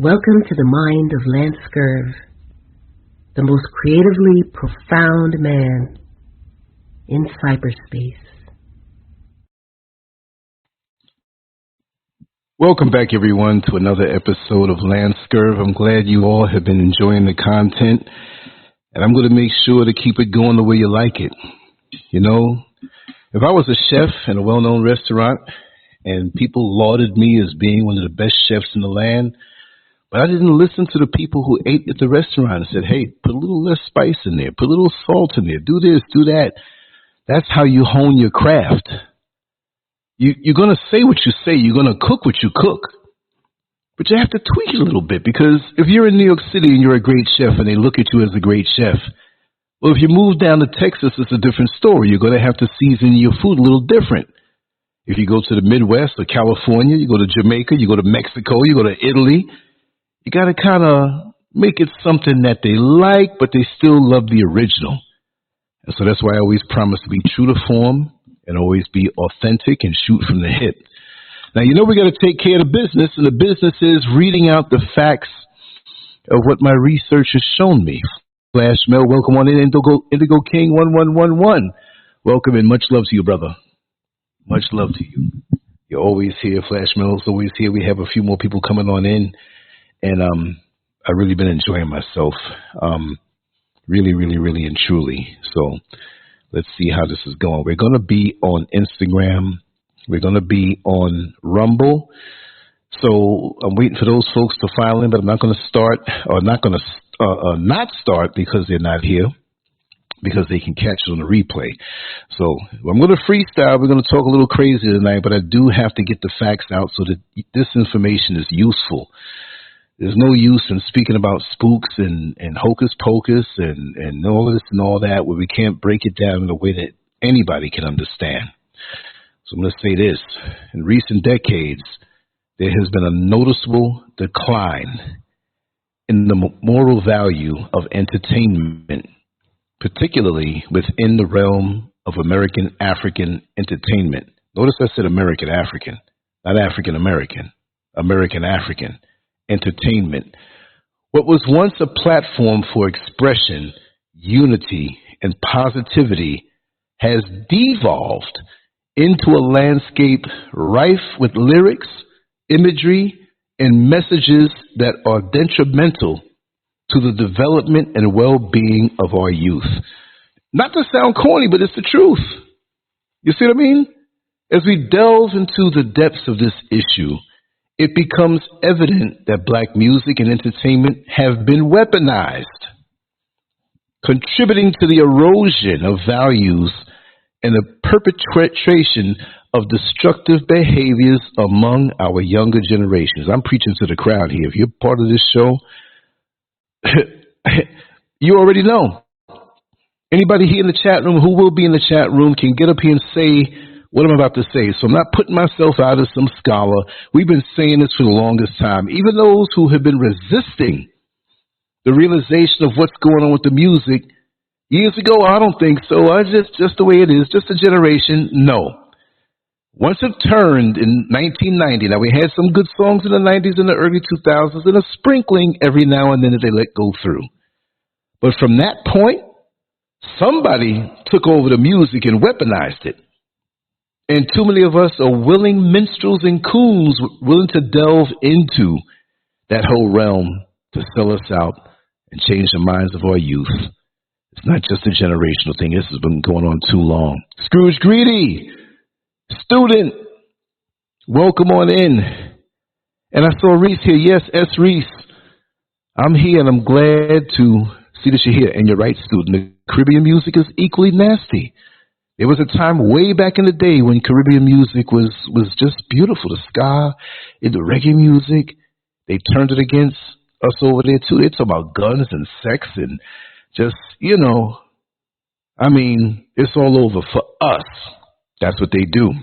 Welcome to the mind of Lancescurv, the most creatively profound man in cyberspace. Welcome back, everyone, to another episode of Lancescurv. I'm glad you all have been enjoying the content, and I'm going to make sure to keep it going the way you like it. You know, if I was a chef in a well-known restaurant and people lauded me as being one of the best chefs in the land, but I didn't listen to the people who ate at the restaurant and said, hey, put a little less spice in there, put a little salt in there, do this, do that. That's how you hone your craft. You're going to say what you say, you're going to cook what you cook, but you have to tweak it a little bit, because if you're in New York City and you're a great chef and they look at you as a great chef, well, if you move down to Texas, it's a different story. You're going to have to season your food a little different. If you go to the Midwest or California, you go to Jamaica, you go to Mexico, you go to Italy, you got to kind of make it something that they like, but they still love the original. And so that's why I always promise to be true to form and always be authentic and shoot from the hip. Now, you know, we got to take care of the business, and the business is reading out the facts of what my research has shown me. Flash Mel, welcome on in. Indigo King 1111. Welcome and much love to you, brother. Much love to you. You're always here. Flash Mel's always here. We have a few more people coming on in. And I've really been enjoying myself, really and truly. So let's see how this is going. We're going to be on Instagram. We're going to be on Rumble. So I'm waiting for those folks to file in, but I'm not going to start, or not going to not start because they're not here, because they can catch it on the replay. So I'm going to freestyle. We're going to talk a little crazy tonight, but I do have to get the facts out so that this information is useful. There's no use in speaking about spooks and hocus pocus and all this and all that where we can't break it down in a way that anybody can understand. So I'm going to say this. In recent decades, there has been a noticeable decline in the moral value of entertainment, particularly within the realm of American African entertainment. Notice I said American African, not African American, American African entertainment. What was once a platform for expression, unity, and positivity has devolved into a landscape rife with lyrics, imagery, and messages that are detrimental to the development and well-being of our youth. Not to sound corny, but it's the truth. You see what I mean? As we delve into the depths of this issue, it becomes evident that black music and entertainment have been weaponized, contributing to the erosion of values and the perpetration of destructive behaviors among our younger generations. I'm preaching to the crowd here. If you're part of this show, you already know. Anybody here in the chat room who will be in the chat room can get up here and say what I'm about to say. So I'm not putting myself out as some scholar. We've been saying this for the longest time. Even those who have been resisting the realization of what's going on with the music years ago, I don't think so. I just the way it is, just a generation. No. Once it turned in 1990, now we had some good songs in the 90s and the early 2000s and a sprinkling every now and then that they let go through. But from that point, somebody took over the music and weaponized it. And too many of us are willing minstrels and coons willing to delve into that whole realm to sell us out and change the minds of our youth. It's not just a generational thing. This has been going on too long. Scrooge Greedy, student, welcome on in. And I saw Reese here. Yes, S. Reese. I'm here and I'm glad to see that you're here. And you're right, student. The Caribbean music is equally nasty. There was a time way back in the day when Caribbean music was just beautiful. The ska and the reggae music, they turned it against us over there too. They talk about guns and sex and just, you know, I mean, it's all over for us. That's what they do.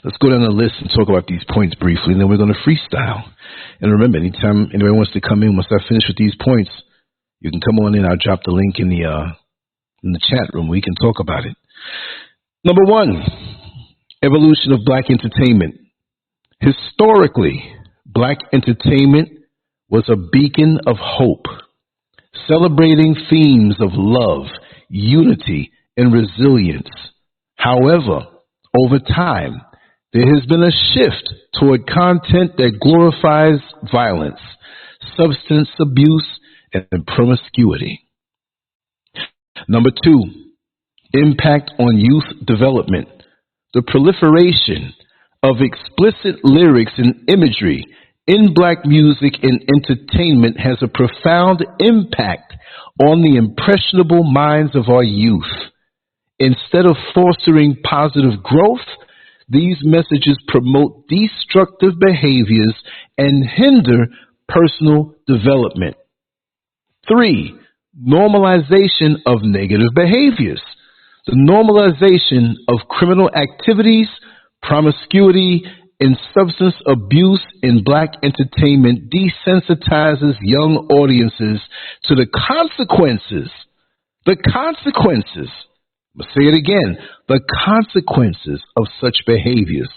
Let's go down the list and talk about these points briefly, and then we're going to freestyle. And remember, anytime anybody wants to come in, once I finish with these points, you can come on in. I'll drop the link in the chat room. We can talk about it. Number one, evolution of black entertainment. Historically, black entertainment was a beacon of hope, celebrating themes of love, unity, and resilience. However, over time, there has been a shift toward content that glorifies violence, substance abuse, and promiscuity. Number 2, impact on youth development. The proliferation of explicit lyrics and imagery in black music and entertainment has a profound impact on the impressionable minds of our youth. Instead of fostering positive growth, these messages promote destructive behaviors and hinder personal development. 3, normalization of negative behaviors. The normalization of criminal activities, promiscuity, and substance abuse in black entertainment desensitizes young audiences to the consequences. I'm going to say it again. The consequences of such behaviors.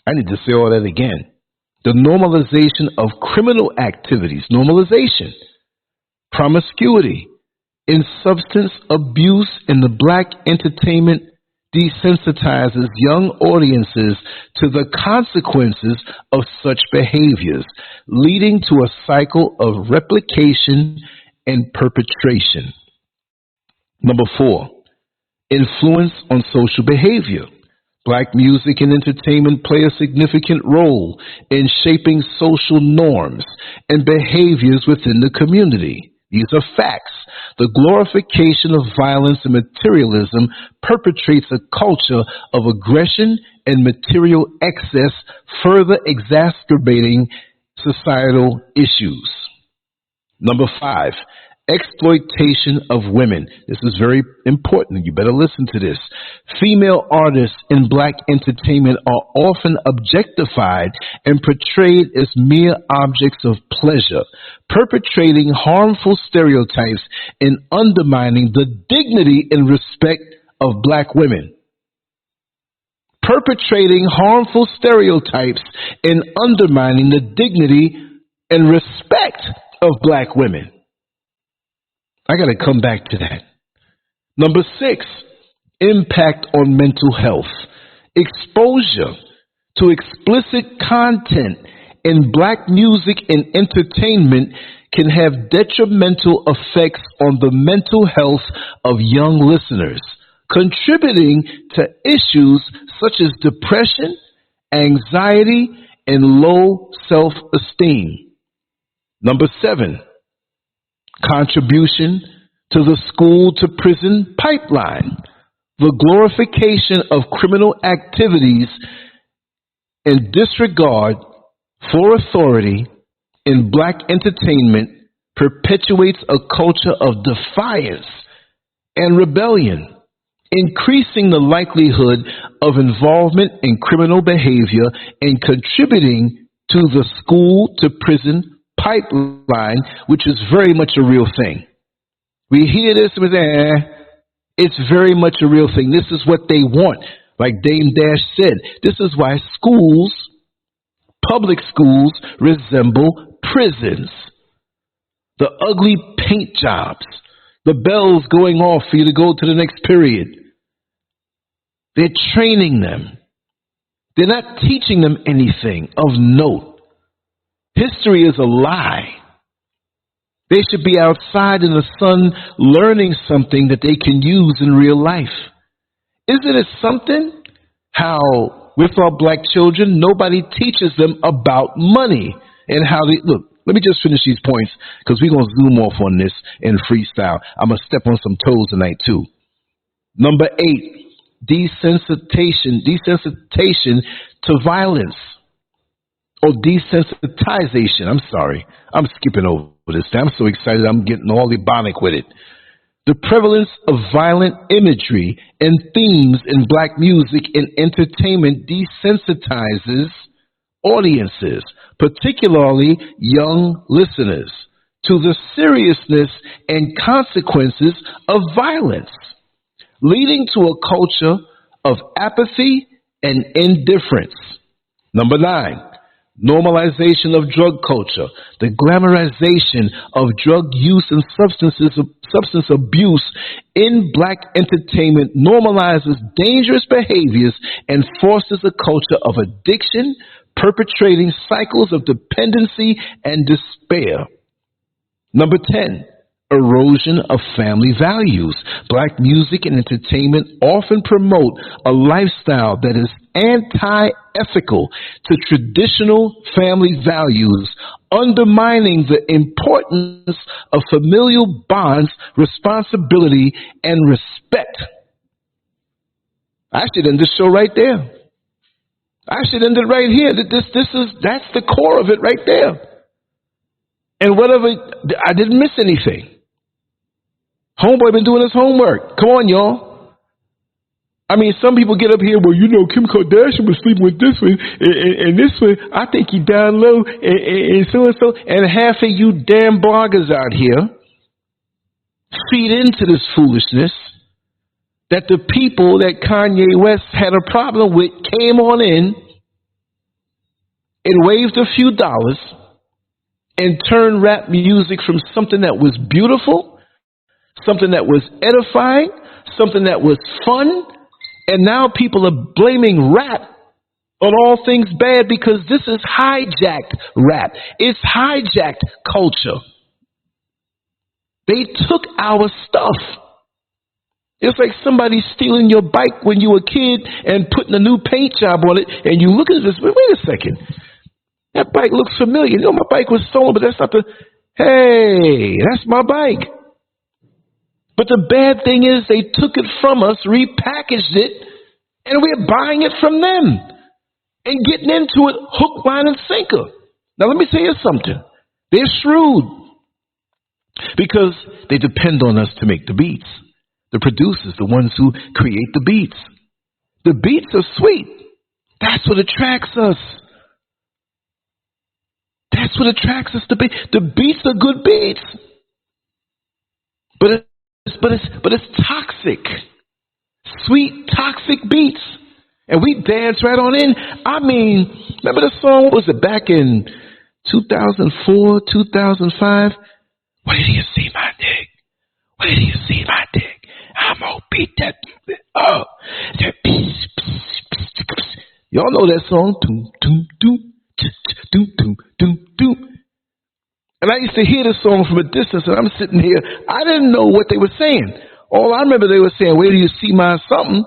I need to say all that again. The normalization of criminal activities, normalization, promiscuity, and substance abuse in the black entertainment desensitizes young audiences to the consequences of such behaviors, leading to a cycle of replication and perpetration. Number 4, influence on social behavior. Black music and entertainment play a significant role in shaping social norms and behaviors within the community. These are facts. The glorification of violence and materialism perpetrates a culture of aggression and material excess, further exacerbating societal issues. Number 5, exploitation of women. This is very important. You better listen to this. Female artists in black entertainment are often objectified and portrayed as mere objects of pleasure, perpetrating harmful stereotypes and undermining the dignity and respect of black women. Perpetrating harmful stereotypes and undermining the dignity and respect of black women. I got to come back to that. Number 6, impact on mental health. Exposure to explicit content in black music and entertainment can have detrimental effects on the mental health of young listeners, contributing to issues such as depression, anxiety, and low self-esteem. Number 7, contribution to the school to prison pipeline. The glorification of criminal activities and disregard for authority in black entertainment perpetuates a culture of defiance and rebellion, increasing the likelihood of involvement in criminal behavior and contributing to the school to prison pipeline, which is very much a real thing. We hear this with it's very much a real thing. This is what they want. Like Dame Dash said, this is why schools, public schools, resemble prisons. The ugly paint jobs, the bells going off for you to go to the next period. They're training them. They're not teaching them anything of note. History is a lie. They should be outside in the sun learning something that they can use in real life. Isn't it something how with our black children, nobody teaches them about money and how they look. Let me just finish these points because we're going to zoom off on this in freestyle. I'm going to step on some toes tonight too. Number 8, desensitization to violence. Oh, desensitization. I'm sorry. I'm skipping over this. I'm so excited. I'm getting all ebonic with it. The prevalence of violent imagery and themes in black music and entertainment desensitizes audiences, particularly young listeners, to the seriousness and consequences of violence, leading to a culture of apathy and indifference. Number 9, normalization of drug culture, the glamorization of drug use and substance abuse in black entertainment normalizes dangerous behaviors and fosters a culture of addiction, perpetrating cycles of dependency and despair. Number 10, erosion of family values. Black music and entertainment often promote a lifestyle that is anti-ethical to traditional family values, undermining the importance of familial bonds, responsibility, and respect. I should end this show right there. I should end it right here. That's the core of it right there. And whatever, I didn't miss anything. Homeboy been doing his homework. Come on, y'all. I mean, some people get up here, well, you know, Kim Kardashian was sleeping with this one, and this one, I think he down low, and so-and-so. And half of you damn bloggers out here feed into this foolishness that the people that Kanye West had a problem with came on in and waved a few dollars and turned rap music from something that was beautiful, something that was edifying, something that was fun, and now people are blaming rap on all things bad because this is hijacked rap. It's hijacked culture. They took our stuff. It's like somebody stealing your bike when you were a kid and putting a new paint job on it, and you look at this, wait a second. That bike looks familiar. You know, my bike was stolen, but that's not the, hey, that's my bike. But the bad thing is they took it from us, repackaged it, and we're buying it from them and getting into it hook, line, and sinker. Now, let me tell you something. They're shrewd because they depend on us to make the beats. The producers, the ones who create the beats. The beats are sweet. That's what attracts us. That's what attracts us to be. The beats are good beats. But it's toxic. Sweet, toxic beats. And we dance right on in. I mean, remember the song, what was it, back in 2004, 2005? Where do you see my dick? Where do you see my dick? I'm gonna beat that. Oh, that. Y'all know that song. Doom, doom, doom, doom, doom, doom, doom. And I used to hear the song from a distance, and I'm sitting here. I didn't know what they were saying. All I remember they were saying, where do you see my something?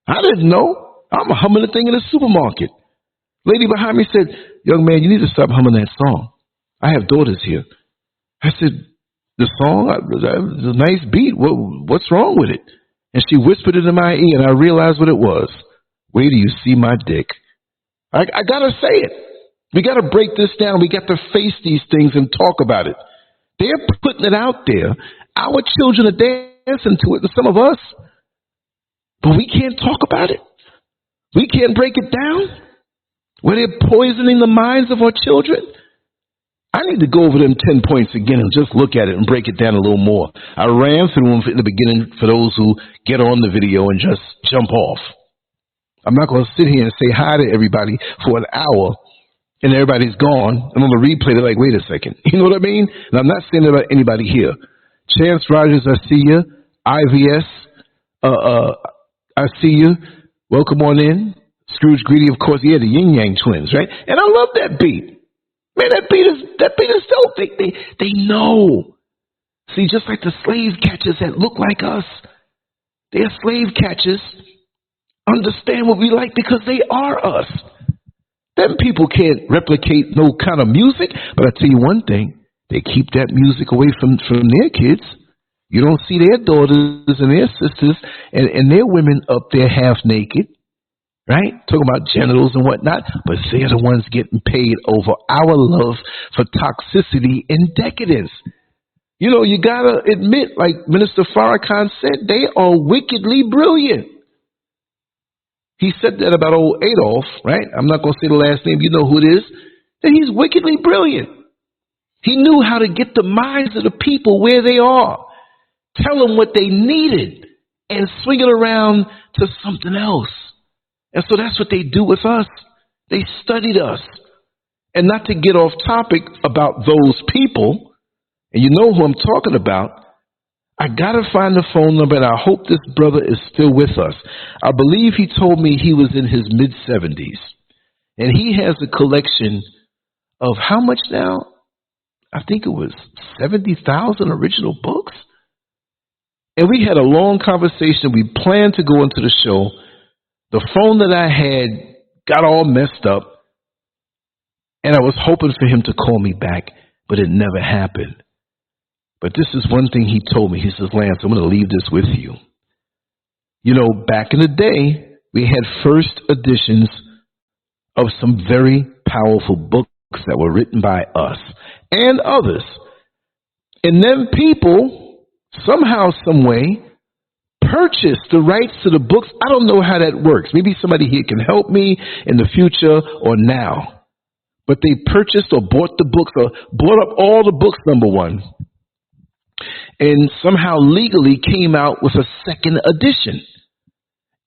I didn't know. I'm humming the thing in the supermarket. Lady behind me said, young man, you need to stop humming that song. I have daughters here. I said, the song, was a nice beat. What's wrong with it? And she whispered it in my ear, and I realized what it was. Where do you see my dick? I got to say it. We got to break this down. We got to face these things and talk about it. They're putting it out there. Our children are dancing to it, and some of us. But we can't talk about it. We can't break it down. Where they're poisoning the minds of our children. I need to go over them 10 points again and just look at it and break it down a little more. I ran through them in the beginning for those who get on the video and just jump off. I'm not going to sit here and say hi to everybody for an hour and everybody's gone. And on the replay, they're like, wait a second. You know what I mean? And I'm not saying that about anybody here. Chance Rogers, I see you. IVS, I see you. Welcome on in. Scrooge Greedy, of course. Yeah, the Yin Yang Twins, right? And I love that beat. Man, that beat is dope. They know. See, just like the slave catchers that look like us, they're slave catchers. Understand what we like because they are us. Them people can't replicate no kind of music, but I tell you one thing, they keep that music away from their kids. You don't see their daughters and their sisters and their women up there half naked. Right? Talking about genitals and whatnot, but they're the ones getting paid over our love for toxicity and decadence. You know, you gotta admit, like Minister Farrakhan said, they are wickedly brilliant. He said that about old Adolf, right? I'm not gonna say the last name, you know who it is. That he's wickedly brilliant. He knew how to get the minds of the people where they are, tell them what they needed, and swing it around to something else. And so that's what they do with us. They studied us. And not to get off topic about those people, and you know who I'm talking about, I got to find the phone number, and I hope this brother is still with us. I believe he told me he was in his mid-70s, and he has a collection of how much now? I think it was 70,000 original books. And we had a long conversation. We planned to go into the show. The phone that I had got all messed up, and I was hoping for him to call me back, but it never happened. But this is one thing he told me. He says, Lance, I'm going to leave this with you. You know, back in the day, we had first editions of some very powerful books that were written by us and others. And then people, somehow, some way, purchased the rights to the books. I don't know how that works. Maybe somebody here can help me in the future or now. But they purchased or bought the books or bought up all the books, number one, and somehow legally came out with a second edition.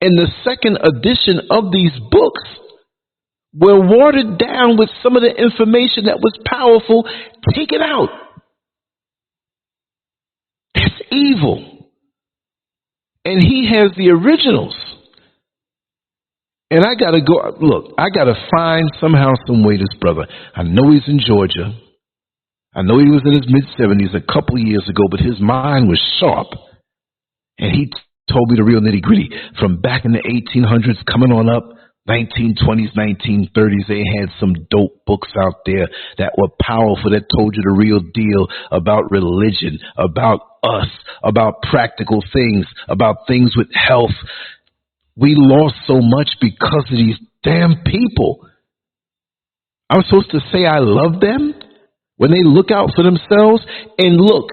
And the second edition of these books were watered down with some of the information that was powerful taken out. That's evil. And he has the originals. And I got to go, look, I got to find somehow, some way this brother. I know he's in Georgia. I know he was in his mid-70s a couple of years ago, but his mind was sharp. And he told me the real nitty-gritty. From back in the 1800s coming on up, 1920s, 1930s, they had some dope books out there that were powerful, that told you the real deal about religion, about us, about practical things, about things with health. We lost so much because of these damn people. I'm supposed to say I love them when they look out for themselves? And look,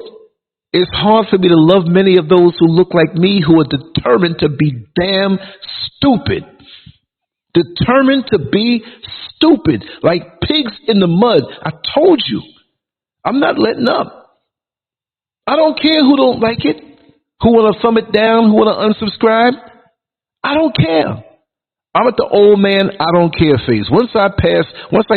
it's hard for me to love many of those who look like me, who are determined to be damn stupid. Determined to be stupid, like pigs in the mud. I told you, I'm not letting up. I don't care who don't like it, who want to thumb it down, who want to unsubscribe. I don't care. I'm at the old man, I don't care phase. Once I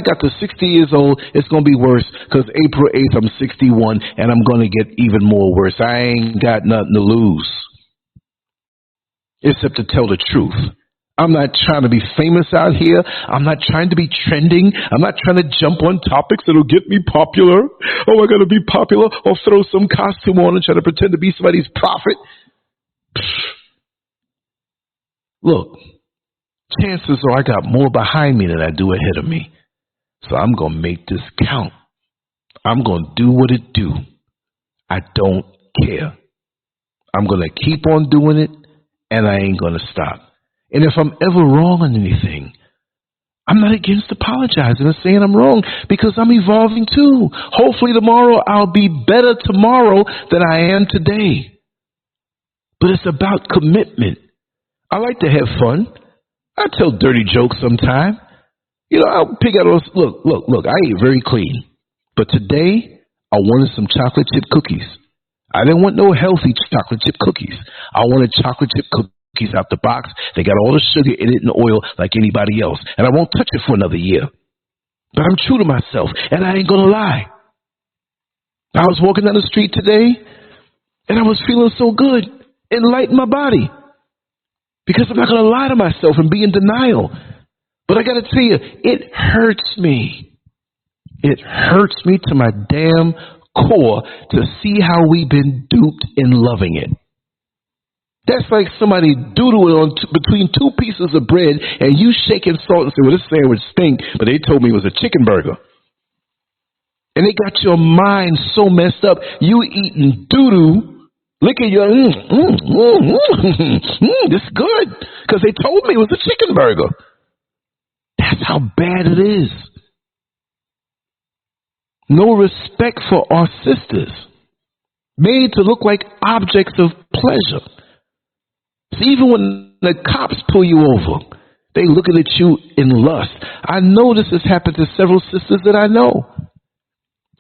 got to 60 years old, it's going to be worse, because April 8th, I'm 61, and I'm going to get even more worse. I ain't got nothing to lose, except to tell the truth. I'm not trying to be famous out here. I'm not trying to be trending. I'm not trying to jump on topics that'll get me popular. Oh, I got to be popular, or throw some costume on and try to pretend to be somebody's prophet. Look, chances are I got more behind me than I do ahead of me. So I'm going to make this count. I'm going to do what it do. I don't care. I'm going to keep on doing it, and I ain't going to stop. And if I'm ever wrong on anything, I'm not against apologizing and saying I'm wrong, because I'm evolving too. Hopefully tomorrow I'll be better tomorrow than I am today. But it's about commitment. I like to have fun. I tell dirty jokes sometime. You know, I'll pick out those. Look, I eat very clean. But today, I wanted some chocolate chip cookies. I didn't want no healthy chocolate chip cookies. I wanted chocolate chip cookies out the box. They got all the sugar in it and oil like anybody else. And I won't touch it for another year. But I'm true to myself, and I ain't going to lie. I was walking down the street today, and I was feeling so good. It lightened my body. Because I'm not going to lie to myself and be in denial. But I got to tell you, it hurts me. It hurts me to my damn core to see how we've been duped in loving it. That's like somebody doodling on between two pieces of bread, and you shaking salt and say, well, this sandwich stink, but they told me it was a chicken burger. And they got your mind so messed up, you eating doo-doo. Look at your, this is good, because they told me it was a chicken burger. That's how bad it is. No respect for our sisters, made to look like objects of pleasure. So even when the cops pull you over, they looking at you in lust. I know this has happened to several sisters that I know.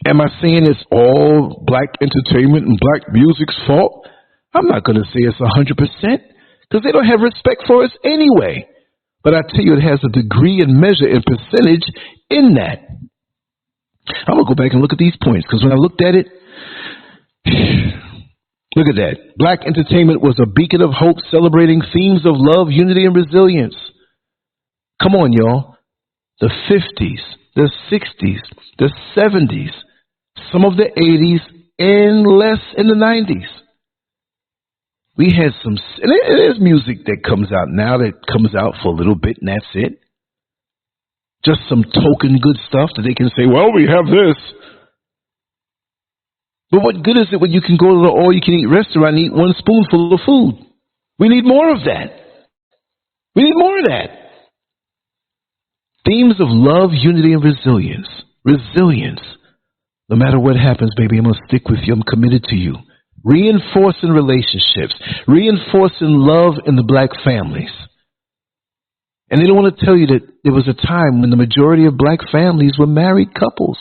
Am I saying it's all black entertainment and black music's fault? I'm not going to say it's 100%, because they don't have respect for us anyway. But I tell you, it has a degree and measure and percentage in that. I'm going to go back and look at these points, because when I looked at it, look at that. Black entertainment was a beacon of hope, celebrating themes of love, unity, and resilience. Come on, y'all. The 50s, the 60s, the 70s, some of the 80s, and less in the 90s. We had some, and there's music that comes out now that comes out for a little bit, and that's it. Just some token good stuff that they can say, well, we have this. But what good is it when you can go to the all-you-can-eat restaurant and eat one spoonful of food? We need more of that. We need more of that. Themes of love, unity, and resilience. Resilience. No matter what happens, baby, I'm going to stick with you. I'm committed to you. Reinforcing relationships. Reinforcing love in the black families. And they don't want to tell you that there was a time when the majority of black families were married couples.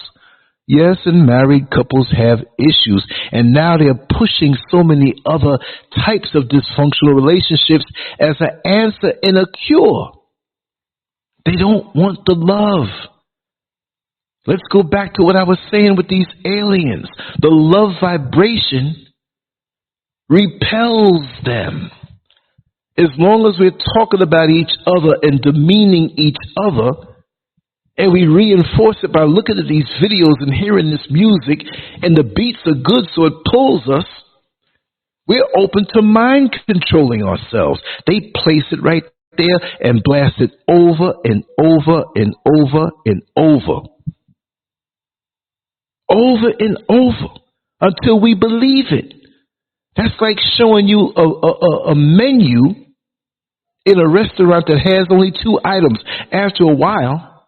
Yes, and married couples have issues. And now they're pushing so many other types of dysfunctional relationships as an answer and a cure. They don't want the love. Let's go back to what I was saying with these aliens. The love vibration repels them. As long as we're talking about each other and demeaning each other, and we reinforce it by looking at these videos and hearing this music, and the beats are good so it pulls us, we're open to mind controlling ourselves. They place it right there and blast it over and over and over and over. Over and over until we believe it. That's like showing you a menu in a restaurant that has only 2 items. After a while,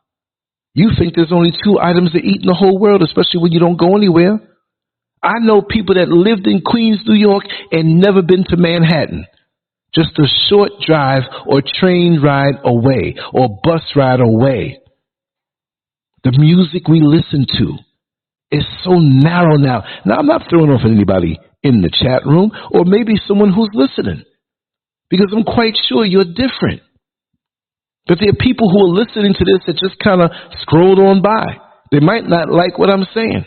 you think there's only 2 items to eat in the whole world, especially when you don't go anywhere. I know people that lived in Queens, New York, and never been to Manhattan. Just a short drive or train ride away or bus ride away. The music we listen to is so narrow now. Now, I'm not throwing off anybody in the chat room or maybe someone who's listening, because I'm quite sure you're different. But there are people who are listening to this that just kind of scrolled on by. They might not like what I'm saying.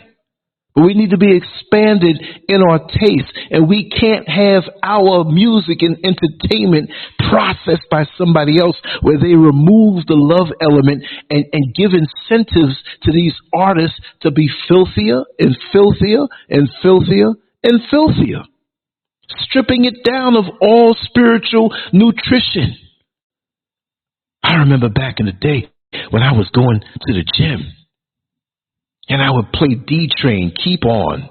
But we need to be expanded in our taste, and we can't have our music and entertainment processed by somebody else where they remove the love element and give incentives to these artists to be filthier and filthier and filthier and filthier, stripping it down of all spiritual nutrition. I remember back in the day when I was going to the gym, and I would play D-Train, Keep On.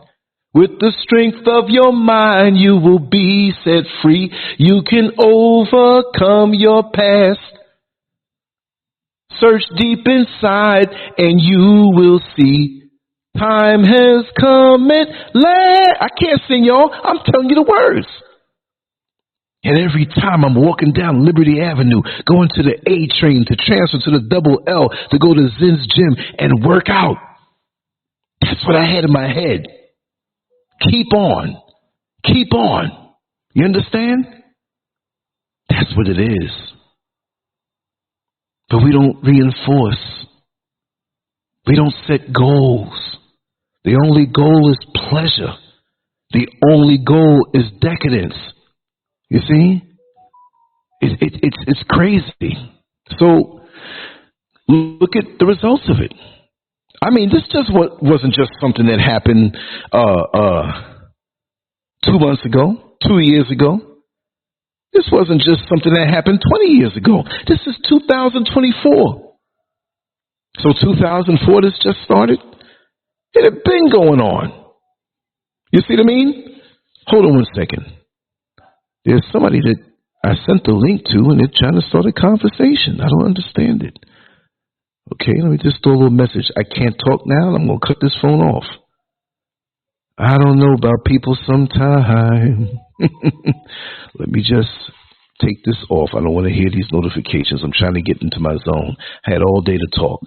With the strength of your mind, you will be set free. You can overcome your past. Search deep inside and you will see. Time has come at last. I can't sing, y'all. I'm telling you the words. And every time I'm walking down Liberty Avenue, going to the A train to transfer to the double L to go to Zen's gym and work out. That's what I had in my head. Keep on. Keep on. You understand? That's what it is. But we don't reinforce. We don't set goals. The only goal is pleasure. The only goal is decadence. You see? It's crazy. So look at the results of it. I mean, this just wasn't just something that happened 2 months ago, 2 years ago. This wasn't just something that happened 20 years ago. This is 2024. So 2004, this just started. It had been going on. You see what I mean? Hold on 1 second. There's somebody that I sent the link to, and they're trying to start a conversation. I don't understand it. Okay, let me just throw a little message. I can't talk now. I'm going to cut this phone off. I don't know about people sometime. Let me just take this off. I don't want to hear these notifications. I'm trying to get into my zone. I had all day to talk.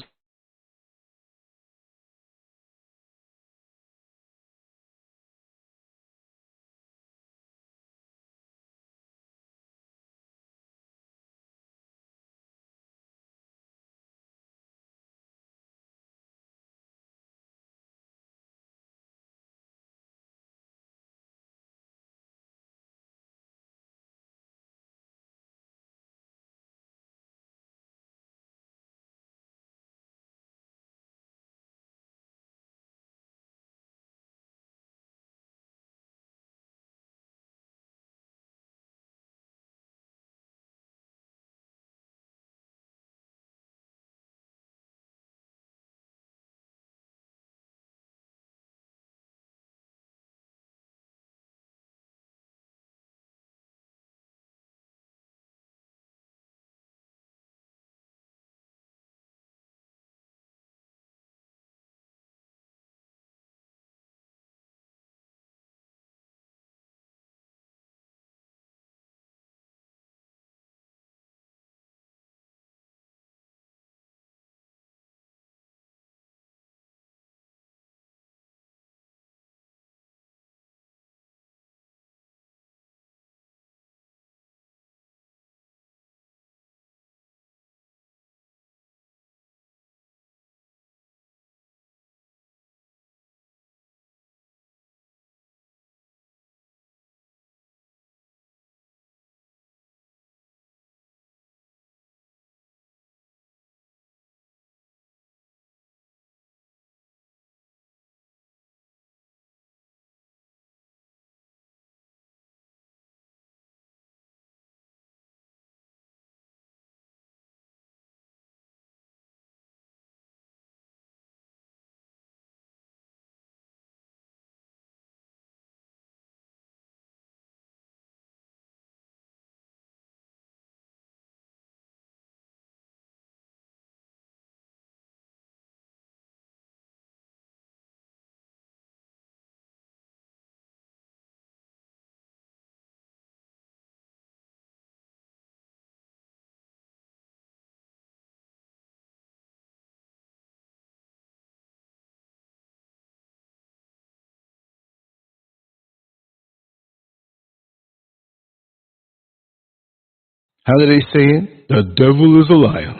How do they say it? The devil is a liar.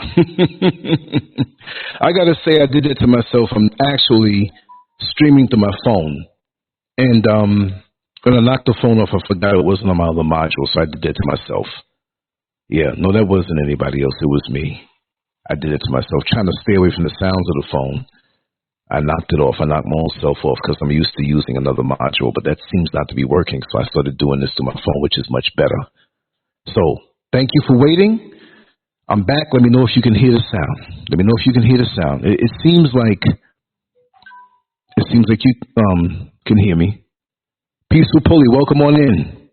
I got to say, I did it to myself. I'm actually streaming through my phone. And when I knocked the phone off, I forgot it wasn't on my other module, so I did that to myself. Yeah, no, that wasn't anybody else. It was me. I did it to myself, trying to stay away from the sounds of the phone. I knocked it off. I knocked my own self off because I'm used to using another module, but that seems not to be working. So I started doing this to my phone, which is much better. So thank you for waiting. I'm back. Let me know if you can hear the sound. Let me know if you can hear the sound. It seems like you can hear me. Peaceful Pulley, welcome on in.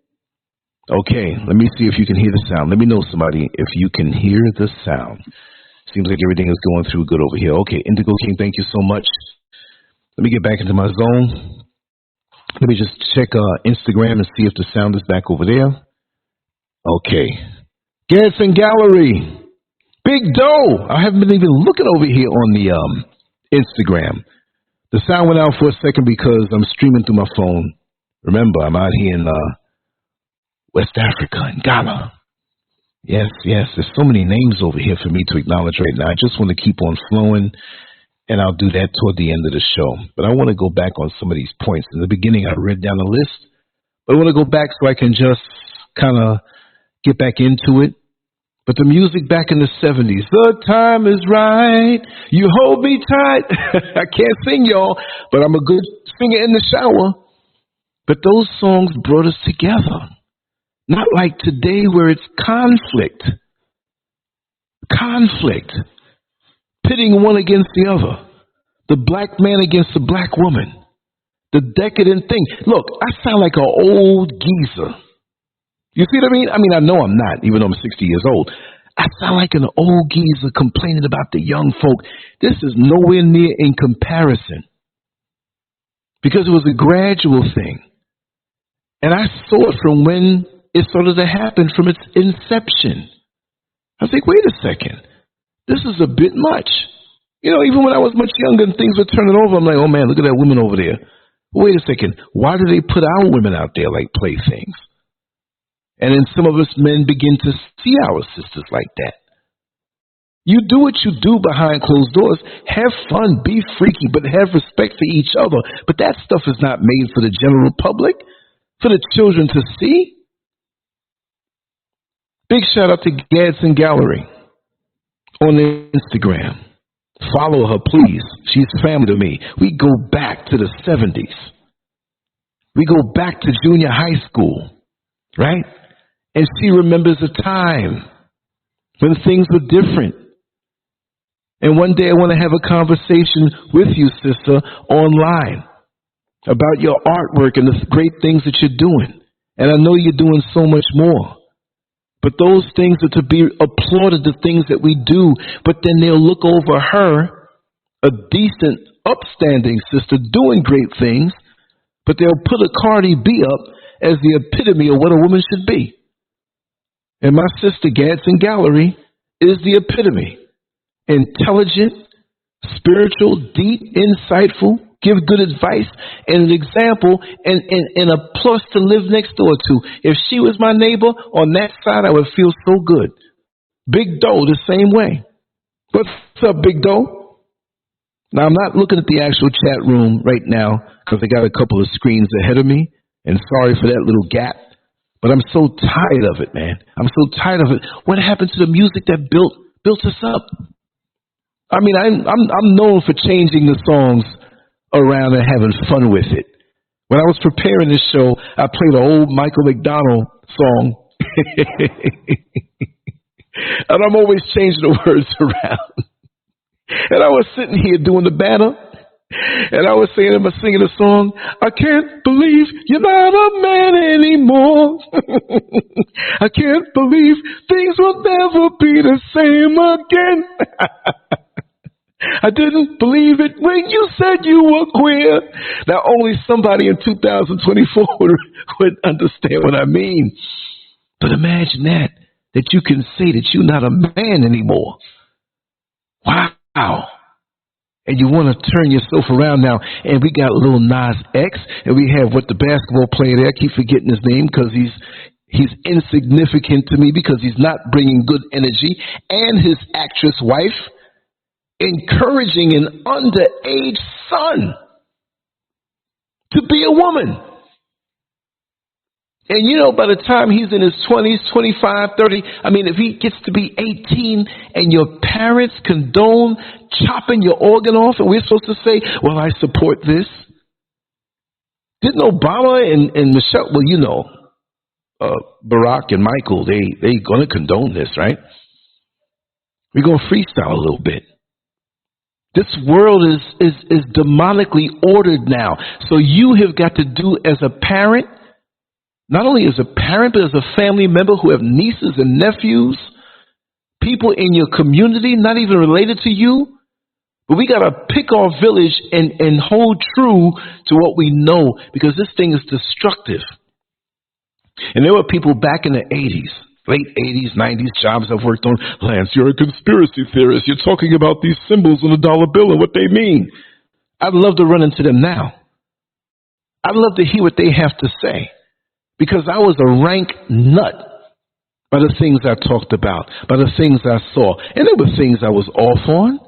Okay, let me see if you can hear the sound. Let me know, somebody, if you can hear the sound. Seems like everything is going through good over here. Okay, Indigo King, thank you so much. Let me get back into my zone. Let me just check Instagram and see if the sound is back over there. Okay. Garrison Gallery. Big Doe. I haven't been even looking over here on the Instagram. The sound went out for a second because I'm streaming through my phone. Remember, I'm out here in West Africa, in Ghana. Yes, there's so many names over here for me to acknowledge right now. I just want to keep on flowing, and I'll do that toward the end of the show. But I want to go back on some of these points. In the beginning, I read down a list, but I want to go back so I can just kind of get back into it. But the music back in the 70s, the time is right, you hold me tight. I can't sing, y'all, but I'm a good singer in the shower. But those songs brought us together. Not like today where it's conflict. Conflict. Pitting one against the other. The black man against the black woman. The decadent thing. Look, I sound like an old geezer. You see what I mean? I know I'm not, even though I'm 60 years old. I sound like an old geezer complaining about the young folk. This is nowhere near in comparison. Because it was a gradual thing. And I saw it from when it started to happen, from its inception. I was like, wait a second. This is a bit much. You know, even when I was much younger and things were turning over, I'm like, oh man, look at that woman over there. Wait a second. Why do they put our women out there like playthings? And then some of us men begin to see our sisters like that. You do what you do behind closed doors. Have fun, be freaky, but have respect for each other. But that stuff is not made for the general public, for the children to see. Big shout out to Gadsden Gallery on Instagram. Follow her, please. She's family to me. We go back to the 70s. We go back to junior high school, right? And she remembers a time when things were different. And one day I want to have a conversation with you, sister, online about your artwork and the great things that you're doing. And I know you're doing so much more. But those things are to be applauded, the things that we do. But then they'll look over her, a decent, upstanding sister doing great things, but they'll put a Cardi B up as the epitome of what a woman should be. And my sister, Gadsden Gallery, is the epitome. Intelligent, spiritual, deep, insightful, give good advice, and an example, and a plus to live next door to. If she was my neighbor on that side, I would feel so good. Big Doe, the same way. What's up, Big Doe? Now, I'm not looking at the actual chat room right now because I got a couple of screens ahead of me, and sorry for that little gap. But I'm so tired of it, man. I'm so tired of it. What happened to the music that built us up? I mean, I'm known for changing the songs around and having fun with it. When I was preparing this show, I played an old Michael McDonald song. And I'm always changing the words around. And I was sitting here doing the banner. And I was singing a song. I can't believe you're not a man anymore. I can't believe things will never be the same again. I didn't believe it when you said you were queer. Now, only somebody in 2024 would understand what I mean. But imagine that you can say that you're not a man anymore. Wow. And you want to turn yourself around now. And we got Lil Nas X, and we have the basketball player there. I keep forgetting his name because he's He's insignificant to me because he's not bringing good energy, and his actress wife encouraging an underage son to be a woman. And you know, by the time he's in his 20s, 25, 30, I mean, if he gets to be 18 and your parents condone chopping your organ off, and we're supposed to say, well, I support this. Didn't Obama and Michelle, well, you know, Barack and Michael, they going to condone this, right? We're going to freestyle a little bit. This world is demonically ordered now. So you have got to do as a parent, not only as a parent, but as a family member who have nieces and nephews, people in your community, not even related to you. But we got to pick our village and hold true to what we know, because this thing is destructive. And there were people back in the 80s, late 80s, 90s, jobs I've worked on. Lance, you're a conspiracy theorist. You're talking about these symbols on the dollar bill and what they mean. I'd love to run into them now. I'd love to hear what they have to say, because I was a rank nut by the things I talked about, by the things I saw. And there were things I was off on.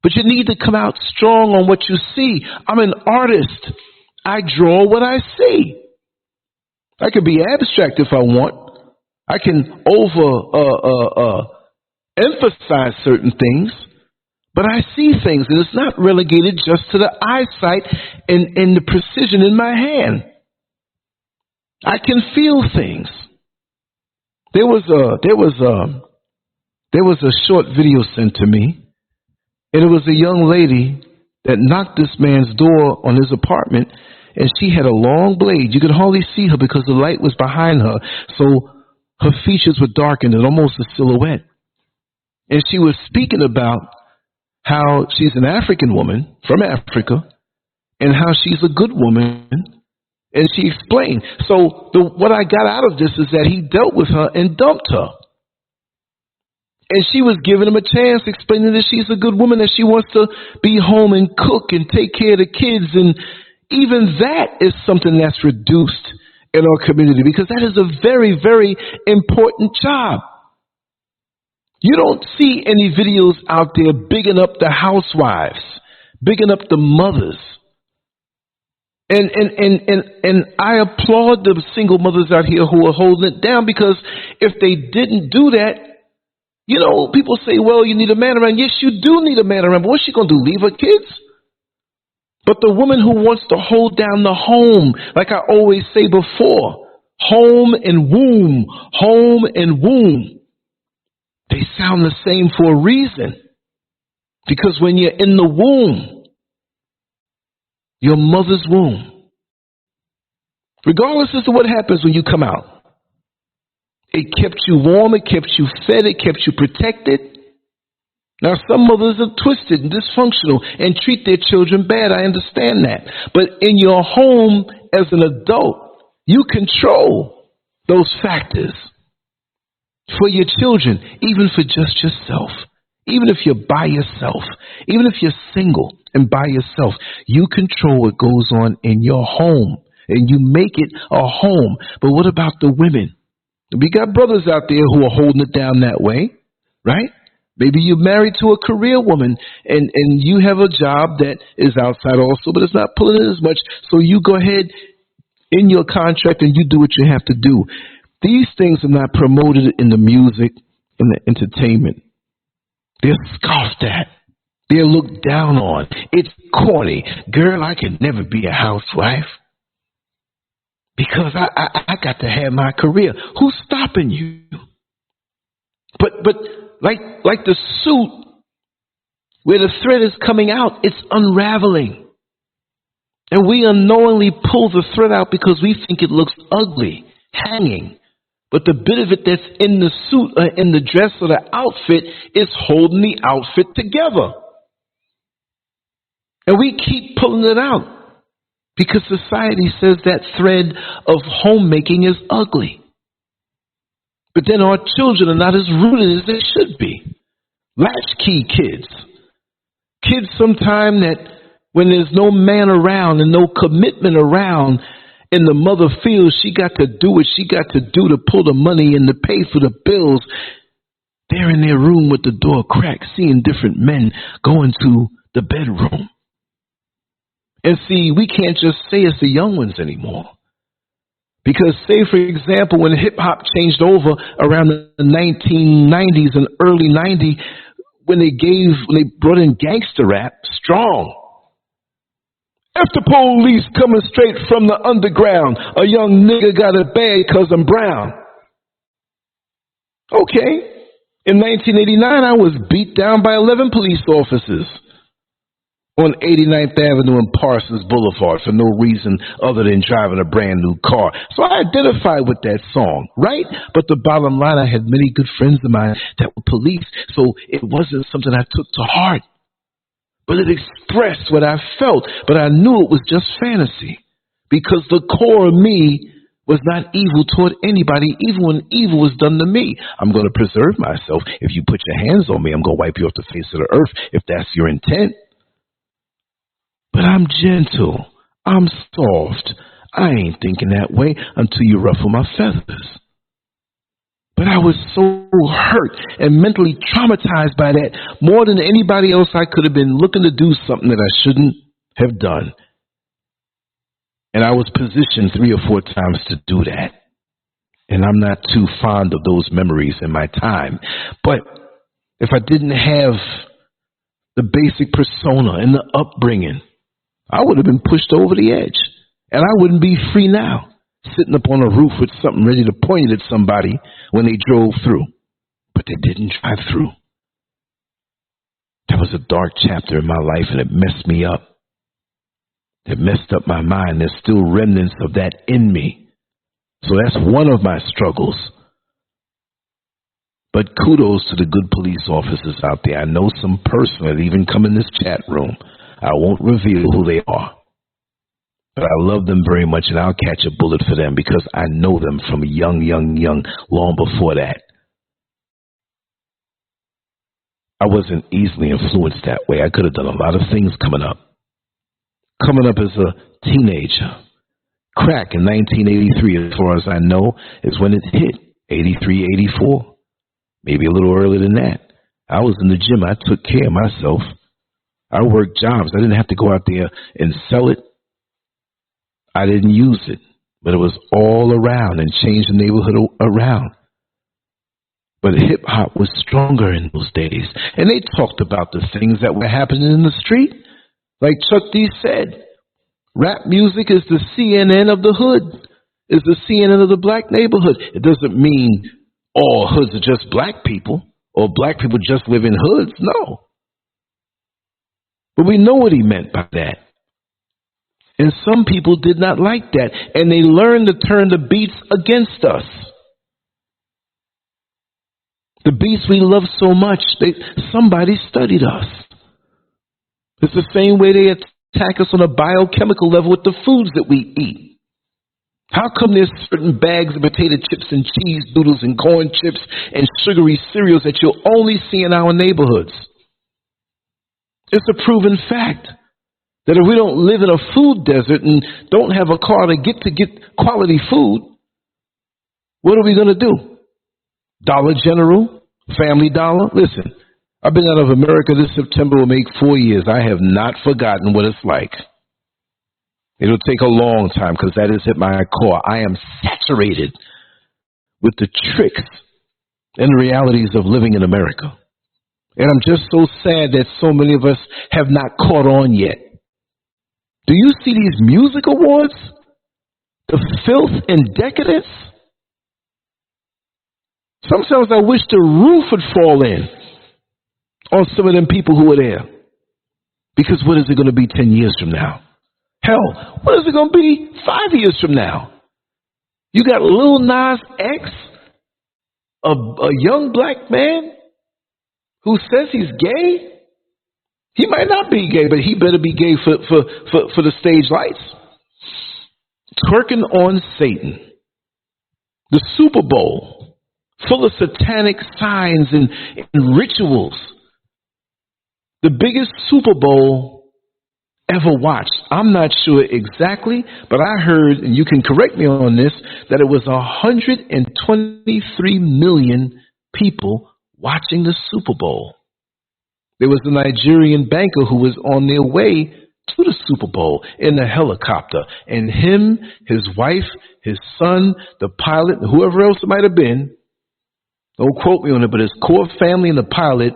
But you need to come out strong on what you see. I'm an artist. I draw what I see. I can be abstract if I want. I can emphasize certain things, but I see things, and it's not relegated just to the eyesight and the precision in my hand. I can feel things. There was a short video sent to me, and it was a young lady that knocked this man's door on his apartment, and she had a long blade. You could hardly see her because the light was behind her, so her features were darkened and almost a silhouette. And she was speaking about how she's an African woman from Africa and how she's a good woman. And she explained. So what I got out of this is that he dealt with her and dumped her. And she was giving him a chance, explaining that she's a good woman, that she wants to be home and cook and take care of the kids. And even that is something that's reduced in our community, because that is a very, very important job. You don't see any videos out there bigging up the housewives, bigging up the mothers. And I applaud the single mothers out here who are holding it down, because if they didn't do that, you know, people say, well, you need a man around. Yes, you do need a man around. But what's she going to do, leave her kids? But the woman who wants to hold down the home, like I always say before, home and womb, they sound the same for a reason. Because when you're in the womb, your mother's womb, regardless as to what happens when you come out, it kept you warm, it kept you fed, it kept you protected. Now, some mothers are twisted and dysfunctional and treat their children bad. I understand that. But in your home as an adult, you control those factors for your children, even for just yourself. Even if you're by yourself, even if you're single and by yourself, you control what goes on in your home, and you make it a home. But what about the women? We got brothers out there who are holding it down that way, right? Maybe you're married to a career woman and you have a job that is outside also, but it's not pulling in as much. So you go ahead in your contract and you do what you have to do. These things are not promoted in the music and the entertainment. They're scoffed at. They're looked down on. It's corny. Girl, I can never be a housewife because I got to have my career. Who's stopping you? But like the suit where the thread is coming out, it's unraveling. And we unknowingly pull the thread out because we think it looks ugly, hanging. But the bit of it that's in the suit or in the dress or the outfit is holding the outfit together. And we keep pulling it out because society says that thread of homemaking is ugly. But then our children are not as rooted as they should be. Latchkey kids. Kids sometime that when there's no man around and no commitment around, And the mother feels she got to do what she got to do to pull the money in to pay for the bills. They're in their room with the door cracked, seeing different men go into the bedroom. And see, we can't just say it's the young ones anymore. Because say, for example, when hip-hop changed over around the 1990s and early 90s, when they brought in gangster rap, strong. If the police coming straight from the underground, a young nigga got it bad 'cause I'm brown. Okay. In 1989, I was beat down by 11 police officers on 89th Avenue and Parsons Boulevard for no reason other than driving a brand new car. So I identified with that song, right? But the bottom line, I had many good friends of mine that were police, so it wasn't something I took to heart. But it expressed what I felt, but I knew it was just fantasy because the core of me was not evil toward anybody, even when evil was done to me. I'm going to preserve myself. If you put your hands on me, I'm going to wipe you off the face of the earth if that's your intent. But I'm gentle. I'm soft. I ain't thinking that way until you ruffle my feathers. But I was so hurt and mentally traumatized by that more than anybody else. I could have been looking to do something that I shouldn't have done. And I was positioned 3 or 4 times to do that. And I'm not too fond of those memories in my time. But if I didn't have the basic persona and the upbringing, I would have been pushed over the edge. And I wouldn't be free now, sitting up on a roof with something ready to point it at somebody when they drove through. But they didn't drive through. That was a dark chapter in my life, and it messed me up. It messed up my mind. There's still remnants of that in me. So that's one of my struggles. But kudos to the good police officers out there. I know some personally that even come in this chat room. I won't reveal who they are. But I love them very much, and I'll catch a bullet for them because I know them from young, long before that. I wasn't easily influenced that way. I could have done a lot of things coming up. Coming up as a teenager. Crack in 1983, as far as I know, is when it hit. 83, 84. Maybe a little earlier than that. I was in the gym. I took care of myself. I worked jobs. I didn't have to go out there and sell it. I didn't use it. But it was all around and changed the neighborhood around. But hip-hop was stronger in those days. And they talked about the things that were happening in the street. Like Chuck D said, rap music is the CNN of the hood, is the CNN of the black neighborhood. It doesn't mean all hoods are just black people or black people just live in hoods. No. But we know what he meant by that. And some people did not like that. And they learned to turn the beats against us. The beats we love so much, somebody studied us. It's the same way they attack us on a biochemical level with the foods that we eat. How come there's certain bags of potato chips and cheese doodles and corn chips and sugary cereals that you'll only see in our neighborhoods? It's a proven fact that if we don't live in a food desert and don't have a car to get quality food, what are we going to do? Dollar General? Family Dollar? Listen. I've been out of America. This September will make 4 years. I have not forgotten what it's like. It'll take a long time because that is at my core. I am saturated with the tricks and realities of living in America. And I'm just so sad that so many of us have not caught on yet. Do you see these music awards? The filth and decadence? Sometimes I wish the roof would fall in on some of them people who are there. Because what is it going to be 10 years from now? Hell, what is it going to be 5 years from now? You got Lil Nas X, a young black man who says he's gay. He might not be gay, but he better be gay for the stage lights. Twerking on Satan. The Super Bowl, full of satanic signs and rituals. The biggest Super Bowl ever watched. I'm not sure exactly, but I heard, and you can correct me on this, that it was 123 million people watching the Super Bowl. There was a Nigerian banker who was on their way to the Super Bowl in a helicopter, and him, his wife, his son, the pilot, and whoever else it might have been, don't quote me on it, but his core family and the pilot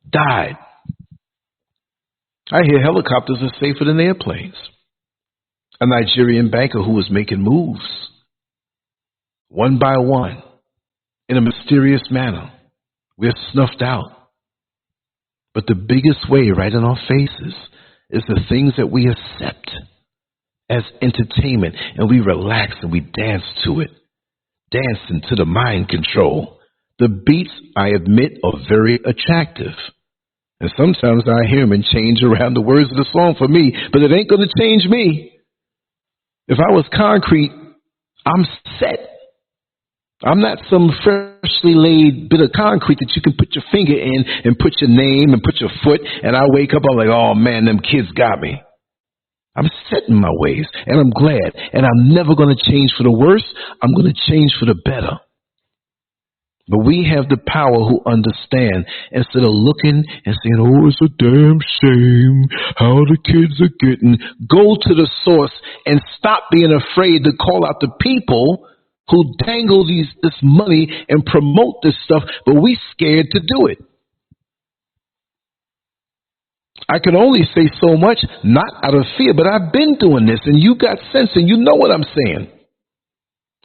died. I hear helicopters are safer than airplanes. A Nigerian banker who was making moves, one by one, in a mysterious manner. We're snuffed out. But the biggest way right in our faces is the things that we accept as entertainment, and we relax and we dance to it, dancing to the mind control. The beats, I admit, are very attractive. And sometimes I hear them and change around the words of the song for me, but it ain't going to change me. If I was concrete, I'm set. I'm not some freshly laid bit of concrete that you can put your finger in and put your name and put your foot, and I wake up, I'm like, oh man, them kids got me. I'm set in my ways, and I'm glad, and I'm never going to change for the worse. I'm going to change for the better. But we have the power who understand, instead of looking and saying, oh, it's a damn shame how the kids are getting. Go to the source and stop being afraid to call out the people who dangle this money and promote this stuff, but we scared to do it. I can only say so much, not out of fear, but I've been doing this, and you got sense, and you know what I'm saying.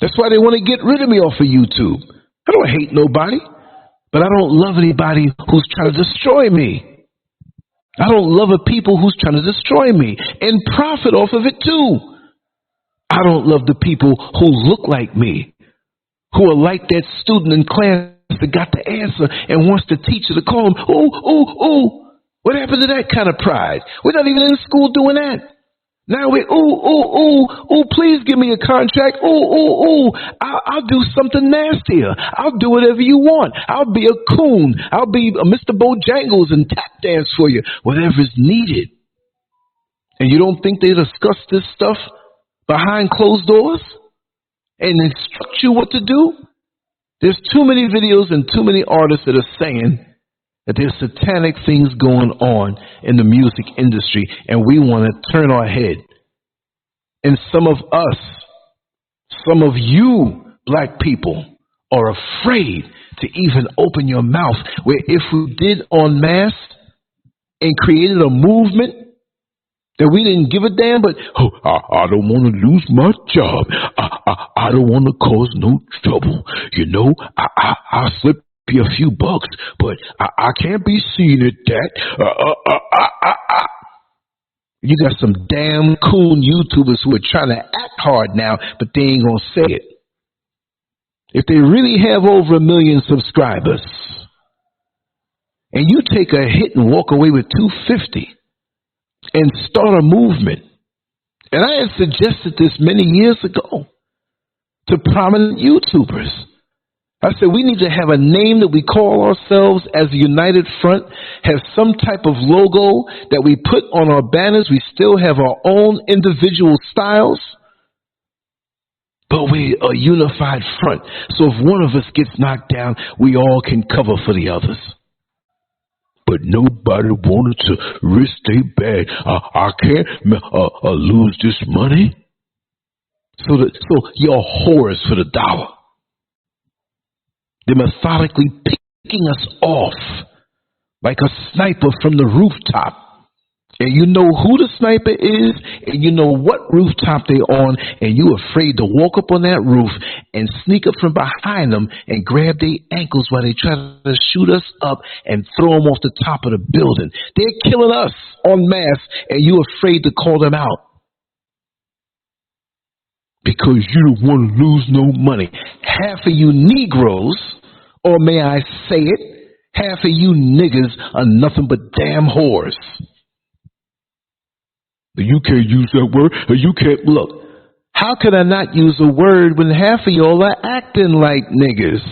That's why they want to get rid of me off of YouTube. I don't hate nobody, but I don't love anybody who's trying to destroy me. I don't love a people who's trying to destroy me and profit off of it too. I don't love the people who look like me, who are like that student in class that got the answer and wants the teacher to call him, ooh. What happened to that kind of pride? We're not even in school doing that. Now we, please give me a contract. I'll do something nastier. I'll do whatever you want. I'll be a coon. I'll be a Mr. Bojangles and tap dance for you, whatever's needed. And you don't think they discuss this stuff behind closed doors and instruct you what to do? There's too many videos and too many artists that are saying that there's satanic things going on in the music industry, and we want to turn our head. And some of us, some of you black people are afraid to even open your mouth, where if we did en masse and created a movement that we didn't give a damn, but I don't want to lose my job. I don't want to cause no trouble. You know, I'll slip you a few bucks, but I can't be seen at that. You got some damn cool YouTubers who are trying to act hard now, but they ain't gonna say it. If they really have over 1 million subscribers, and you take a hit and walk away with $250 and start a movement, and I had suggested this many years ago to prominent YouTubers. I said, we need to have a name that we call ourselves as a united front, have some type of logo that we put on our banners. We still have our own individual styles, but we are a unified front. So if one of us gets knocked down, we all can cover for the others. But nobody wanted to risk their bag. I can't lose this money. So you're whores for the dollar. They're methodically picking us off like a sniper from the rooftop. And you know who the sniper is, and you know what rooftop they're on, and you're afraid to walk up on that roof and sneak up from behind them and grab their ankles while they try to shoot us up and throw them off the top of the building. They're killing us en masse, and you're afraid to call them out because you don't want to lose no money. Half of you Negroes, or may I say it, half of you niggas are nothing but damn whores. You can't use that word. You can't. Look, how can I not use a word when half of y'all are acting like niggas?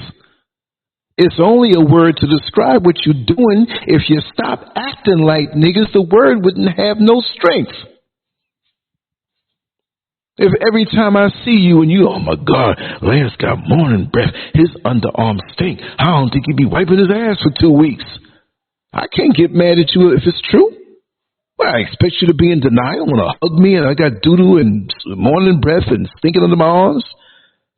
It's only a word to describe what you're doing. If you stop acting like niggas, the word wouldn't have no strength. If every time I see you and you, oh my God, Lance got morning breath, his underarms stink, I don't think he'd be wiping his ass for 2 weeks. I can't get mad at you if it's true. Well, I expect you to be in denial, want to hug me and I got doo-doo and morning breath and stinking under my arms.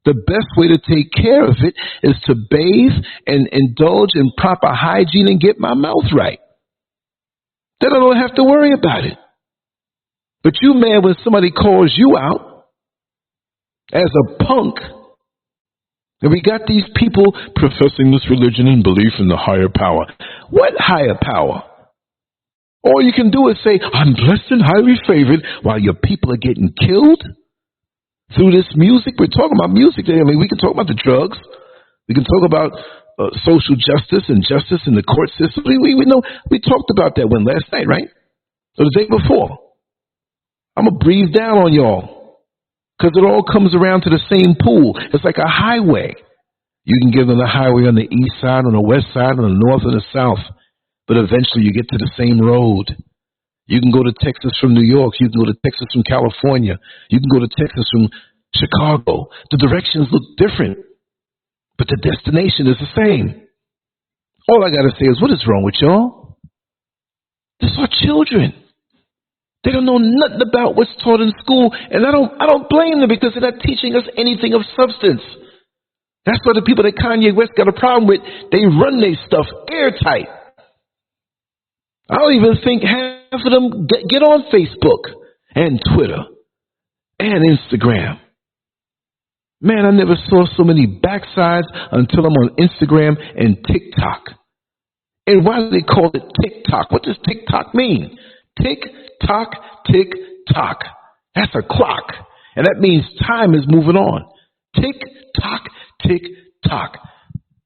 The best way to take care of it is to bathe and indulge in proper hygiene and get my mouth right. Then I don't have to worry about it. But you mad when somebody calls you out as a punk. And we got these people professing this religion and belief in the higher power. What higher power? All you can do is say, I'm blessed and highly favored, while your people are getting killed through this music. We're talking about music today. I mean, we can talk about the drugs. We can talk about social justice and justice in the court system. We know we talked about that one last night, right? Or the day before. I'm going to breathe down on y'all because it all comes around to the same pool. It's like a highway. You can get on the highway on the east side, on the west side, on the north, and the south. But eventually you get to the same road. You can go to Texas from New York. You can go to Texas from California. You can go to Texas from Chicago. The directions look different, but the destination is the same. All I got to say is, what is wrong with y'all? These are children. They don't know nothing about what's taught in school, and I don't blame them because they're not teaching us anything of substance. That's why the people that Kanye West got a problem with, they run their stuff airtight. I don't even think half of them get on Facebook and Twitter and Instagram. Man, I never saw so many backsides until I'm on Instagram and TikTok. And why do they call it TikTok? What does TikTok mean? Tick-tock, tick-tock. That's a clock. And that means time is moving on. Tick-tock, tick-tock.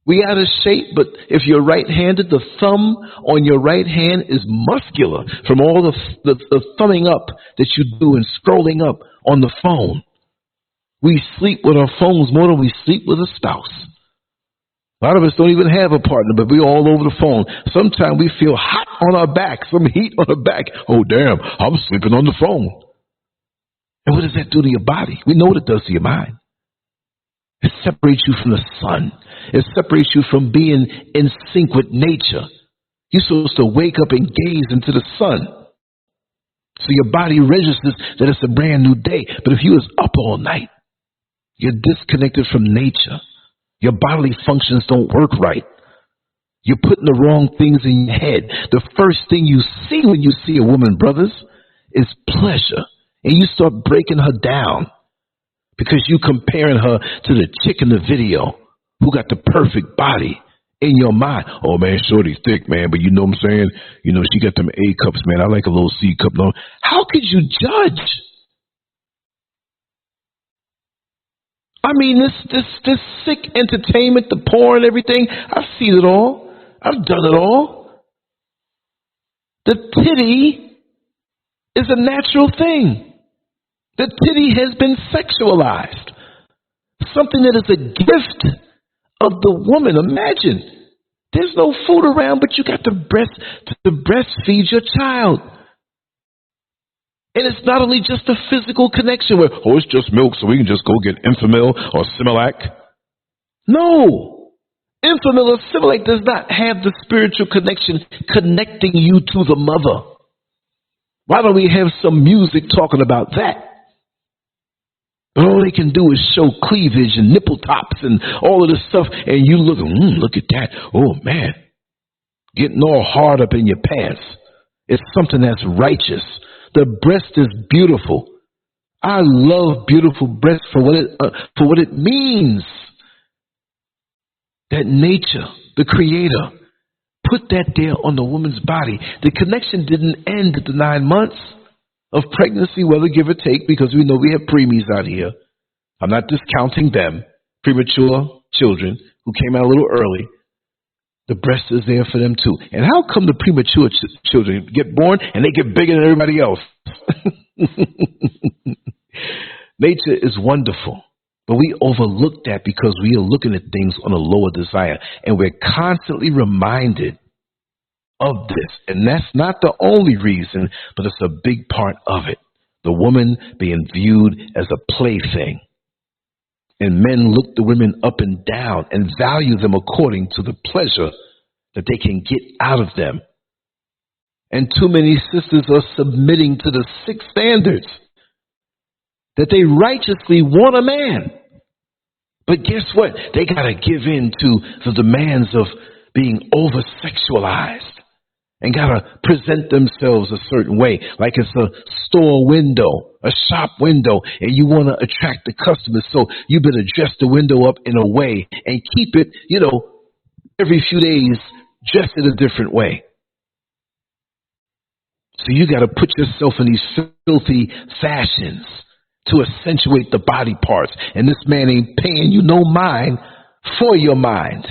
We out of shape, but if you're right-handed, the thumb on your right hand is muscular from all the thumbing up that you do and scrolling up on the phone. We sleep with our phones more than we sleep with a spouse. A lot of us don't even have a partner, but we're all over the phone. Sometimes we feel hot on our back, some heat on our back. Oh, damn, I'm sleeping on the phone. And what does that do to your body? We know what it does to your mind. It separates you from the sun. It separates you from being in sync with nature. You're supposed to wake up and gaze into the sun. So your body registers that it's a brand new day. But if you was up all night, you're disconnected from nature. Your bodily functions don't work right. You're putting the wrong things in your head. The first thing you see when you see a woman, brothers, is pleasure. And you start breaking her down because you comparing her to the chick in the video who got the perfect body in your mind. Oh, man, shorty's thick, man, but you know what I'm saying? You know, she got them A cups, man. I like a little C cup. No, how could you judge? I mean, this sick entertainment, the porn, everything, I've seen it all. I've done it all. The titty is a natural thing. The titty has been sexualized. Something that is a gift of the woman. Imagine, there's no food around, but you got to breastfeed your child. And it's not only just a physical connection where, oh, it's just milk, so we can just go get Enfamil or Similac. No. Enfamil or Similac does not have the spiritual connection connecting you to the mother. Why don't we have some music talking about that? But all they can do is show cleavage and nipple tops and all of this stuff, and you look at that. Oh, man. Getting all hard up in your pants. It's something that's righteous. The breast is beautiful. I love beautiful breasts for what it means. That nature, the Creator, put that there on the woman's body. The connection didn't end at the 9 months of pregnancy, whether give or take, because we know we have preemies out here. I'm not discounting them, premature children who came out a little early. The breast is there for them too. And how come the premature children get born and they get bigger than everybody else? Nature is wonderful, but we overlook that because we are looking at things on a lower desire, and we're constantly reminded of this. And that's not the only reason, but it's a big part of it. the woman being viewed as a plaything. And men look the women up and down and value them according to the pleasure that they can get out of them. And too many sisters are submitting to the sick standards that they righteously want a man. But guess what? They got to give in to the demands of being over-sexualized and got to present themselves a certain way, like it's a store window, a shop window, and you want to attract the customers. So you better dress the window up in a way and keep it, every few days, dressed in a different way. So you got to put yourself in these filthy fashions to accentuate the body parts. And this man ain't paying you no mind for your mind,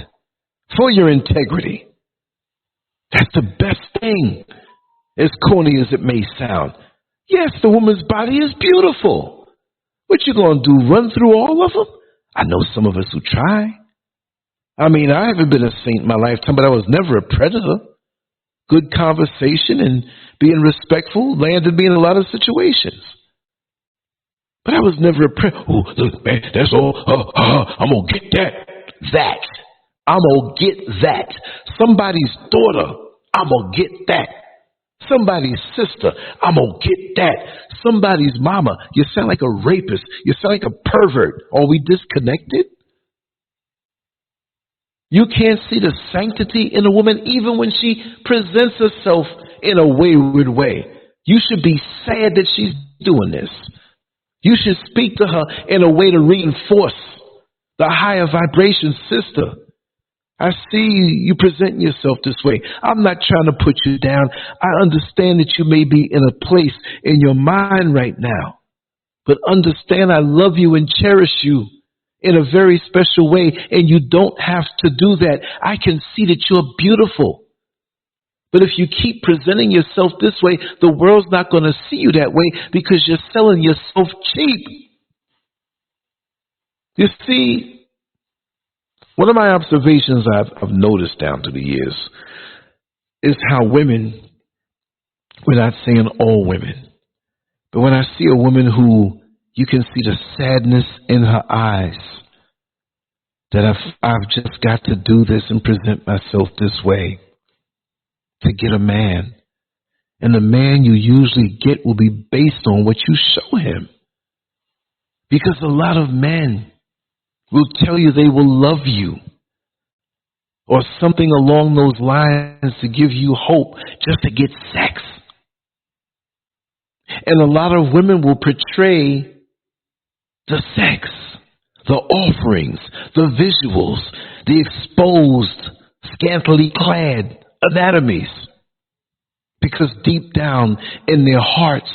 for your integrity. That's the best thing, as corny as it may sound. Yes, the woman's body is beautiful. What you gonna do, run through all of them? I know some of us who try. I mean, I haven't been a saint in my lifetime, but I was never a predator. Good conversation and being respectful landed me in a lot of situations. But I was never a predator. Oh, look, man, that's all. I'm gonna get that. I'm gonna get that. Somebody's daughter, I'm gonna get that. Somebody's sister, I'm gonna get that. Somebody's mama, you sound like a rapist. You sound like a pervert. Are we disconnected? You can't see the sanctity in a woman even when she presents herself in a wayward way. You should be sad that she's doing this. You should speak to her in a way to reinforce the higher vibration, sister. I see you presenting yourself this way. I'm not trying to put you down. I understand that you may be in a place in your mind right now. But understand I love you and cherish you in a very special way, and you don't have to do that. I can see that you're beautiful. But if you keep presenting yourself this way, the world's not going to see you that way because you're selling yourself cheap. You see, one of my observations I've noticed down through the years is how women, we're not saying all women, but when I see a woman who you can see the sadness in her eyes, that I've just got to do this and present myself this way to get a man. And the man you usually get will be based on what you show him. Because a lot of men will tell you they will love you or something along those lines to give you hope just to get sex. And a lot of women will portray the sex, the offerings, the visuals, the exposed, scantily clad anatomies. Because deep down in their hearts,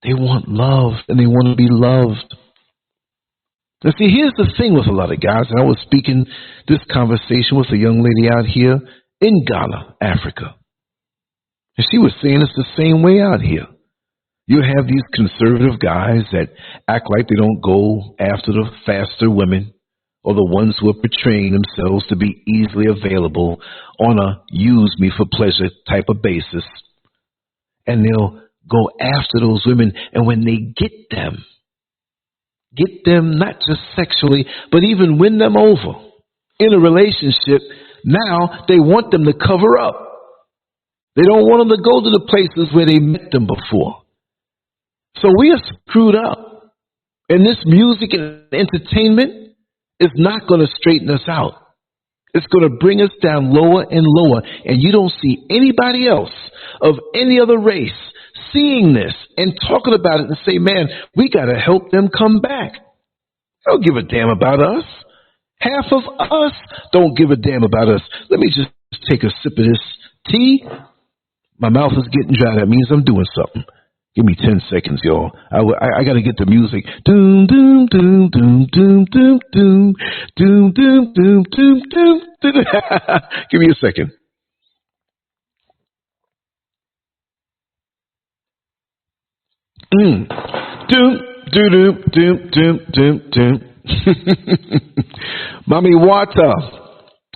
they want love and they want to be loved. Now see, here's the thing with a lot of guys, and I was speaking this conversation with a young lady out here in Ghana, Africa. And she was saying it's the same way out here. You have these conservative guys that act like they don't go after the faster women or the ones who are portraying themselves to be easily available on a use me for pleasure type of basis. And they'll go after those women, and when they get them not just sexually, but even win them over in a relationship, now they want them to cover up. They don't want them to go to the places where they met them before. So we are screwed up. And this music and entertainment is not going to straighten us out. It's going to bring us down lower and lower. And you don't see anybody else of any other race seeing this and talking about it and say, man, we got to help them come back. They don't give a damn about us. Half of us don't give a damn about us. Let me just take a sip of this tea. My mouth is getting dry. That means I'm doing something. Give me 10 seconds, y'all. I got to get the music. Doom, doom, doom, doom, doom, doom, doom, doom, doom, doom, doom, doom. Give me a second. Doom, doom, doom, doom, doom, doom, doom. Mommy Wata,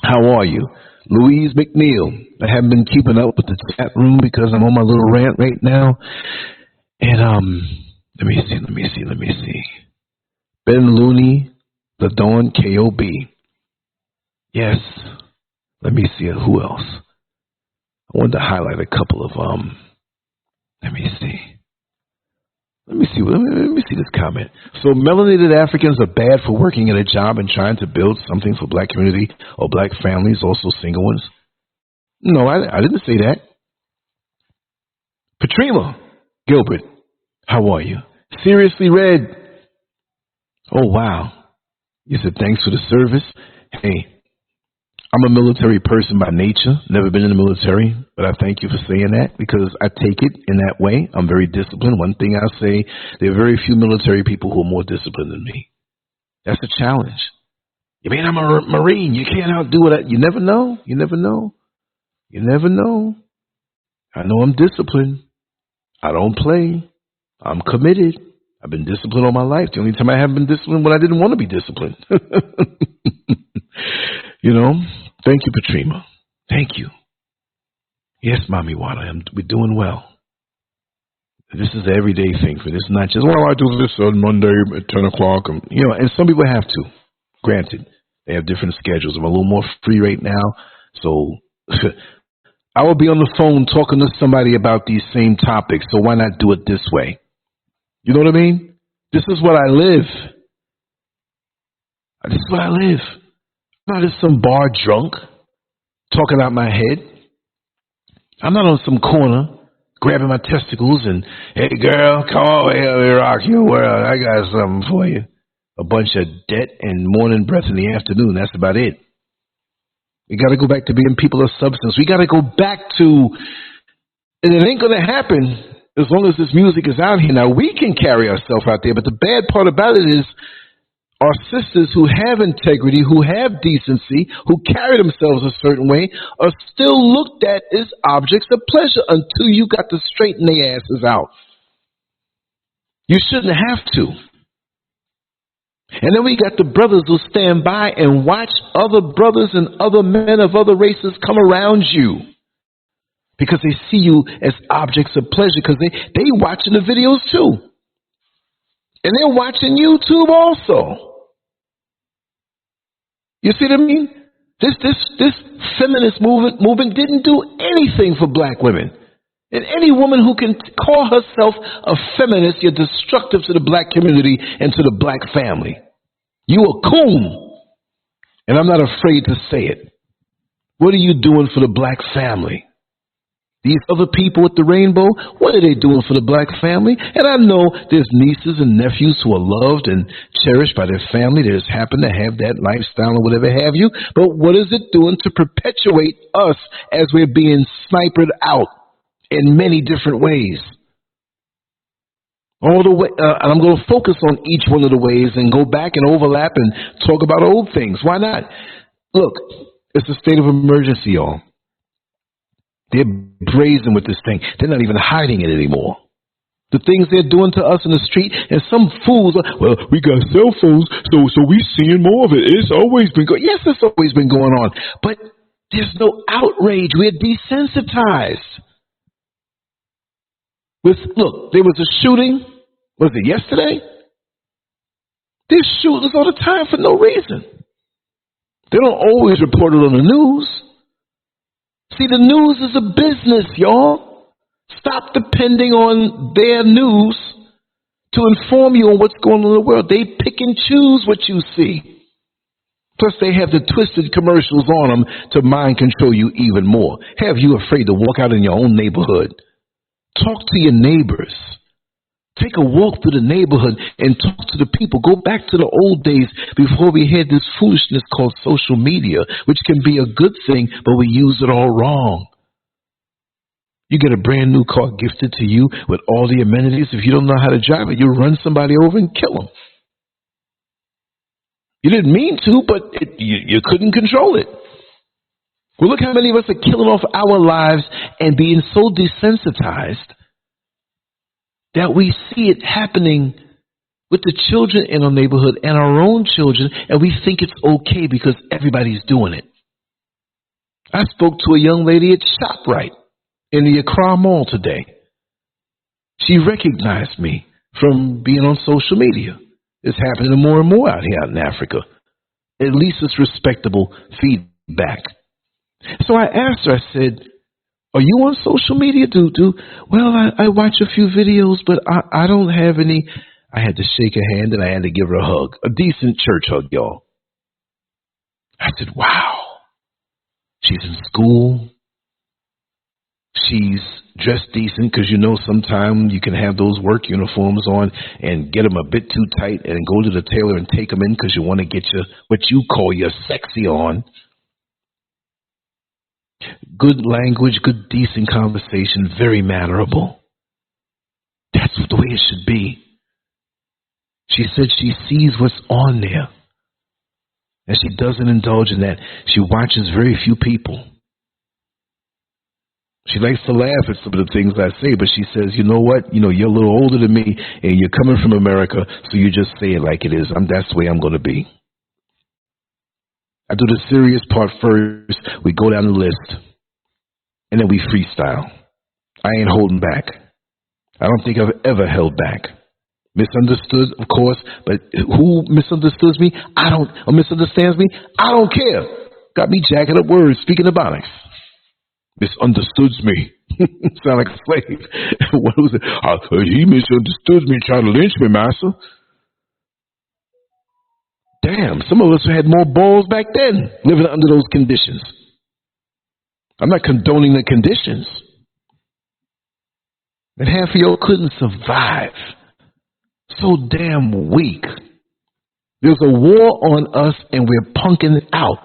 how are you? Louise McNeil. I haven't been keeping up with the chat room because I'm on my little rant right now. And let me see. Ben Looney, the Dawn KOB. Yes. Let me see who else. I wanted to highlight a couple of let me see this comment. So melanated Africans are bad for working at a job and trying to build something for black community or black families, also single ones. No, I didn't say that. Patrima Gilbert, how are you? Seriously Red. Oh wow. You said thanks for the service. Hey, I'm a military person by nature, never been in the military, but I thank you for saying that because I take it in that way. I'm very disciplined. One thing I'll say, there are very few military people who are more disciplined than me. That's a challenge. You mean I'm a Marine? You can't outdo it. You never know. You never know. You never know. I know I'm disciplined. I don't play. I'm committed. I've been disciplined all my life. The only time I haven't been disciplined when I didn't want to be disciplined. You know, thank you, Patrima. Thank you. Yes, Mommy Wada, we're doing well. This is an everyday thing for this, not just, well, I do this on Monday at 10 o'clock. You know, and some people have to. Granted, they have different schedules. I'm a little more free right now, so I will be on the phone talking to somebody about these same topics, so why not do it this way? You know what I mean? This is what I live. This is what I live. I'm not at some bar drunk, talking out my head. I'm not on some corner, grabbing my testicles and, hey girl, come over here, let me rock your world. I got something for you. A bunch of debt and morning breath in the afternoon. That's about it. We got to go back to being people of substance. We got to go back to, and it ain't going to happen as long as this music is out here. Now, we can carry ourselves out there, but the bad part about it is, our sisters who have integrity, who have decency, who carry themselves a certain way, are still looked at as objects of pleasure until you got to straighten their asses out. You shouldn't have to. And then we got the brothers who stand by and watch other brothers and other men of other races come around you because they see you as objects of pleasure because they watching the videos too. And they're watching YouTube also. You see what I mean? This feminist movement didn't do anything for black women. And any woman who can call herself a feminist, you're destructive to the black community and to the black family. You a coon. And I'm not afraid to say it. What are you doing for the black family? These other people with the rainbow, what are they doing for the black family? And I know there's nieces and nephews who are loved and cherished by their family. They just happen to have that lifestyle or whatever have you. But what is it doing to perpetuate us as we're being sniped out in many different ways? All the way, and I'm going to focus on each one of the ways and go back and overlap and talk about old things. Why not? Look, it's a state of emergency, y'all. They're brazen with this thing. They're not even hiding it anymore. The things they're doing to us in the street, and some fools are, well, we got cell phones, so we seeing more of it. It's always been going. Yes, it's always been going on, but there's no outrage. We're desensitized. Look, there was a shooting. Was it yesterday? There's shootings all the time for no reason. They don't always report it on the news. See, the news is a business, y'all. Stop depending on their news to inform you on what's going on in the world. They pick and choose what you see. Plus, they have the twisted commercials on them to mind control you even more. Have you afraid to walk out in your own neighborhood? Talk to your neighbors. Take a walk through the neighborhood and talk to the people. Go back to the old days before we had this foolishness called social media, which can be a good thing, but we use it all wrong. You get a brand new car gifted to you with all the amenities. If you don't know how to drive it, you run somebody over and kill them. You didn't mean to, but you couldn't control it. Well, look how many of us are killing off our lives and being so desensitized that we see it happening with the children in our neighborhood and our own children, and we think it's okay because everybody's doing it. I spoke to a young lady at ShopRite in the Accra Mall today. She recognized me from being on social media. It's happening more and more out here in Africa. At least it's respectable feedback. So I asked her, I said, are you on social media? Well, I watch a few videos, but I don't have any. I had to shake her hand and I had to give her a hug. A decent church hug, y'all. I said, wow. She's in school. She's dressed decent because, you know, sometimes you can have those work uniforms on and get them a bit too tight and go to the tailor and take them in because you want to get your, what you call your sexy on. Good language, good, decent conversation, very mannerable. That's the way it should be. She said she sees what's on there. And she doesn't indulge in that. She watches very few people. She likes to laugh at some of the things I say, but she says, you know what? You know, you're a little older than me, and you're coming from America, so you just say it like it is. That's the way I'm going to be. I do the serious part first. We go down the list, and then we freestyle. I ain't holding back. I don't think I've ever held back. Misunderstood, of course, but who misunderstands me? Or misunderstands me? I don't care. Got me jacking up words, speaking ebonics. Misunderstood me. Sound like a slave. What was it? He misunderstood me, trying to lynch me, master. Damn, some of us had more balls back then, living under those conditions. I'm not condoning the conditions. And half of y'all couldn't survive. So damn weak. There's a war on us and we're punking it out.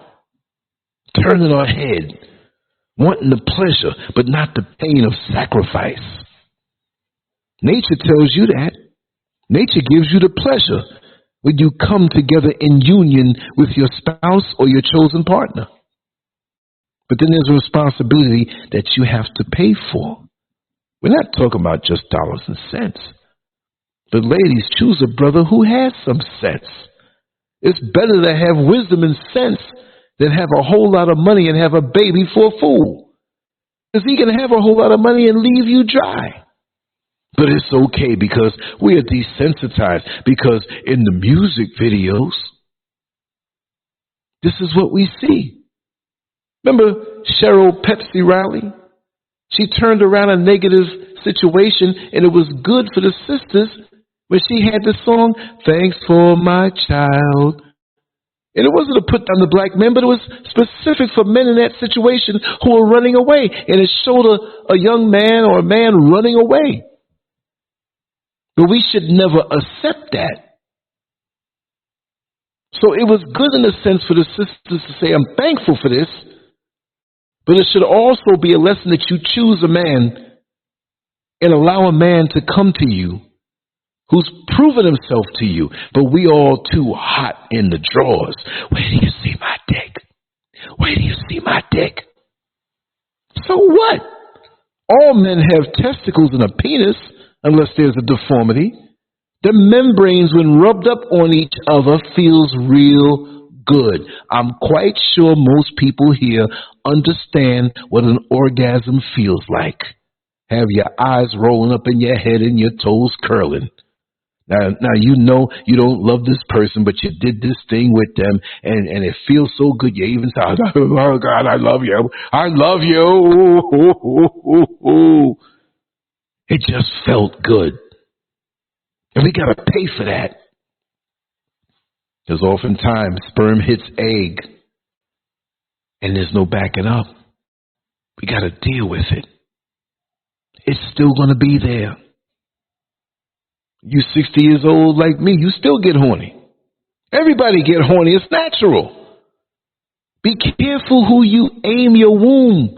Turning our head. Wanting the pleasure, but not the pain of sacrifice. Nature tells you that. Nature gives you the pleasure when you come together in union with your spouse or your chosen partner. But then there's a responsibility that you have to pay for. We're not talking about just dollars and cents. But ladies, choose a brother who has some sense. It's better to have wisdom and sense than have a whole lot of money and have a baby for a fool. Because he can have a whole lot of money and leave you dry. But it's okay because we are desensitized. Because in the music videos, this is what we see. Remember Cheryl Pepsi Riley? She turned around a negative situation and it was good for the sisters when she had the song, Thanks for My Child. And it wasn't to put down the black men, but it was specific for men in that situation who were running away. And it showed a young man or a man running away. But we should never accept that. So it was good in a sense for the sisters to say, I'm thankful for this. But it should also be a lesson that you choose a man and allow a man to come to you who's proven himself to you, but we all too hot in the drawers. Where do you see my dick? Where do you see my dick? So what? All men have testicles and a penis, unless there's a deformity. The membranes, when rubbed up on each other, feels real good. I'm quite sure most people here understand what an orgasm feels like. Have your eyes rolling up in your head and your toes curling. Now, you know you don't love this person, but you did this thing with them, and it feels so good. You even say, oh, God, I love you. I love you. Ooh, ooh, ooh, ooh. It just felt good. And we got to pay for that. Because oftentimes sperm hits egg, and there's no backing up. We got to deal with it. It's still going to be there. You 60 years old like me, you still get horny. Everybody get horny. It's natural. Be careful who you aim your womb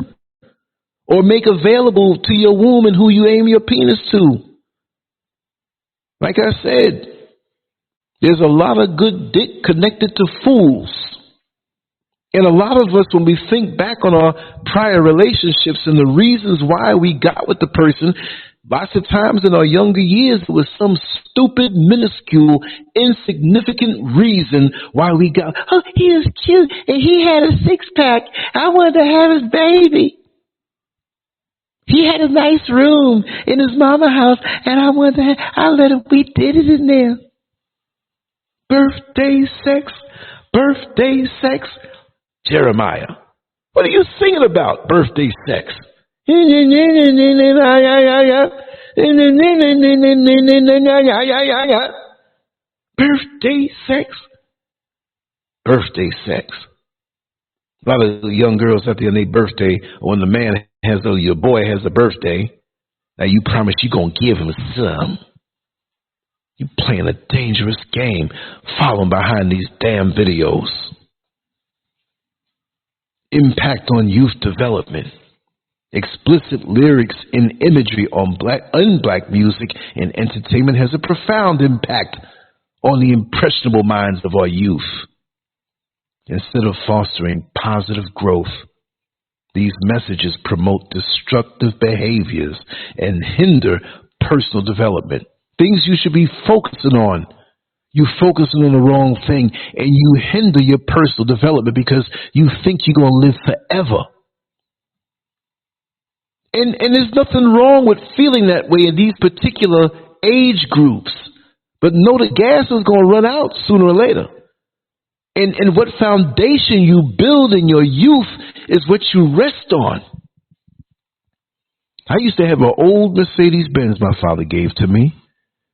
or make available to your womb and who you aim your penis to. Like I said, there's a lot of good dick connected to fools. And a lot of us, when we think back on our prior relationships and the reasons why we got with the person, lots of times in our younger years, it was some stupid, minuscule, insignificant reason why we got, oh, he was cute and he had a six-pack. I wanted to have his baby. He had a nice room in his mama house, and I let him, we did it in there. Birthday sex, birthday sex. Jeremiah, what are you singing about, birthday sex? Birthday sex? Birthday sex. A lot of young girls out there on their birthday, or when the man has, or your boy has a birthday, now you promise you gonna give him some. You playing a dangerous game, following behind these damn videos. Impact on youth development. Explicit lyrics and imagery on unblack music and entertainment has a profound impact on the impressionable minds of our youth. Instead of fostering positive growth, these messages promote destructive behaviors and hinder personal development. Things you should be focusing on. You focusing on the wrong thing, and you hinder your personal development because you think you're going to live forever. And there's nothing wrong with feeling that way in these particular age groups. But know the gas is going to run out sooner or later. And what foundation you build in your youth is what you rest on. I used to have an old Mercedes-Benz my father gave to me.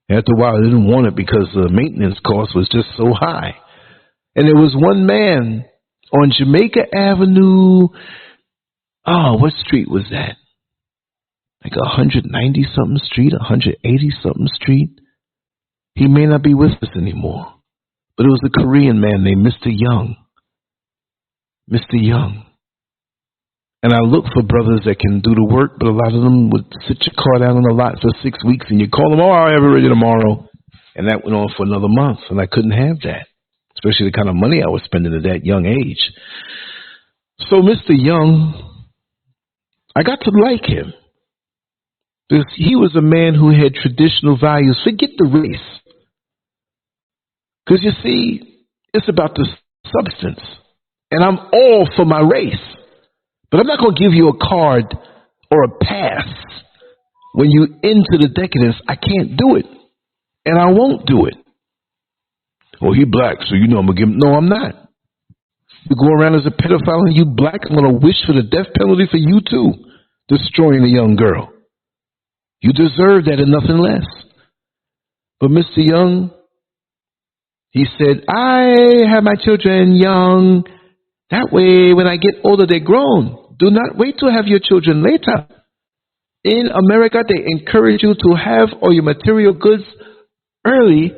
After a while, I didn't want it because the maintenance cost was just so high. And there was one man on Jamaica Avenue. Oh, what street was that? Like 190-something street, 180-something street. He may not be with us anymore. But it was a Korean man named Mr. Young. Mr. Young. And I look for brothers that can do the work, but a lot of them would sit your car down on the lot for 6 weeks, and you call them, oh, I'll have it ready tomorrow. And that went on for another month, and I couldn't have that, especially the kind of money I was spending at that young age. So Mr. Young, I got to like him. Because he was a man who had traditional values. Forget the race. Because you see, it's about the substance. And I'm all for my race. But I'm not going to give you a card or a pass when you into the decadence. I can't do it. And I won't do it. Oh, he black, so you know I'm going to give him. No, I'm not. You go around as a pedophile and you black, I'm going to wish for the death penalty for you too. Destroying a young girl. You deserve that and nothing less. But Mr. Young, he said, I have my children young. That way, when I get older, they're grown. Do not wait to have your children later. In America, they encourage you to have all your material goods early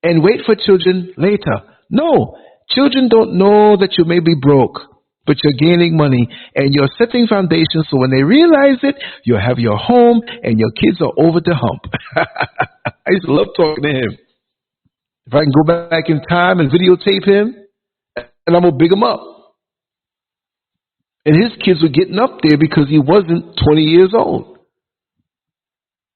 and wait for children later. No, children don't know that you may be broke, but you're gaining money and you're setting foundations so when they realize it, you'll have your home and your kids are over the hump. I used to love talking to him. If I can go back in time and videotape him, and I'm going to big him up. And his kids were getting up there because he wasn't 20 years old.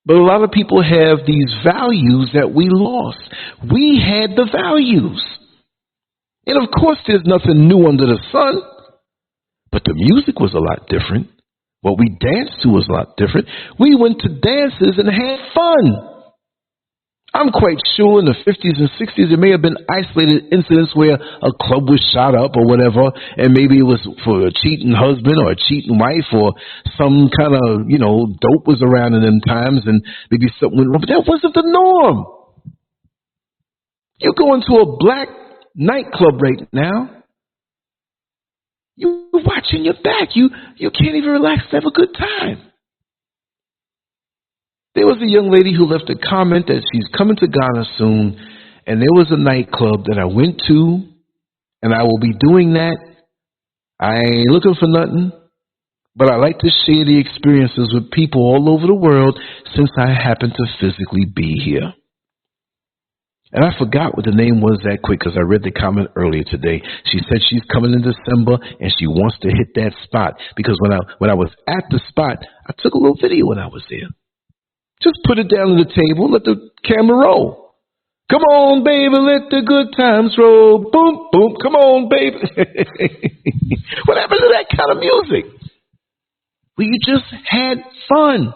But a lot of people have these values that we lost. We had the values. And of course, there's nothing new under the sun. But the music was a lot different. What we danced to was a lot different. We went to dances and had fun. I'm quite sure in the 50s and 60s there may have been isolated incidents where a club was shot up or whatever, and maybe it was for a cheating husband or a cheating wife or some kind of, dope was around in them times and maybe something went wrong. But that wasn't the norm. You go into a black nightclub right now, you're watching your back. You can't even relax to have a good time. There was a young lady who left a comment that she's coming to Ghana soon, and there was a nightclub that I went to, and I will be doing that. I ain't looking for nothing, but I like to share the experiences with people all over the world since I happen to physically be here. And I forgot what the name was that quick because I read the comment earlier today. She said she's coming in December and she wants to hit that spot because when I was at the spot, I took a little video when I was there. Just put it down on the table, let the camera roll. Come on, baby, let the good times roll. Boom, boom, come on, baby. What happened to that kind of music? where you just had fun.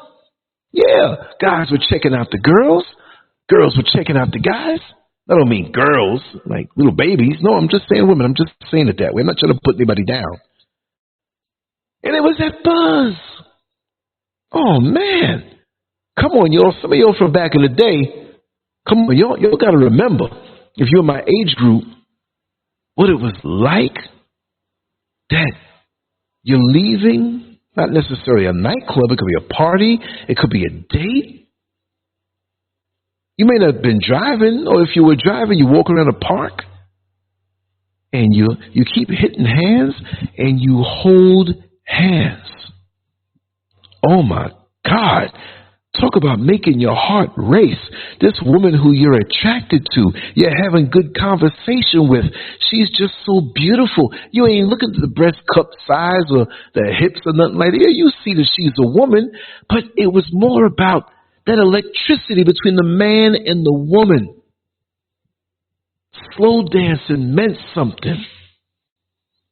Yeah, guys were checking out the girls. Girls were checking out the guys. I don't mean girls, like little babies. No, I'm just saying women. I'm just saying it that way. I'm not trying to put anybody down. And it was that buzz. Oh, man. Come on, y'all. Some of y'all from back in the day, come on, y'all got to remember, if you're in my age group, what it was like that you're leaving, not necessarily a nightclub, it could be a party, it could be a date. You may not have been driving, or if you were driving, you walk around a park, and you keep hitting hands, and you hold hands. Oh, my God. Talk about making your heart race. This woman who you're attracted to, you're having good conversation with, she's just so beautiful. You ain't looking at the breast cup size or the hips or nothing like that. Yeah, you see that she's a woman, but it was more about that electricity between the man and the woman. Slow dancing meant something.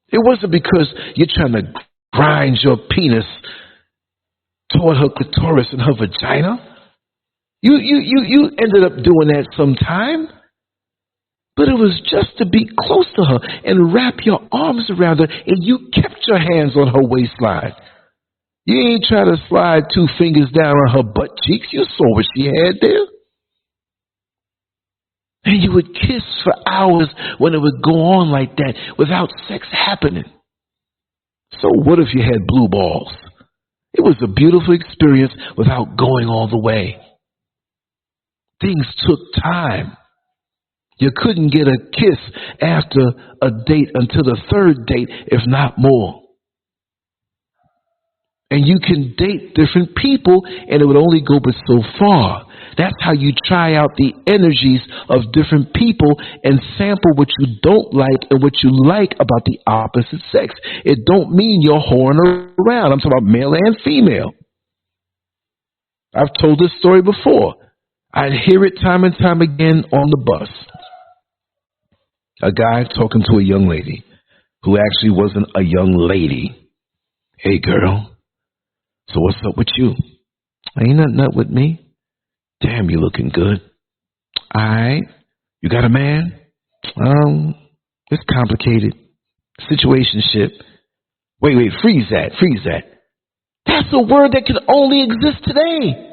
It wasn't because you're trying to grind your penis toward her clitoris and her vagina. You ended up doing that sometime. But it was just to be close to her and wrap your arms around her, and you kept your hands on her waistline. You ain't try to slide 2 fingers down on her butt cheeks. You saw what she had there. And you would kiss for hours when it would go on like that without sex happening. So what if you had blue balls? It was a beautiful experience without going all the way. Things took time. You couldn't get a kiss after a date until the 3rd date, if not more. And you can date different people, and it would only go but so far. That's how you try out the energies of different people and sample what you don't like and what you like about the opposite sex. It don't mean you're whoring around. I'm talking about male and female. I've told this story before. I'd hear it time and time again on the bus. A guy talking to a young lady who actually wasn't a young lady. Hey, girl. So what's up with you? Ain't nothing up with me. Damn, you looking good. All right. You got a man? It's complicated. Situationship. Wait, freeze that. That's a word that can only exist today.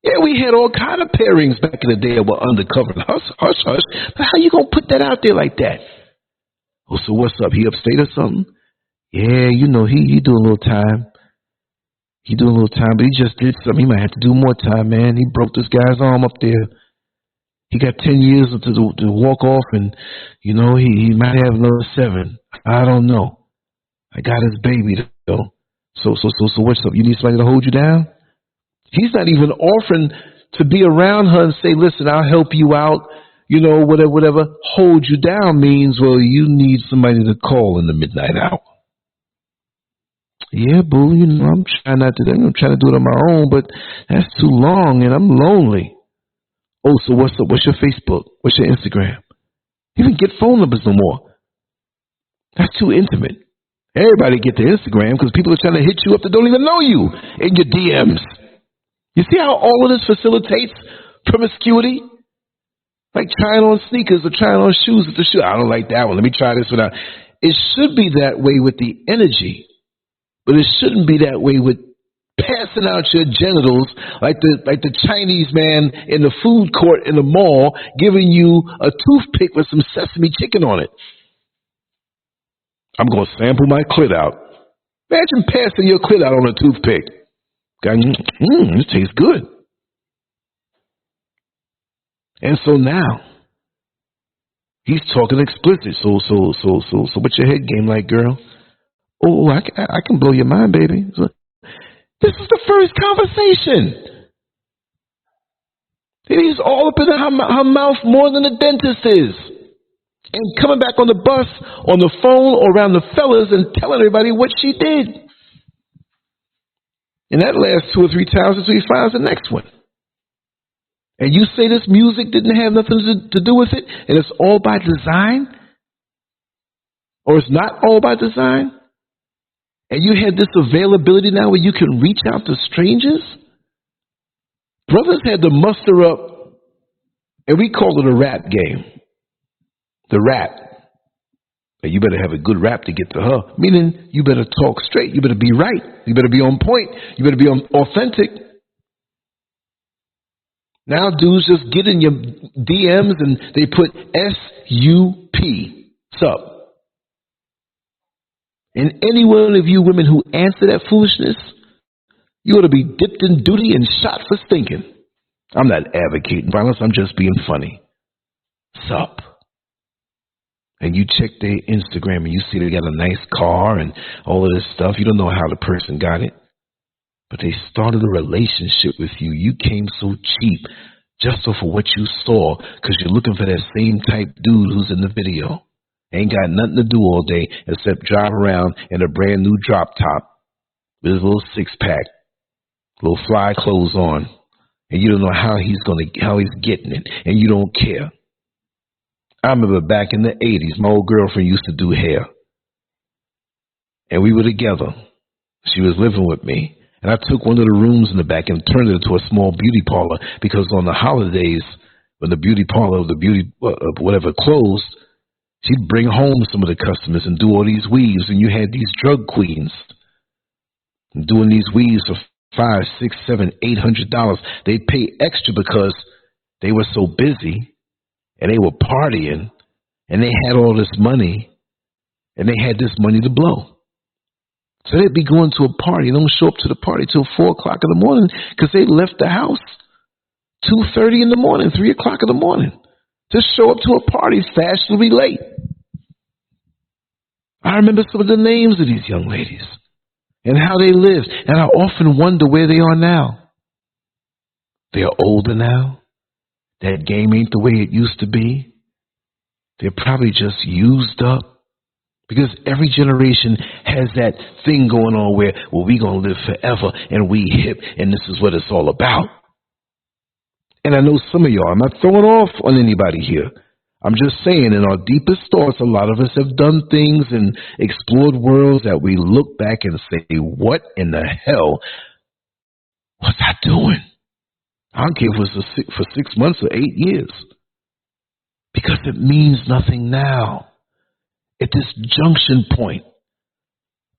Yeah, we had all kind of pairings back in the day that were undercover. Hush. But how you gonna put that out there like that? Oh, so what's up? He upstate or something? Yeah, you know, he do a little time. He doing a little time, but he just did something. He might have to do more time, man. He broke this guy's arm up there. He got 10 years to walk off, and, you know, he might have another 7. I don't know. I got his baby, though. So what's up? You need somebody to hold you down? He's not even offering to be around her and say, listen, I'll help you out. You know, whatever. Hold you down means, well, you need somebody to call in the midnight hour. Yeah, boo, you know, I'm trying to do it on my own, but that's too long and I'm lonely. Oh, so what's up? What's your Facebook? What's your Instagram? You don't get phone numbers no more. That's too intimate. Everybody get the Instagram because people are trying to hit you up that don't even know you in your DMs. You see how all of this facilitates promiscuity? Like trying on sneakers or trying on shoes with the shoe. I don't like that one. Let me try this one out. It should be that way with the energy. But it shouldn't be that way with passing out your genitals like the Chinese man in the food court in the mall giving you a toothpick with some sesame chicken on it. I'm going to sample my clit out. Imagine passing your clit out on a toothpick. It tastes good. And so now, he's talking explicit. So what's your head game like, girl? Oh, I can blow your mind, baby. So, this is the first conversation. He's all up in her mouth more than the dentist is. And coming back on the bus, on the phone, or around the fellas and telling everybody what she did. And that lasts 2 or 3 times until he finds the next one. And you say this music didn't have nothing to do with it, and it's all by design? Or it's not all by design? And you had this availability now where you can reach out to strangers. Brothers had to muster up, and we call it a rap game. The rap. And you better have a good rap to get to her, meaning you better talk straight. You better be right. You better be on point. You better be authentic. Now dudes just get in your DMs and they put S-U-P, sup. And any one of you women who answer that foolishness, you ought to be dipped in duty and shot for stinking. I'm not advocating violence. I'm just being funny. Sup. And you check their Instagram and you see they got a nice car and all of this stuff. You don't know how the person got it. But they started a relationship with you. You came so cheap just off of what you saw because you're looking for that same type dude who's in the video. Ain't got nothing to do all day except drive around in a brand new drop top with his little six-pack, little fly clothes on, and you don't know how he's getting it, and you don't care. I remember back in the 80s, my old girlfriend used to do hair, and we were together. She was living with me, and I took one of the rooms in the back and turned it into a small beauty parlor because on the holidays, when the beauty parlor, whatever closed, she'd bring home some of the customers and do all these weaves, and you had these drug queens doing these weaves for $500, $600, $700, $800. They'd pay extra because they were so busy and they were partying and they had all this money and they had this money to blow. So they'd be going to a party and don't show up to the party till 4 o'clock in the morning because they left the house 2:30 in the morning, 3 o'clock in the morning. Just show up to a party fashionably late. I remember some of the names of these young ladies and how they lived, and I often wonder where they are now. They are older now. That game ain't the way it used to be. They're probably just used up because every generation has that thing going on where, well, we going to live forever and we hip and this is what it's all about. And I know some of y'all, I'm not throwing off on anybody here. I'm just saying in our deepest thoughts, a lot of us have done things and explored worlds that we look back and say, what in the hell was I doing? I don't care if it was for 6 months or 8 years. Because it means nothing now. At this junction point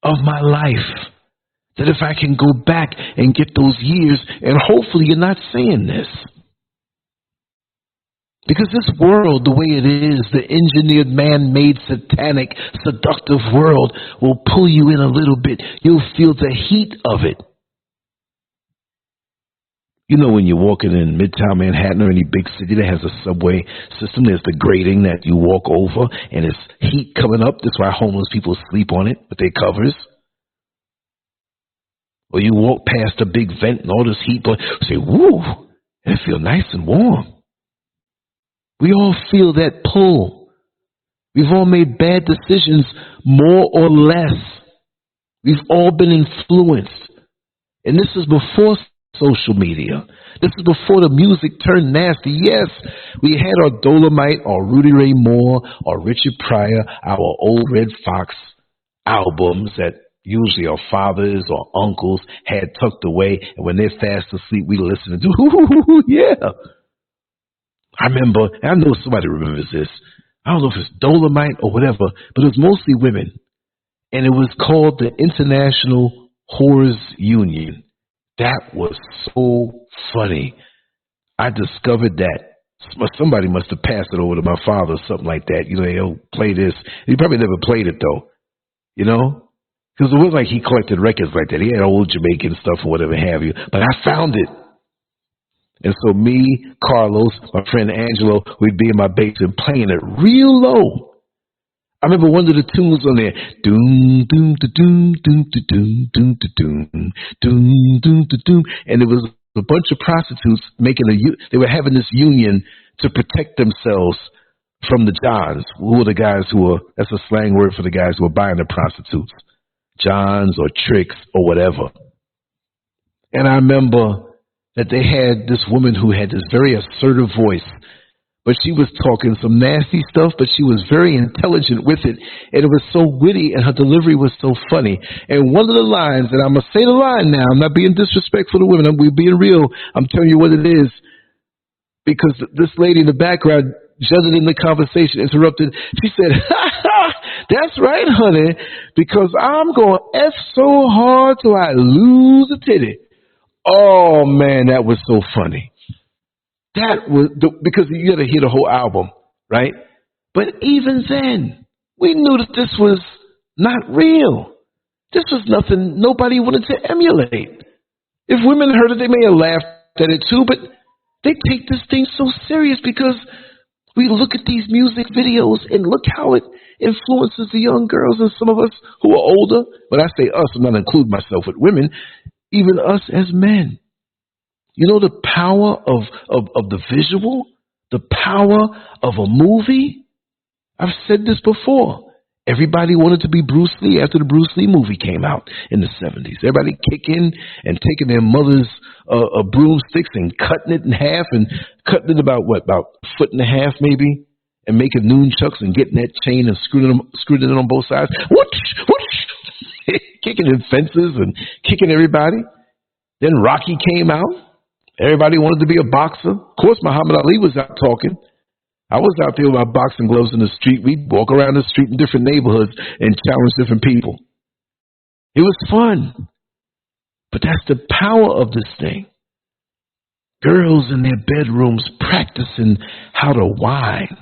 of my life, that if I can go back and get those years, and hopefully you're not saying this, because this world, the way it is, the engineered, man-made, satanic, seductive world will pull you in a little bit. You'll feel the heat of it. You know when you're walking in Midtown Manhattan or any big city that has a subway system, there's the grating that you walk over and it's heat coming up. That's why homeless people sleep on it with their covers. Or you walk past a big vent and all this heat, but say, woo, it feels nice and warm. We all feel that pull. We've all made bad decisions, more or less. We've all been influenced. And this is before social media. This is before the music turned nasty. Yes, we had our Dolomite, our Rudy Ray Moore, our Richard Pryor, our old Red Fox albums that usually our fathers or uncles had tucked away. And when they're fast asleep, we listen to, ooh, yeah. I remember, and I know somebody remembers this. I don't know if it's Dolomite or whatever, but it was mostly women. And it was called the International Whores Union. That was so funny. I discovered that. Somebody must have passed it over to my father or something like that. You know, he'll play this. He probably never played it, though. You know? Because it wasn't like he collected records like that. He had old Jamaican stuff or whatever have you. But I found it. And so me, Carlos, my friend Angelo, we'd be in my basement playing it real low. I remember one of the tunes on there, doom, doom, doom, doom, doom, doom, doom, doom, doom, doom, and it was a bunch of prostitutes they were having this union to protect themselves from the Johns, who were the guys that's a slang word for the guys who were buying the prostitutes, Johns or tricks or whatever. And I remember that they had this woman who had this very assertive voice, but she was talking some nasty stuff, but she was very intelligent with it, and it was so witty, and her delivery was so funny. And one of the lines, and I'm going to say the line now, I'm not being disrespectful to women, we're being real, I'm telling you what it is, because this lady in the background, judging in the conversation, interrupted, she said, ha ha, that's right, honey, because I'm going to F so hard till I lose a titty. Oh, man, that was so funny. That was because you got to hear the whole album, right? But even then, we knew that this was not real. This was nothing nobody wanted to emulate. If women heard it, they may have laughed at it too, but they take this thing so serious because we look at these music videos and look how it influences the young girls and some of us who are older. When I say us, I'm not including myself with women, even us as men. You know the power of the visual, the power of a movie? I've said this before. Everybody wanted to be Bruce Lee after the Bruce Lee movie came out in the 70s. Everybody kicking and taking their mother's broomsticks and cutting it in half and cutting it about a foot and a half maybe, and making nunchucks and getting that chain and screwing it in on both sides. Whoosh, whoosh, kicking in fences and kicking everybody. Then Rocky came out. Everybody wanted to be a boxer. Of course, Muhammad Ali was out talking. I was out there with my boxing gloves in the street. We'd walk around the street in different neighborhoods and challenge different people. It was fun. But that's the power of this thing. Girls in their bedrooms practicing how to whine.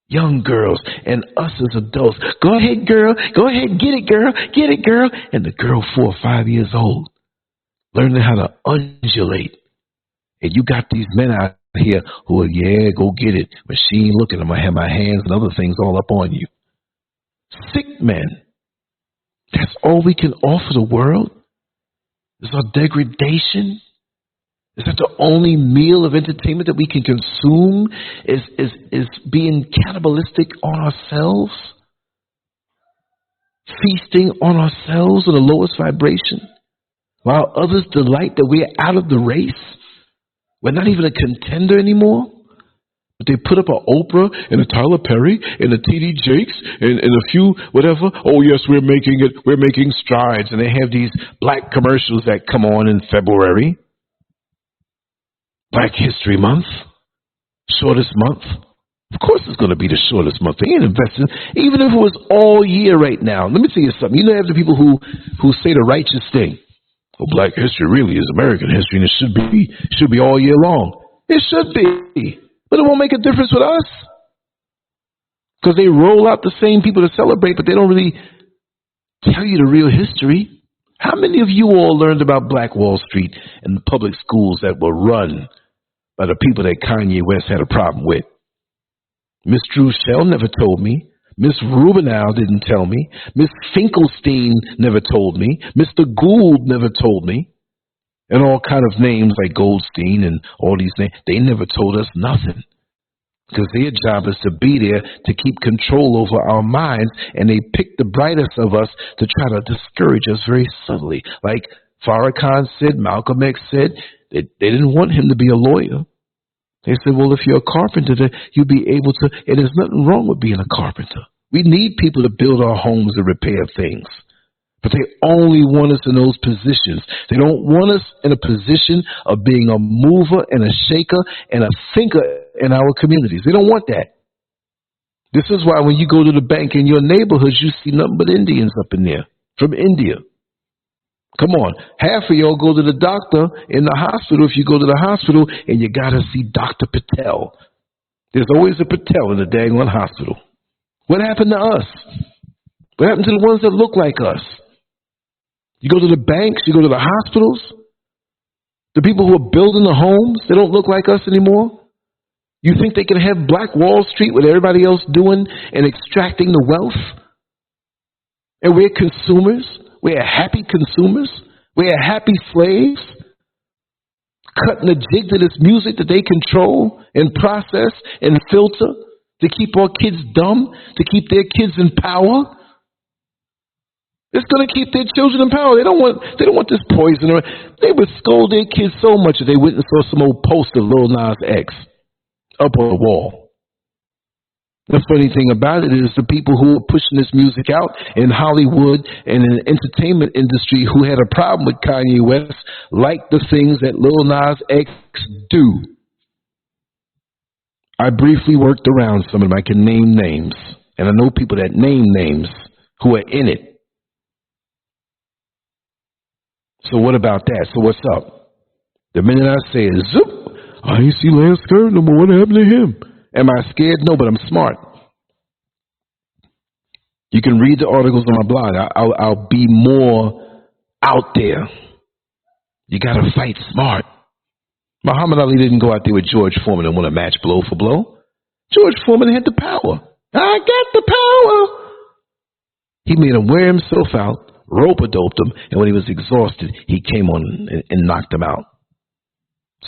Young girls and us as adults. Go ahead, girl. Go ahead. Get it, girl. Get it, girl. And the girl 4 or 5 years old, learning how to undulate. And you got these men out here who are, yeah, go get it. But she ain't looking. I'm going to have my hands and other things all up on you. Sick men. That's all we can offer the world? Is our degradation? Is that the only meal of entertainment that we can consume? Is being cannibalistic on ourselves? Feasting on ourselves in the lowest vibration? While others delight that we're out of the race? We're not even a contender anymore. But they put up an Oprah and a Tyler Perry and a T.D. Jakes and a few whatever. Oh, yes, we're making it. We're making strides. And they have these black commercials that come on in February. Black History Month. Shortest month. Of course it's going to be the shortest month. They ain't investing. Even if it was all year right now. Let me tell you something. You know, have the people who say the righteous thing. Well, black history really is American history, and it should be all year long. It should be, but it won't make a difference with us because they roll out the same people to celebrate, but they don't really tell you the real history. How many of you all learned about Black Wall Street and the public schools that were run by the people that Kanye West had a problem with? Miss Drew Shell never told me. Miss Rubinow didn't tell me. Miss Finkelstein never told me. Mr. Gould never told me. And all kind of names like Goldstein and all these names. They never told us nothing. Because their job is to be there to keep control over our minds. And they pick the brightest of us to try to discourage us very subtly. Like Farrakhan said, Malcolm X said, they didn't want him to be a lawyer. They said, well, if you're a carpenter, you'll be able to, and there's nothing wrong with being a carpenter. We need people to build our homes and repair things. But they only want us in those positions. They don't want us in a position of being a mover and a shaker and a thinker in our communities. They don't want that. This is why when you go to the bank in your neighborhoods, you see nothing but Indians up in there from India. Come on. Half of y'all go to the doctor in the hospital if you go to the hospital and you got to see Dr. Patel. There's always a Patel in the dang one hospital. What happened to us? What happened to the ones that look like us? You go to the banks, you go to the hospitals. The people who are building the homes, they don't look like us anymore. You think they can have Black Wall Street with everybody else doing and extracting the wealth? And we're consumers? We're happy consumers. We're happy slaves. Cutting a jig to this music that they control and process and filter to keep our kids dumb, to keep their kids in power. It's going to keep their children in power. They don't want this poison. They would scold their kids so much that they went and saw some old poster of Lil Nas X up on the wall. The funny thing about it is the people who are pushing this music out in Hollywood and in the entertainment industry who had a problem with Kanye West like the things that Lil Nas X do. I briefly worked around some of them. I can name names. And I know people that name names who are in it. So what about that? So what's up? The minute I say, zoop, I ain't see Lancescurv no more. What happened to him? Am I scared? No, but I'm smart. You can read the articles on my blog. I'll be more out there. You got to fight smart. Muhammad Ali didn't go out there with George Foreman and win a match blow for blow. George Foreman had the power. I got the power. He made him wear himself out, rope-a-doped him, and when he was exhausted, he came on and knocked him out.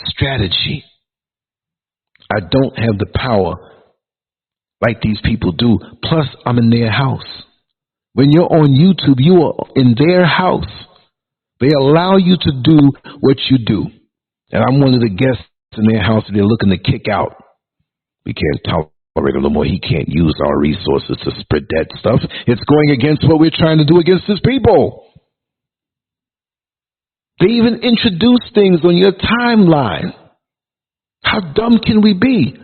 Strategy. I don't have the power like these people do. Plus, I'm in their house. When you're on YouTube, you are in their house. They allow you to do what you do. And I'm one of the guests in their house that they're looking to kick out. We can't tolerate him no more. He can't use our resources to spread that stuff. It's going against what we're trying to do against his people. They even introduce things on your timeline. How dumb can we be?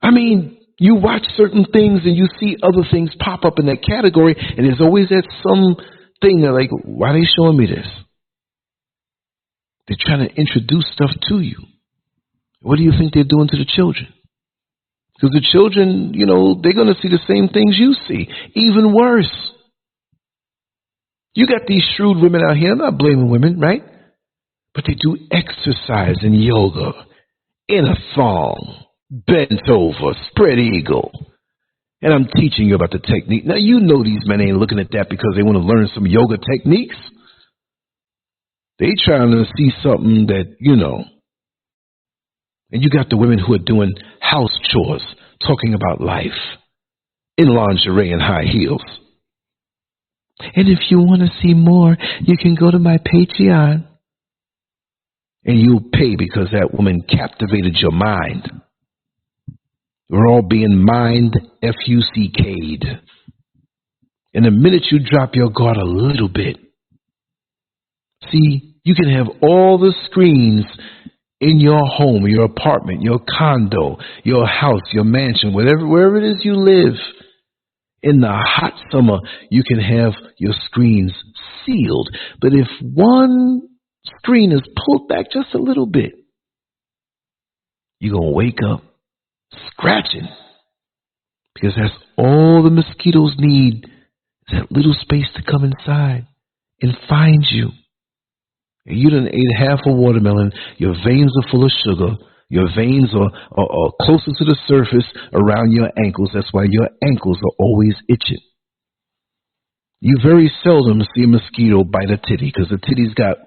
I mean, you watch certain things and you see other things pop up in that category, and there's always that some thing that like, why are they showing me this? They're trying to introduce stuff to you. What do you think they're doing to the children? Because the children, you know, they're going to see the same things you see, even worse. You got these shrewd women out here. I'm not blaming women, right? But they do exercise and yoga in a thong, bent over, spread eagle. And I'm teaching you about the technique. Now, you know these men ain't looking at that because they want to learn some yoga techniques. They trying to see something that, you know. And you got the women who are doing house chores, talking about life, in lingerie and high heels. And if you want to see more, you can go to my Patreon. And you'll pay because that woman captivated your mind. We're all being mind F-U-C-K'd. And the minute you drop your guard a little bit, see, you can have all the screens in your home, your apartment, your condo, your house, your mansion, wherever it is you live. In the hot summer, you can have your screens sealed. But if one screen is pulled back just a little bit, you're going to wake up scratching. Because that's all the mosquitoes need, is that little space to come inside and find you. And you done ate half a watermelon, your veins are full of sugar, your veins are closer to the surface around your ankles. That's why your ankles are always itching. You very seldom see a mosquito bite a titty because the titty's got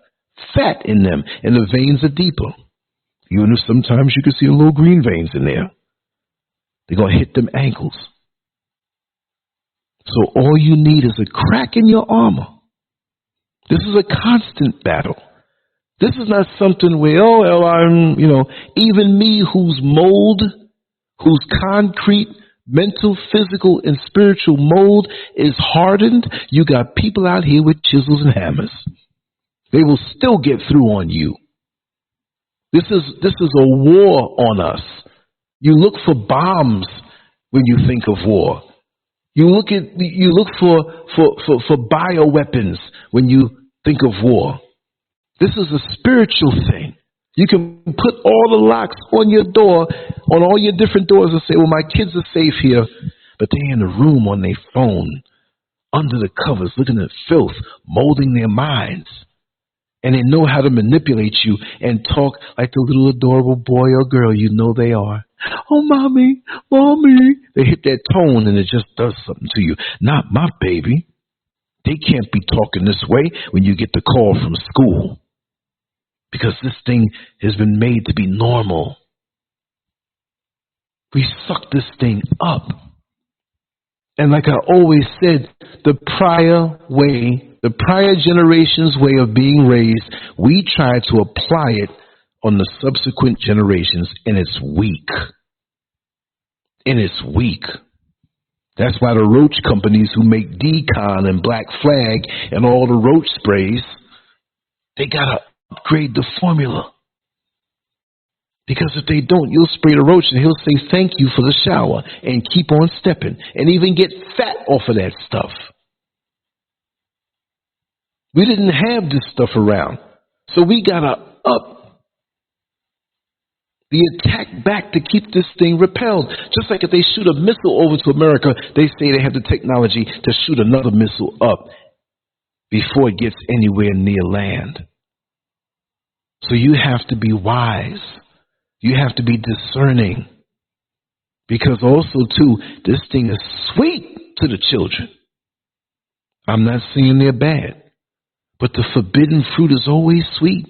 fat in them and the veins are deeper. Even if sometimes you can see the little green veins in there. They're going to hit them ankles. So all you need is a crack in your armor. This is a constant battle. This is not something where, oh, well, I'm, you know, even me whose mold, whose concrete, mental, physical, and spiritual mold is hardened. You got people out here with chisels and hammers. They will still get through on you. This is a war on us. You look for bombs when you think of war. You look for bioweapons when you think of war. This is a spiritual thing. You can put all the locks on your door, on all your different doors and say, well, my kids are safe here. But they're in a room on their phone, under the covers, looking at filth, molding their minds. And they know how to manipulate you and talk like the little adorable boy or girl you know they are. Oh, mommy, mommy. They hit that tone and it just does something to you. Not my baby. They can't be talking this way when you get the call from school. Because this thing has been made to be normal. We suck this thing up. And like I always said, the prior generation's way of being raised, we try to apply it on the subsequent generations, and it's weak. and it's weak. That's why the roach companies who make Decon and Black Flag and all the roach sprays, they got to upgrade the formula. Because if they don't, you'll spray the roach and he'll say thank you for the shower and keep on stepping and even get fat off of that stuff. We didn't have this stuff around. So we got to up the attack back to keep this thing repelled. Just like if they shoot a missile over to America, they say they have the technology to shoot another missile up before it gets anywhere near land. So you have to be wise. You have to be discerning. Because also, too, this thing is sweet to the children. I'm not saying they're bad. But the forbidden fruit is always sweet.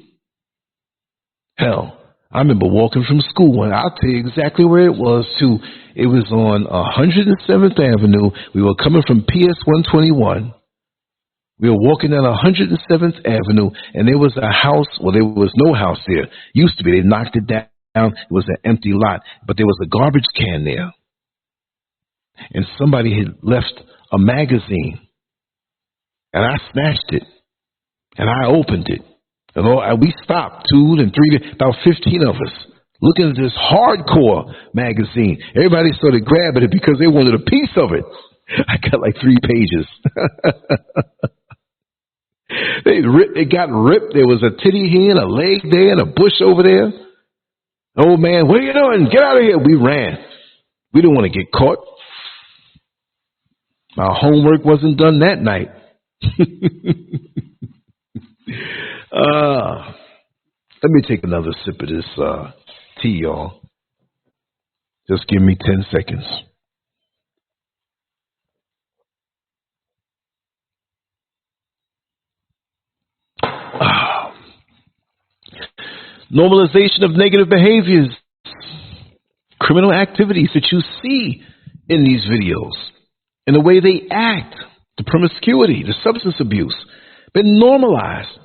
Hell, I remember walking from school, and I'll tell you exactly where it was, too. It was on 107th Avenue. We were coming from PS 121. We were walking down 107th Avenue, and there was a house. Well, there was no house there. Used to be. They knocked it down. It was an empty lot, but there was a garbage can there. And somebody had left a magazine, and I snatched it, and I opened it. And we stopped, 2 and 3, about 15 of us, looking at this hardcore magazine. Everybody started grabbing it because they wanted a piece of it. I got like 3 pages. It got ripped. There was a titty here and a leg there and a bush over there. Old man, what are you doing? Get out of here. We ran. We didn't want to get caught. Our homework wasn't done that night. Let me take another sip of this tea, y'all. Just give me 10 seconds. Normalization of negative behaviors, criminal activities that you see in these videos, and the way they act, the promiscuity, the substance abuse, been normalized.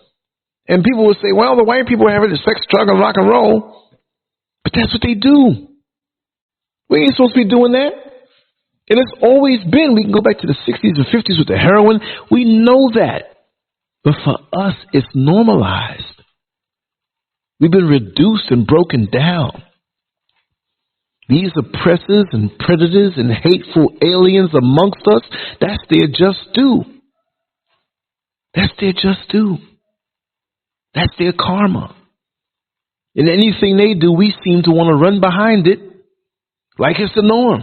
And people will say, well, the white people are having the sex, drug, and rock and roll. But that's what they do. We ain't supposed to be doing that. And it's always been. We can go back to the 60s and 50s with the heroin. We know that. But for us, it's normalized. We've been reduced and broken down. These oppressors and predators and hateful aliens amongst us, that's their just due. That's their just due. That's their karma. And anything they do, we seem to want to run behind it like it's the norm.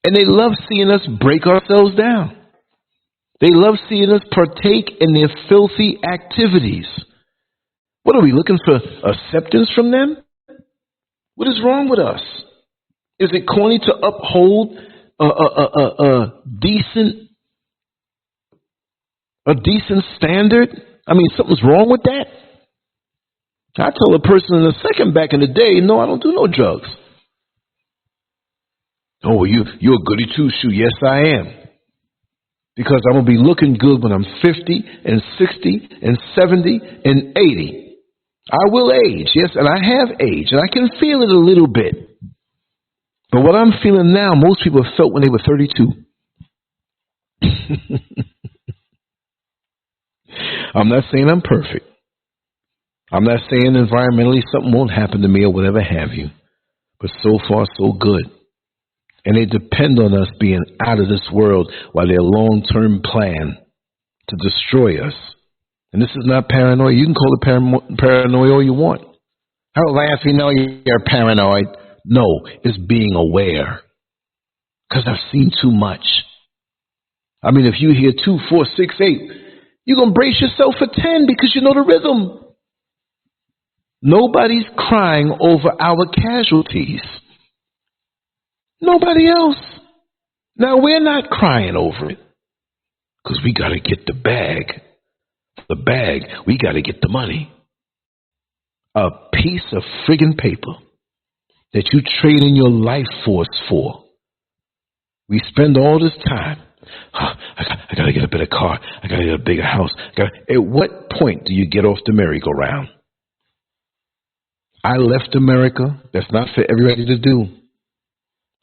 And they love seeing us break ourselves down. They love seeing us partake in their filthy activities. What are we looking for? Acceptance from them? What is wrong with us? Is it corny to uphold a decent standard? I mean, something's wrong with that. I told a person in a second back in the day, no, I don't do no drugs. Oh, you're a goody two-shoe. Yes, I am. Because I'm going to be looking good when I'm 50 and 60 and 70 and 80. I will age, yes, and I have aged, and I can feel it a little bit. But what I'm feeling now, most people felt when they were 32. I'm not saying I'm perfect. I'm not saying environmentally something won't happen to me or whatever have you. But so far, so good. And they depend on us being out of this world while their long-term plan to destroy us. And this is not paranoia. You can call it paranoia all you want. How last we know you're paranoid? No, it's being aware. Because I've seen too much. I mean, if you hear 2, 4, 6, 8, you're going to brace yourself for 10 because you know the rhythm. Nobody's crying over our casualties. Nobody else. Now, we're not crying over it because we got to get the bag. The bag, we got to get the money. A piece of friggin' paper that you trade in your life force for. We spend all this time. I got to get a better car. I got to get a bigger house. At what point do you get off the merry-go-round? I left America. That's not for everybody to do.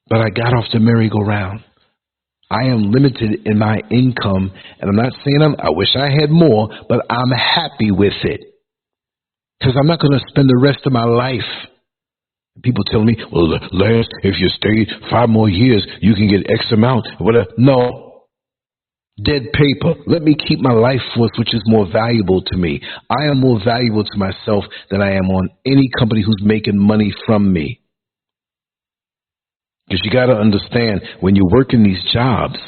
but I got off the merry-go-round. I am limited in my income, and I'm not saying I wish I had more, but I'm happy with it. Because I'm not going to spend the rest of my life. People tell me, well, Lance, if you stay 5 more years, you can get X amount. Whatever. No. Dead paper. Let me keep my life force, which is more valuable to me. I am more valuable to myself than I am on any company who's making money from me. Because you got to understand, when you work in these jobs,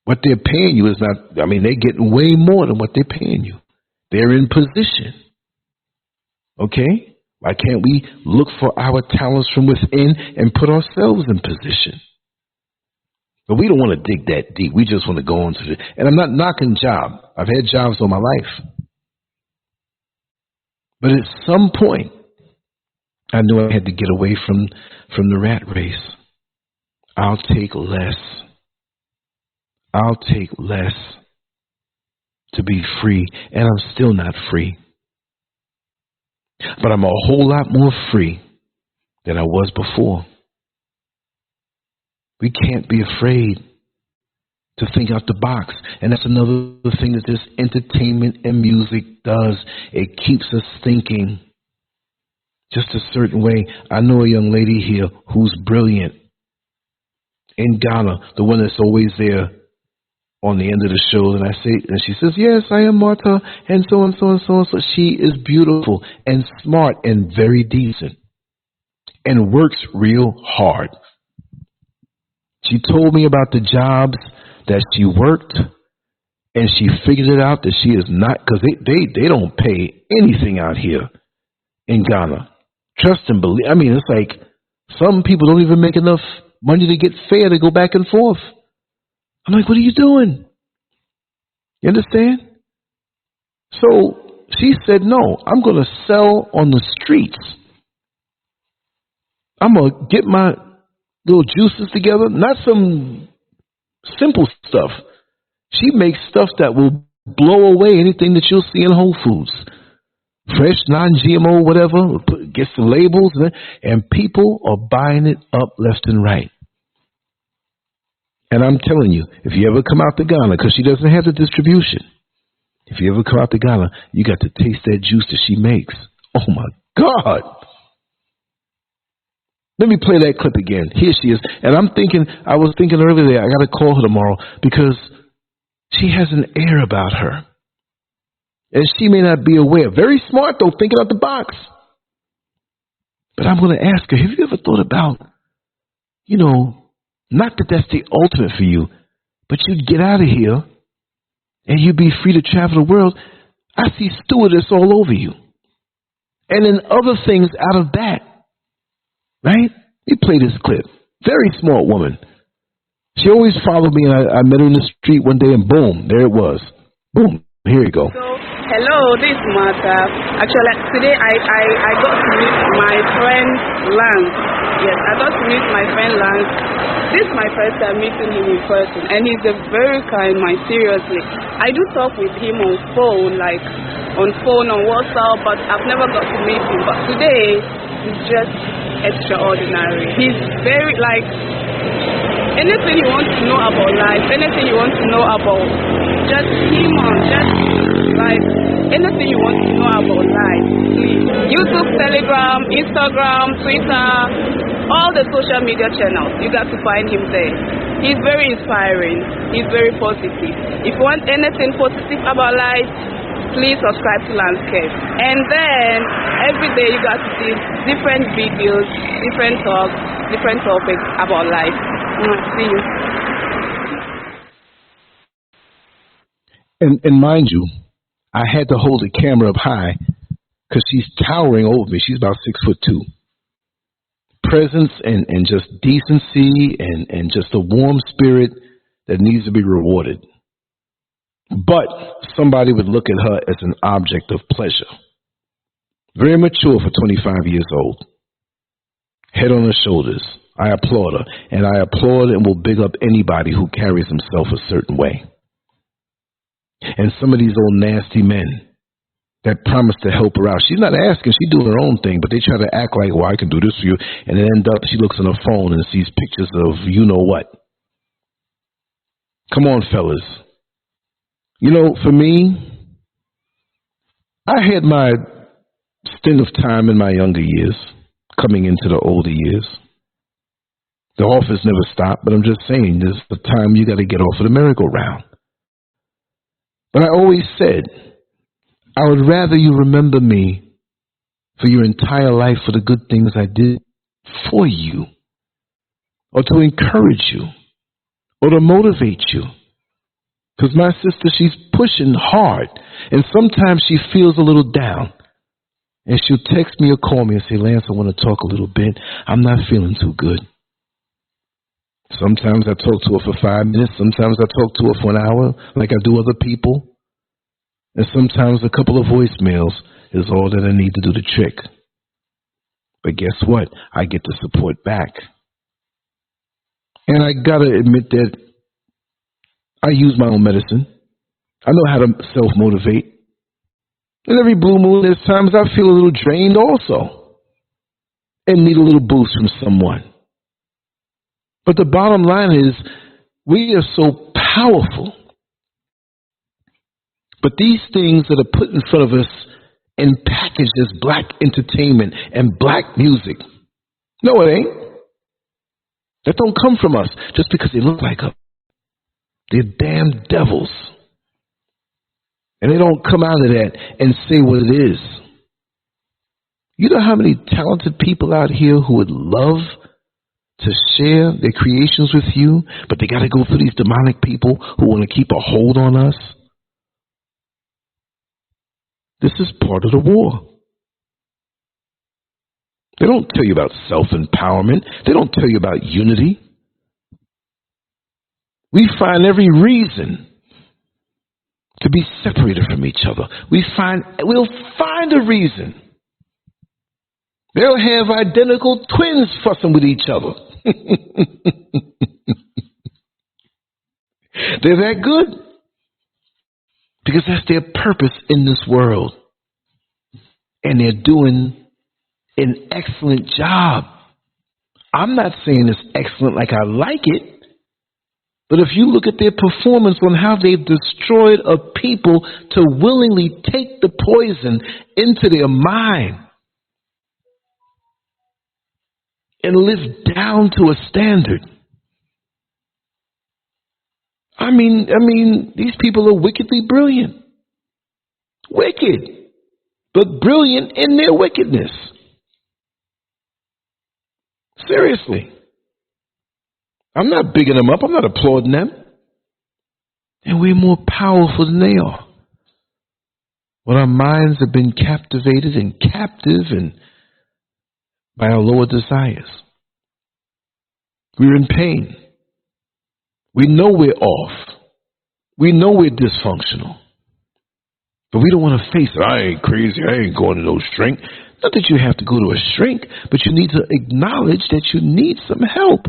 what they're paying you is not, I mean, they're getting way more than what they're paying you. They're in position. Okay? Why can't we look for our talents from within and put ourselves in position? But we don't want to dig that deep. We just want to go into it. And I'm not knocking job. I've had jobs all my life. But at some point, I knew I had to get away from the rat race. I'll take less. I'll take less to be free. And I'm still not free. But I'm a whole lot more free than I was before. We can't be afraid to think out the box. And that's another thing that this entertainment and music does. It keeps us thinking just a certain way. I know a young lady here who's brilliant in Ghana, the one that's always there on the end of the show. And I say, and she says, yes, I am Martha, and so and so and so and so. She is beautiful and smart and very decent and works real hard. She told me about the jobs that she worked, and she figured it out that she is not, because they don't pay anything out here in Ghana. Trust and believe. I mean, it's like some people don't even make enough money to get fare to go back and forth. I'm like, what are you doing? You understand? So she said, no, I'm going to sell on the streets. I'm going to get my little juices together, not some simple stuff. She makes stuff that will blow away anything that you'll see in Whole Foods. Fresh, non-GMO, whatever, gets the labels, and people are buying it up left and right. And I'm telling you, if you ever come out to Ghana, because she doesn't have the distribution, if you ever come out to Ghana, you got to taste that juice that she makes. Oh my God. Let me play that clip again. Here she is. And I was thinking earlier, I got to call her tomorrow because she has an air about her. And she may not be aware. Very smart, though, thinking out the box. But I'm going to ask her, have you ever thought about, not that that's the ultimate for you, but you'd get out of here and you'd be free to travel the world. I see stewardess all over you. And then other things out of that. Right? We play this clip. Very smart woman. She always followed me, and I met her in the street one day, and boom, there it was. Boom. Here you go. So, hello, this is Martha. Actually, today I got to meet my friend Lance. Yes, I got to meet my friend Lance. This is my first time meeting him in person, and he's a very kind man, seriously. I do talk with him on phone, on WhatsApp, but I've never got to meet him. But today, he's just extraordinary. He's very, anything you want to know about life, anything you want to know about just human, anything you want to know about life, please. YouTube, Telegram, Instagram, Twitter, all the social media channels, you got to find him there. He's very inspiring. He's very positive. If you want anything positive about life, please subscribe to Lancescurv. And then every day you got to see different videos, different talks, different topics about life. See you. And mind you, I had to hold the camera up high because she's towering over me. She's about 6'2". Presence and just decency and just a warm spirit that needs to be rewarded. But somebody would look at her as an object of pleasure. Very mature for 25 years old. Head on her shoulders. I applaud her. And I applaud and will big up anybody who carries himself a certain way. And some of these old nasty men that promise to help her out. She's not asking, she's doing her own thing, but they try to act like, well, I can do this for you. And then end up, she looks on her phone and sees pictures of you know what. Come on, fellas. You know, for me, I had my stint of time in my younger years, coming into the older years. The offers never stop, but I'm just saying, there's the time you got to get off of the merry-go-round. But I always said, I would rather you remember me for your entire life for the good things I did for you, or to encourage you, or to motivate you. Because my sister, she's pushing hard, and sometimes she feels a little down. And she'll text me or call me and say, Lance, I want to talk a little bit. I'm not feeling too good. Sometimes I talk to her for 5 minutes. Sometimes I talk to her for an hour like I do other people. And sometimes a couple of voicemails is all that I need to do the trick. But guess what? I get the support back. And I got to admit that I use my own medicine. I know how to self-motivate. And every blue moon, there's times I feel a little drained also and need a little boost from someone. But the bottom line is, we are so powerful. But these things that are put in front of us and packaged as black entertainment and black music, no, it ain't. That don't come from us just because they look like us. They're damn devils. And they don't come out of that and say what it is. You know how many talented people out here who would love to share their creations with you, but they got to go through these demonic people who want to keep a hold on us? This is part of the war. They don't tell you about self-empowerment. They don't tell you about unity. We find every reason to be separated from each other. We'll find a reason. They'll have identical twins fussing with each other. They're that good because that's their purpose in this world. And they're doing an excellent job. I'm not saying it's excellent like I like it. But if you look at their performance on how they've destroyed a people to willingly take the poison into their mind and live down to a standard. I mean, these people are wickedly brilliant. Wicked, but brilliant in their wickedness. Seriously. I'm not bigging them up. I'm not applauding them. And we're more powerful than they are. When our minds have been captivated and captive and by our lower desires. We're in pain. We know we're off. We know we're dysfunctional. But we don't want to face it. I ain't crazy. I ain't going to no shrink. Not that you have to go to a shrink, but you need to acknowledge that you need some help.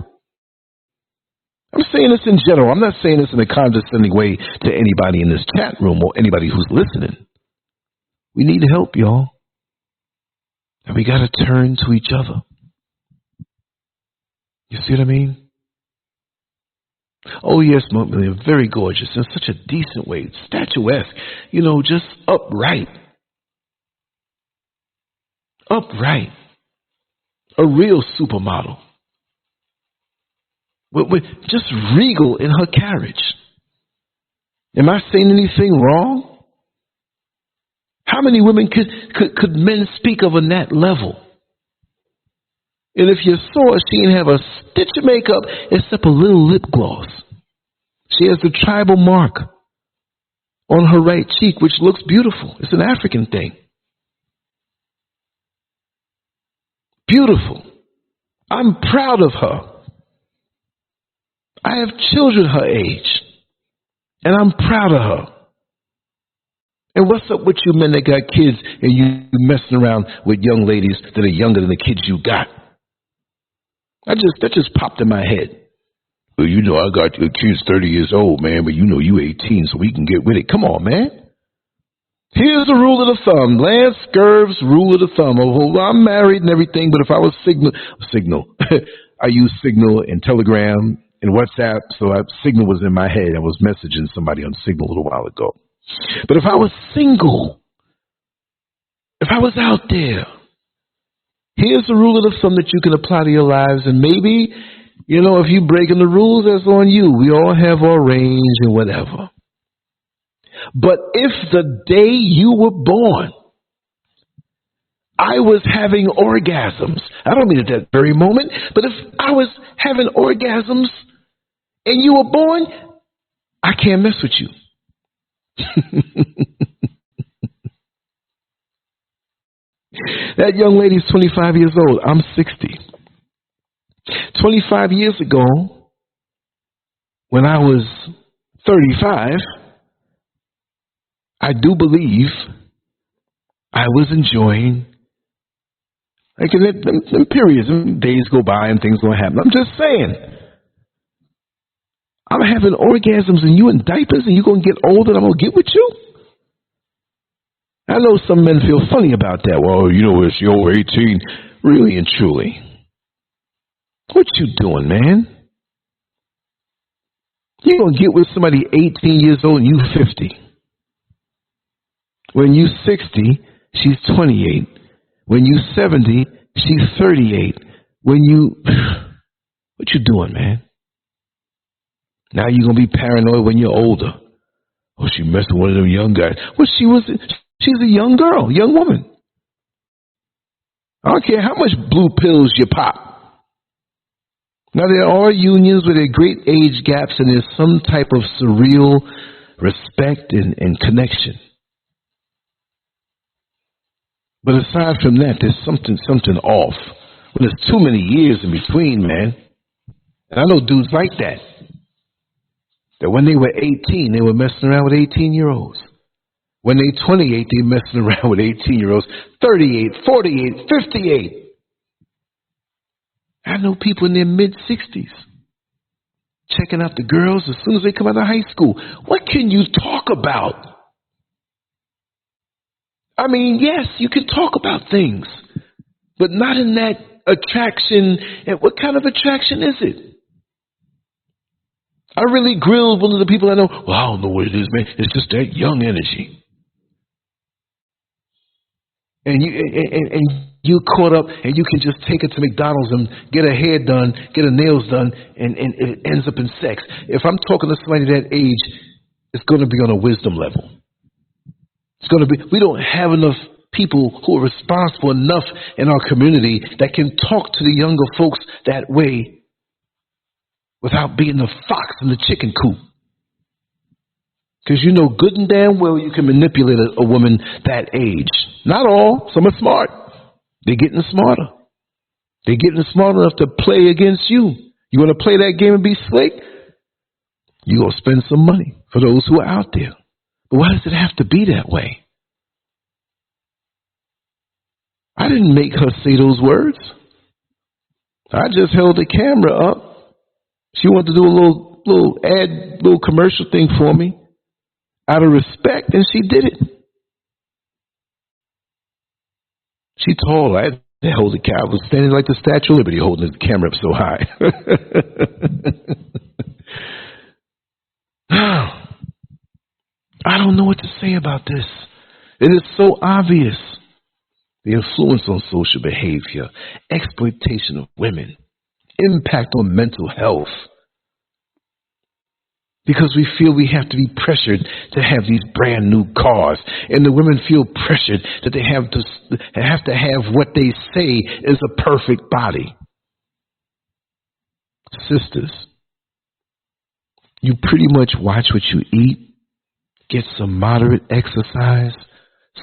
I'm saying this in general. I'm not saying this in a condescending way to anybody in this chat room or anybody who's listening. We need help, y'all. And we got to turn to each other. You see what I mean? Oh, yes, Montpellier, very gorgeous in such a decent way. Statuesque. You know, just upright. Upright. A real supermodel. With just regal in her carriage. Am I saying anything wrong? How many women could men speak of on that level? And if you saw her, she didn't have a stitch of makeup except a little lip gloss. She has the tribal mark on her right cheek, which looks beautiful. It's an African thing. Beautiful. I'm proud of her. I have children her age, and I'm proud of her. And what's up with you men that got kids and you messing around with young ladies that are younger than the kids you got? That just popped in my head. Well, you know, I got your kids 30 years old, man, but you know you 18, so we can get with it. Come on, man. Here's the rule of the thumb. Lancescurv's rule of the thumb. Oh, I'm married and everything, but if I was Signal, I use Signal and Telegram and WhatsApp, so Signal was in my head. I was messaging somebody on Signal a little while ago. But if I was single, if I was out there, here's the rule of the thumb that you can apply to your lives, and maybe, you know, if you're breaking the rules, that's on you. We all have our range and whatever. But if the day you were born, I was having orgasms, I don't mean at that very moment, but if I was having orgasms and you were born, I can't mess with you. That young lady's 25 years old. I'm 60. 25 years ago, when I was 35, I do believe I was enjoying, like, in periods, and days go by and things don't happen. I'm just saying, I'm having orgasms and you in diapers and you're going to get older and I'm going to get with you? I know some men feel funny about that. Well, you know, it's you're 18. Really and truly. What you doing, man? You're going to get with somebody 18 years old and you 50. When you 60, she's 28. When you 70, she's 38. When you... What you doing, man? Now you're going to be paranoid when you're older. Oh, she messed with one of them young guys. Well, she's a young girl, young woman. I don't care how much blue pills you pop. Now, there are unions with a great age gaps, and there's some type of surreal respect and connection. But aside from that, there's something off. When there's too many years in between, man. And I know dudes like that. That when they were 18, they were messing around with 18-year-olds. When they 28, they messing around with 18-year-olds. 38, 48, 58. I know people in their mid-60s checking out the girls as soon as they come out of high school. What can you talk about? I mean, yes, you can talk about things, but not in that attraction. And what kind of attraction is it? I really grilled one of the people I know. Well, I don't know what it is, man. It's just that young energy. And you caught up, and you can just take it to McDonald's and get her hair done, get her nails done, and it ends up in sex. If I'm talking to somebody that age, it's going to be on a wisdom level. It's going to be. We don't have enough people who are responsible enough in our community that can talk to the younger folks that way without being the fox in the chicken coop. Because you know good and damn well you can manipulate a woman that age. Not all. Some are smart. They're getting smarter. They're getting smart enough to play against you. You want to play that game and be slick? You're going to spend some money for those who are out there. But why does it have to be that way? I didn't make her say those words. I just held the camera up. She wanted to do a little commercial thing for me out of respect, and she did it. She tall. I had to hold the camera. I was standing like the Statue of Liberty holding the camera up so high. I don't know what to say about this. It is so obvious. The influence on social behavior, exploitation of women, impact on mental health. Because we feel we have to be pressured to have these brand new cars. And the women feel pressured that they have to have what they say is a perfect body. Sisters, you pretty much watch what you eat, get some moderate exercise,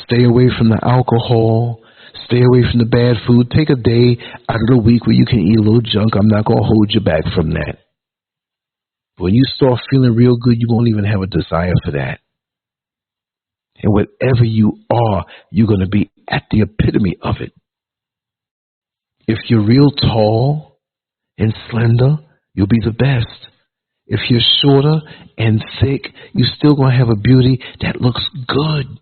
stay away from the alcohol, stay away from the bad food. Take a day out of the week where you can eat a little junk. I'm not going to hold you back from that. When you start feeling real good, you won't even have a desire for that. And whatever you are, you're going to be at the epitome of it. If you're real tall and slender, you'll be the best. If you're shorter and thick, you're still going to have a beauty that looks good.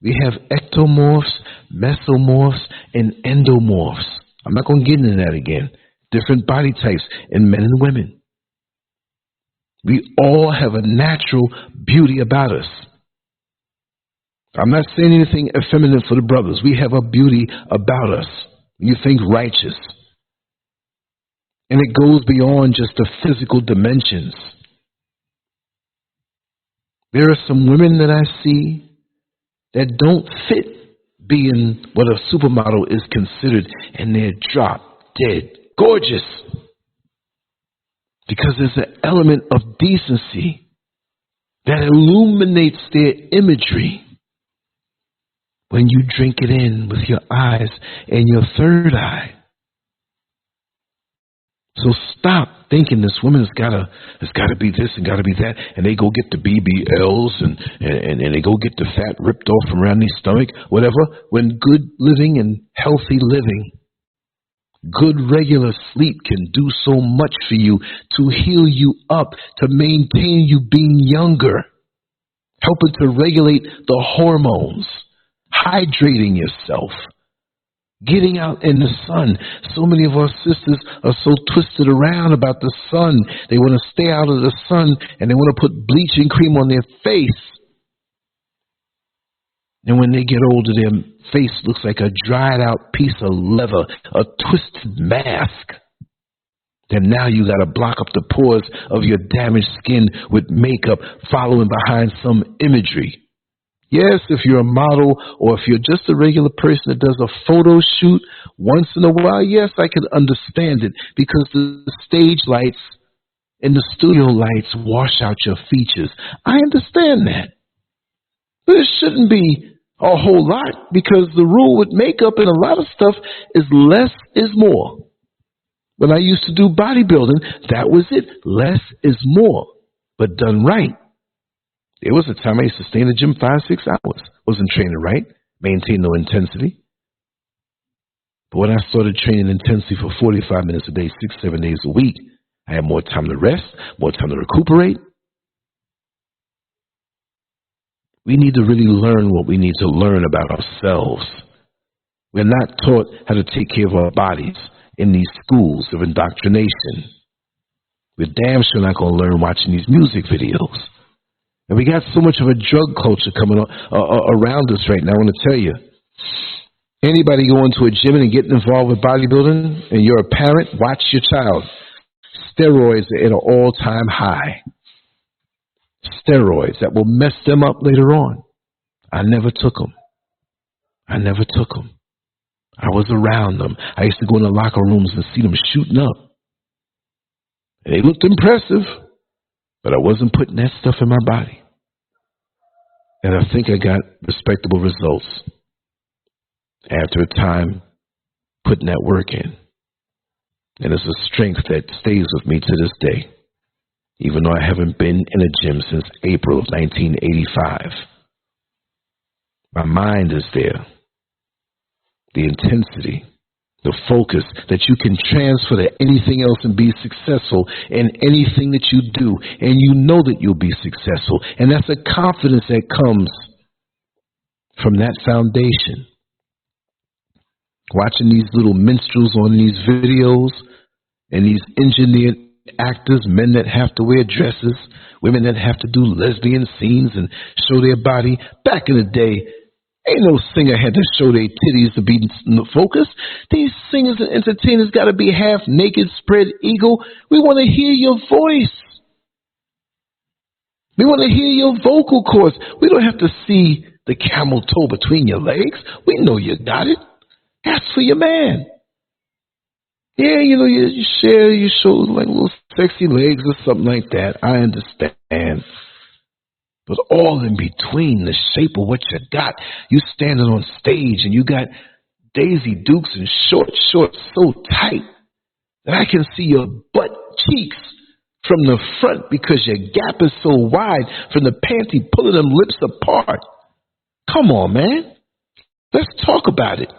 We have ectomorphs, mesomorphs, and endomorphs. I'm not going to get into that again. Different body types in men and women. We all have a natural beauty about us. I'm not saying anything effeminate for the brothers. We have a beauty about us. You think righteous. And it goes beyond just the physical dimensions. There are some women that I see that don't fit being what a supermodel is considered, and they're drop dead gorgeous. Because there's an element of decency that illuminates their imagery when you drink it in with your eyes and your third eye. So stop thinking this woman has got to be this and got to be that, and they go get the BBLs and they go get the fat ripped off from around their stomach, whatever. When good living and healthy living, good regular sleep can do so much for you to heal you up, to maintain you being younger, helping to regulate the hormones, hydrating yourself, getting out in the sun. So many of our sisters are so twisted around about the sun. They want to stay out of the sun and they want to put bleaching cream on their face. And when they get older, their face looks like a dried out piece of leather, a twisted mask. Then now you got to block up the pores of your damaged skin with makeup, following behind some imagery. Yes, if you're a model or if you're just a regular person that does a photo shoot once in a while, yes, I can understand it, because the stage lights and the studio lights wash out your features. I understand that. But it shouldn't be a whole lot, because the rule with makeup and a lot of stuff is less is more. When I used to do bodybuilding, that was it. Less is more, but done right. There was a time I used to stay in the gym 5-6 hours. Wasn't training right, maintained no intensity. But when I started training intensity for 45 minutes a day, 6-7 days a week, I had more time to rest, more time to recuperate. We need to really learn what we need to learn about ourselves. We're not taught how to take care of our bodies in these schools of indoctrination. We're damn sure not going to learn watching these music videos. And we got so much of a drug culture coming around us right now. I want to tell you, anybody going to a gym and getting involved with bodybuilding, and you're a parent, watch your child. Steroids are at an all-time high. Steroids that will mess them up later on. I never took them. I was around them. I used to go in the locker rooms and see them shooting up. And they looked impressive, but I wasn't putting that stuff in my body. And I think I got respectable results after a time putting that work in. And it's a strength that stays with me to this day, even though I haven't been in a gym since April of 1985. My mind is there. The intensity, the focus that you can transfer to anything else and be successful in anything that you do. And you know that you'll be successful. And that's a confidence that comes from that foundation. Watching these little minstrels on these videos and these engineered actors, men that have to wear dresses, women that have to do lesbian scenes and show their body. Back in the day, ain't no singer had to show their titties to be in the focus. These singers and entertainers got to be half naked, spread eagle. We want to hear your voice. We want to hear your vocal cords. We don't have to see the camel toe between your legs. We know you got it. Ask for your man. Yeah, you know, you share, you show like little sexy legs or something like that. I understand. But all in between, the shape of what you got, you standing on stage and you got Daisy Dukes and shorts so tight that I can see your butt cheeks from the front because your gap is so wide from the panty pulling them lips apart. Come on, man. Let's talk about it.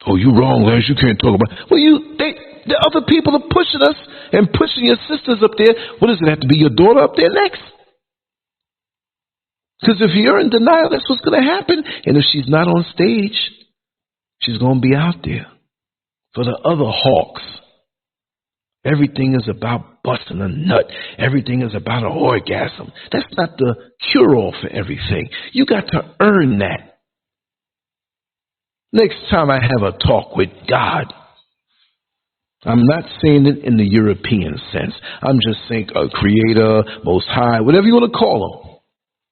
Oh, you wrong, Lance. You can't talk about it. Well, the other people are pushing us and pushing your sisters up there. What does it have to be your daughter up there next? Because if you're in denial, that's what's going to happen. And if she's not on stage, she's going to be out there. For the other hawks, everything is about busting a nut. Everything is about an orgasm. That's not the cure-all for everything. You got to earn that. Next time I have a talk with God, I'm not saying it in the European sense. I'm just saying a creator, most high, whatever you want to call him.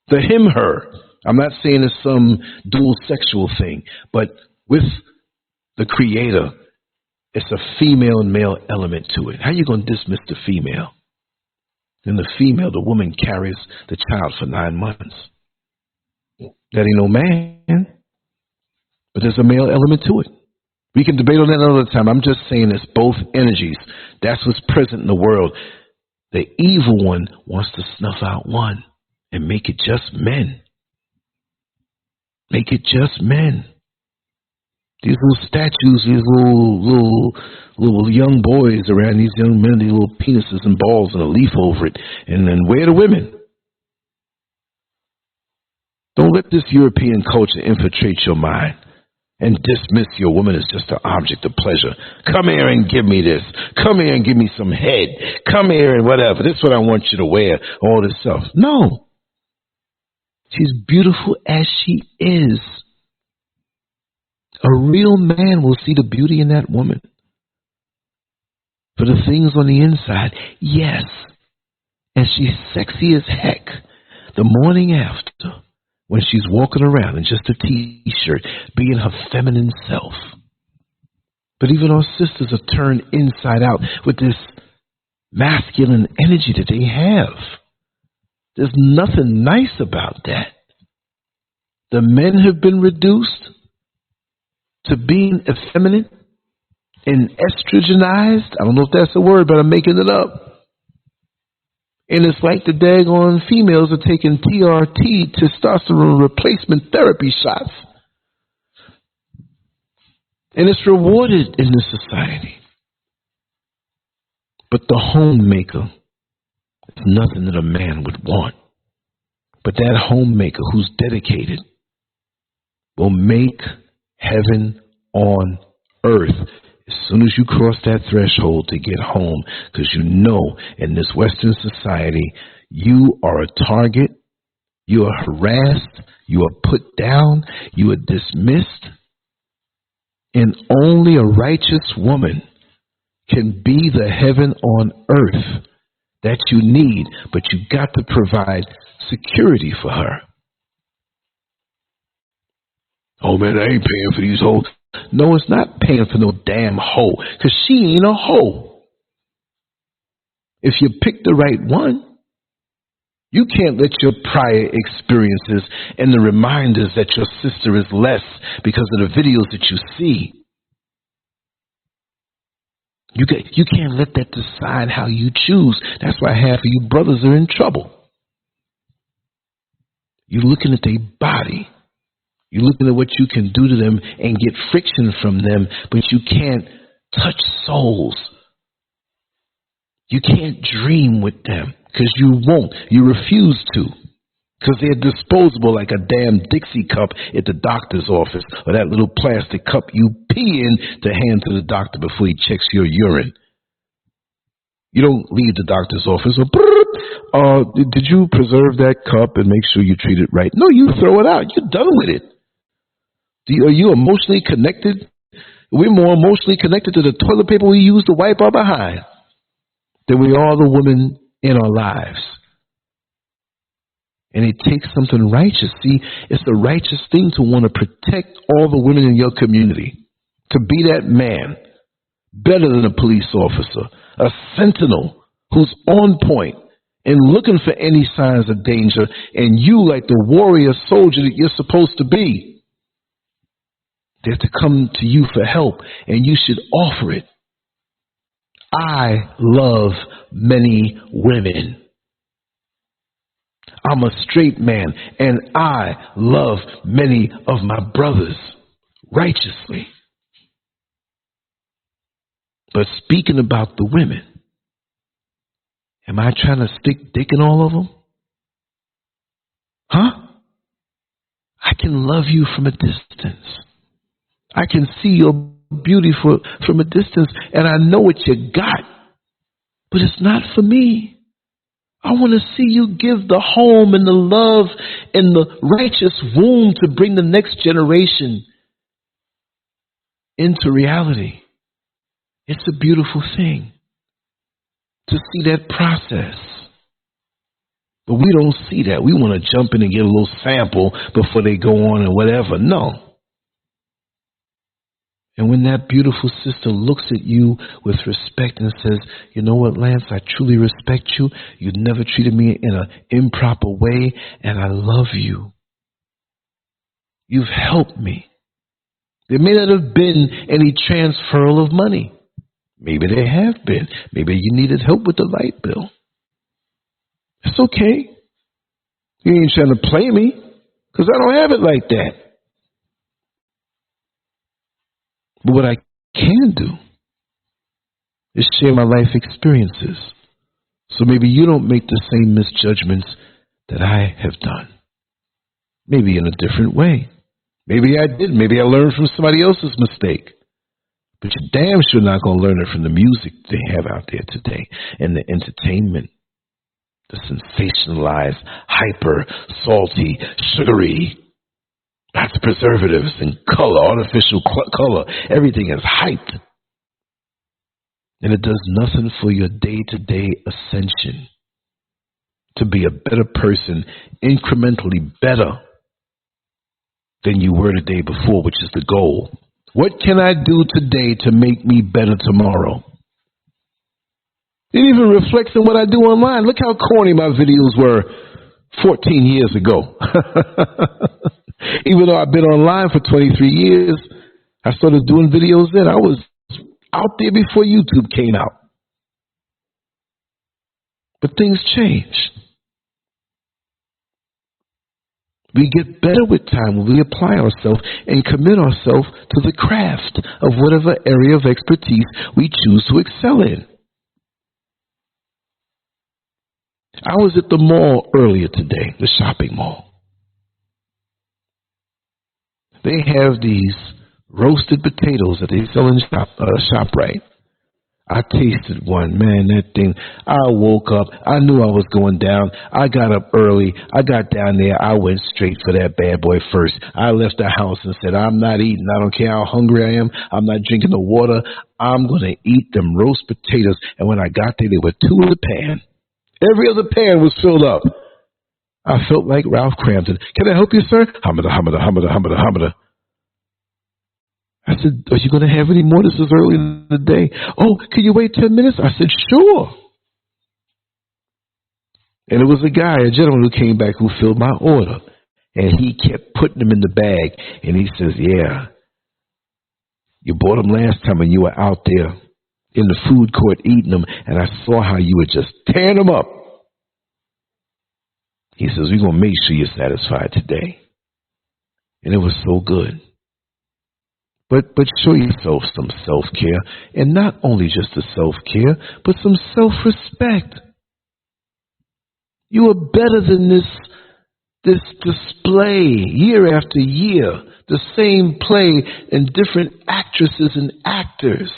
The him, her. I'm not saying it's some dual sexual thing, but with the creator, it's a female and male element to it. How are you going to dismiss the female? Then the female, the woman, carries the child for 9 months. That ain't no man, but there's a male element to it. We can debate on that another time. I'm just saying it's both energies. That's what's present in the world. The evil one wants to snuff out one and make it just men. Make it just men. These little statues, these little young boys around these young men, these little penises and balls and a leaf over it. And then where are the women? Don't let this European culture infiltrate your mind and dismiss your woman as just an object of pleasure. Come here and give me this. Come here and give me some head. Come here and whatever. This is what I want you to wear. All this stuff. No. She's beautiful as she is. A real man will see the beauty in that woman. For the things on the inside, yes. And she's sexy as heck. The morning after, when she's walking around in just a t-shirt, being her feminine self. But even our sisters are turned inside out with this masculine energy that they have. There's nothing nice about that. The men have been reduced to being effeminate and estrogenized. I don't know if that's a word, but I'm making it up. And it's like the daggone females are taking TRT, testosterone replacement therapy shots. And it's rewarded in this society. But the homemaker is nothing that a man would want. But that homemaker who's dedicated will make heaven on earth as soon as you cross that threshold to get home, because you know in this Western society you are a target, you are harassed, you are put down, you are dismissed, and only a righteous woman can be the heaven on earth that you need, but you got to provide security for her. Oh man, I ain't paying for these hoes. No, it's not paying for no damn hoe, because she ain't a hoe. If you pick the right one, you can't let your prior experiences and the reminders that your sister is less because of the videos that you see. You can't let that decide how you choose. That's why half of you brothers are in trouble. You're looking at their body. You're looking at what you can do to them and get friction from them, but you can't touch souls. You can't dream with them because you won't. You refuse to, because they're disposable like a damn Dixie cup at the doctor's office, or that little plastic cup you pee in to hand to the doctor before he checks your urine. You don't leave the doctor's office or, did you preserve that cup and make sure you treat it right? No, you throw it out. You're done with it. Are you emotionally connected? We're more emotionally connected to the toilet paper we use to wipe our behind than we are the women in our lives. And it takes something righteous. See, it's the righteous thing to want to protect all the women in your community. To be that man, better than a police officer, a sentinel who's on point and looking for any signs of danger, and you, like the warrior soldier that you're supposed to be, they're to come to you for help, and you should offer it. I love many women. I'm a straight man, and I love many of my brothers righteously. But speaking about the women, am I trying to stick dick in all of them? Huh? can love you from a distance. I can see your beauty from a distance, and I know what you got, but it's not for me. I want to see you give the home and the love and the righteous womb to bring the next generation into reality. It's a beautiful thing to see that process. But we don't see that. We want to jump in and get a little sample before they go on and whatever. No. And when that beautiful sister looks at you with respect and says, you know what, Lance, I truly respect you. You never treated me in an improper way, and I love you. You've helped me. There may not have been any transferal of money. Maybe there have been. Maybe you needed help with the light bill. It's okay. You ain't trying to play me, because I don't have it like that. But what I can do is share my life experiences, so maybe you don't make the same misjudgments that I have done. Maybe in a different way. Maybe I did. Maybe I learned from somebody else's mistake. But you're damn sure not going to learn it from the music they have out there today and the entertainment. The sensationalized, hyper, salty, sugary, lots of preservatives and color, artificial color. Everything is hyped. And it does nothing for your day-to-day ascension to be a better person, incrementally better than you were the day before, which is the goal. What can I do today to make me better tomorrow? It even reflects in what I do online. Look how corny my videos were 14 years ago. Even though I've been online for 23 years, I started doing videos then. I was out there before YouTube came out. But things change. We get better with time when we apply ourselves and commit ourselves to the craft of whatever area of expertise we choose to excel in. I was at the mall earlier today, the shopping mall. They have these roasted potatoes that they sell in ShopRite. I tasted one, man, that thing. I woke up. I knew I was going down. I got up early. I got down there. I went straight for that bad boy first. I left the house and said, I'm not eating. I don't care how hungry I am. I'm not drinking the water. I'm going to eat them roast potatoes. And when I got there, there were two in the pan. Every other pan was filled up. I felt like Ralph Crampton. Can I help you, sir? Hamada, hamada, hamada, hamada, hamada. I said, are you going to have any more? This is early in the day. Oh, can you wait 10 minutes? I said, sure. And it was a gentleman who came back who filled my order. And he kept putting them in the bag. And he says, yeah, you bought them last time and you were out there in the food court eating them. And I saw how you were just tearing them up. He says, we're going to make sure you're satisfied today. And it was so good. But show yourself some self-care, and not only just the self-care, but some self-respect. You are better than this display year after year, the same play and different actresses and actors.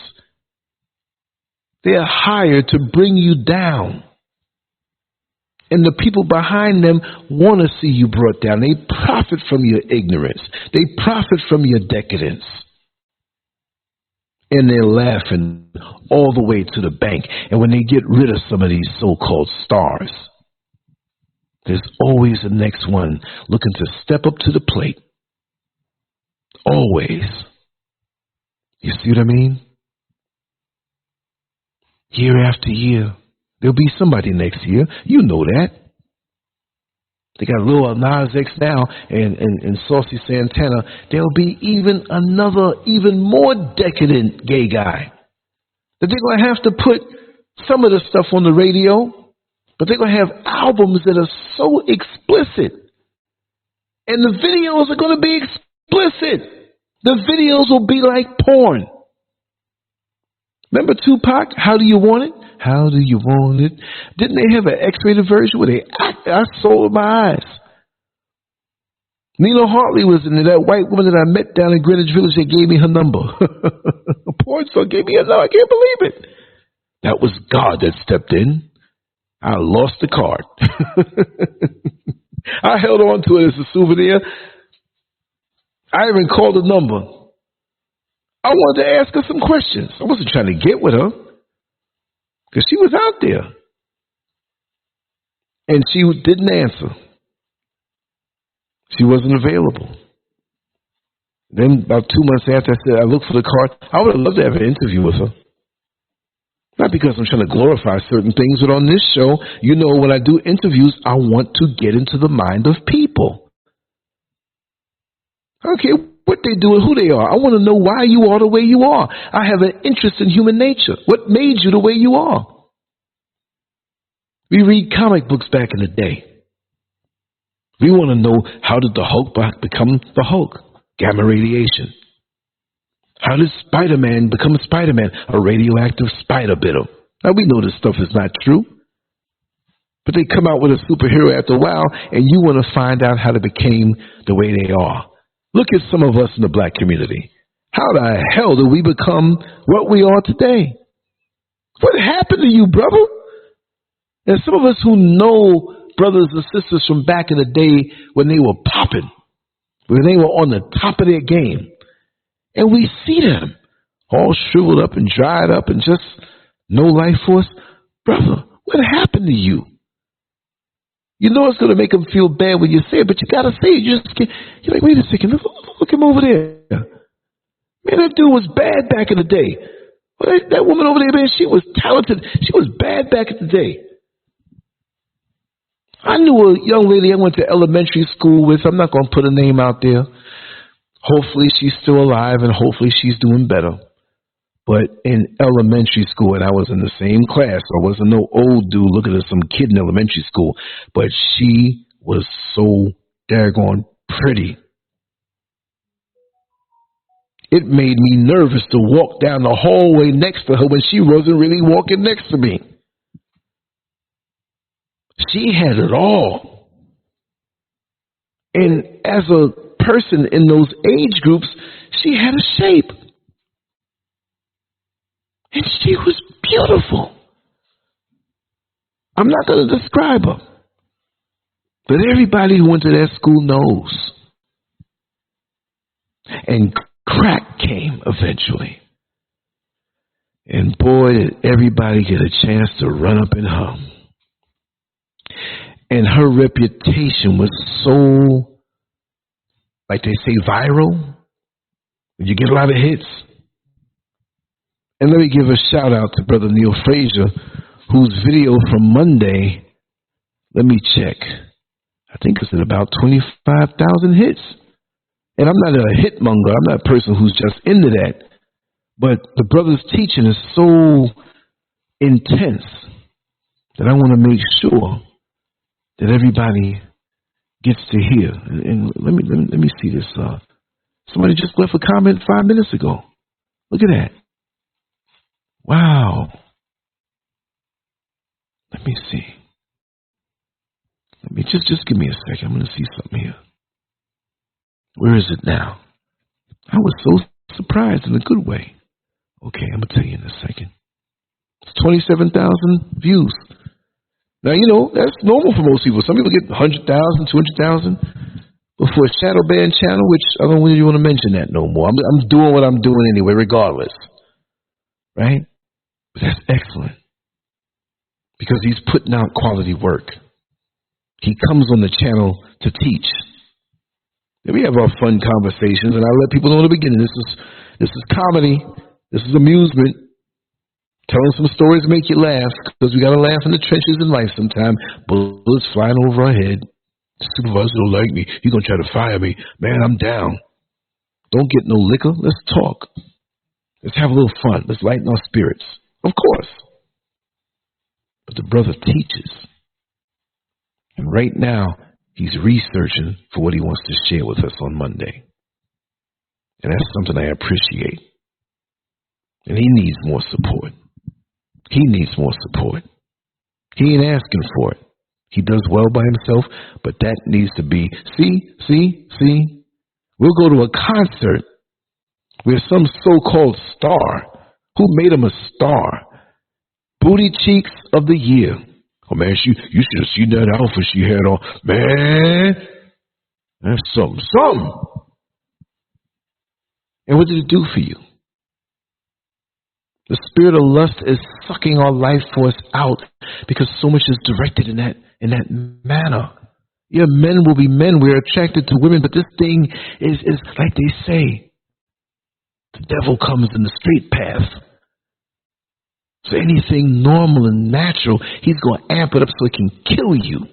They are hired to bring you down. And the people behind them want to see you brought down. They profit from your ignorance. They profit from your decadence. And they're laughing all the way to the bank. And when they get rid of some of these so-called stars, there's always the next one looking to step up to the plate. Always. You see what I mean? Year after year. There'll be somebody next year. You know that. They got Lil Nas X now and Saucy Santana. There'll be even another, even more decadent gay guy. That they're going to have to put some of the stuff on the radio, but they're going to have albums that are so explicit. And the videos are going to be explicit. The videos will be like porn. Remember Tupac? How do you want it? How do you want it? Didn't they have an X-rated version where they act? I saw with my eyes. Nina Hartley was in there, that white woman that I met down in Greenwich Village that gave me her number. A porn star gave me her number. I can't believe it. That was God that stepped in. I lost the card. I held on to it as a souvenir. I even called the number. I wanted to ask her some questions. I wasn't trying to get with her because she was out there. And she didn't answer. She wasn't available. Then about 2 months after, I said, I looked for the card. I would have loved to have an interview with her. Not because I'm trying to glorify certain things, but on this show, you know, when I do interviews, I want to get into the mind of people. I don't care what they do and who they are. I want to know why you are the way you are. I have an interest in human nature. What made you the way you are? We read comic books back in the day. We want to know, how did the Hulk become the Hulk? Gamma radiation. How did Spider-Man become Spider-Man? A radioactive spider bit him. Now, we know this stuff is not true. But they come out with a superhero after a while, and you want to find out how they became the way they are. Look at some of us in the black community. How the hell did we become what we are today? What happened to you, brother? And some of us who know brothers and sisters from back in the day when they were popping, when they were on the top of their game, and we see them all shriveled up and dried up and just no life force. Brother, what happened to you? You know it's going to make them feel bad when you say it, but you got to say it. You just can't. You're like, wait a second, look him over there. Man, that dude was bad back in the day. Well, that woman over there, man, she was talented. She was bad back in the day. I knew a young lady I went to elementary school with. I'm not going to put a name out there. Hopefully she's still alive and hopefully she's doing better. But in elementary school, and I was in the same class, I wasn't no old dude looking at some kid in elementary school, but she was so daggone pretty. It made me nervous to walk down the hallway next to her when she wasn't really walking next to me. She had it all. And as a person in those age groups, she had a shape. And she was beautiful. I'm not going to describe her. But everybody who went to that school knows. And crack came eventually. And boy, did everybody get a chance to run up in her. And her reputation was so, like they say, viral. You get a lot of hits. And let me give a shout out to Brother Neil Frazier, whose video from Monday, let me check. I think it's at about 25,000 hits. And I'm not a hit monger. I'm not a person who's just into that. But the brother's teaching is so intense that I want to make sure that everybody gets to hear. And let me see this. Somebody just left a comment 5 minutes ago. Look at that. Wow. Let me see. Let me just give me a second. I'm going to see something here. Where is it now? I was so surprised in a good way. Okay, I'm going to tell you in a second. It's 27,000 views. Now, you know, that's normal for most people. Some people get 100,000, 200,000. But for a shadow band channel, which I don't really want to mention that no more. I'm doing what I'm doing anyway, regardless. Right? But that's excellent. Because he's putting out quality work. He comes on the channel to teach. And we have our fun conversations, and I let people know in the beginning, this is comedy. This is amusement. Telling some stories to make you laugh, because we got to laugh in the trenches in life sometimes. Bullets flying over our head. Supervisor don't like me. He's going to try to fire me. Man, I'm down. Don't get no liquor. Let's talk. Let's have a little fun. Let's lighten our spirits. Of course. But the brother teaches. And right now, he's researching for what he wants to share with us on Monday. And that's something I appreciate. And he needs more support. He needs more support. He ain't asking for it. He does well by himself, but that needs to be, see, we'll go to a concert where some so-called star, who made him a star, booty cheeks of the year. Oh man, you should have seen that outfit she had on. Man, that's something. And what did it do for you? The spirit of lust is sucking our life force out because so much is directed in that manner. Yeah, men will be men. We're attracted to women, but this thing is like they say, the devil comes in the straight path. So anything normal and natural, he's going to amp it up so it can kill you.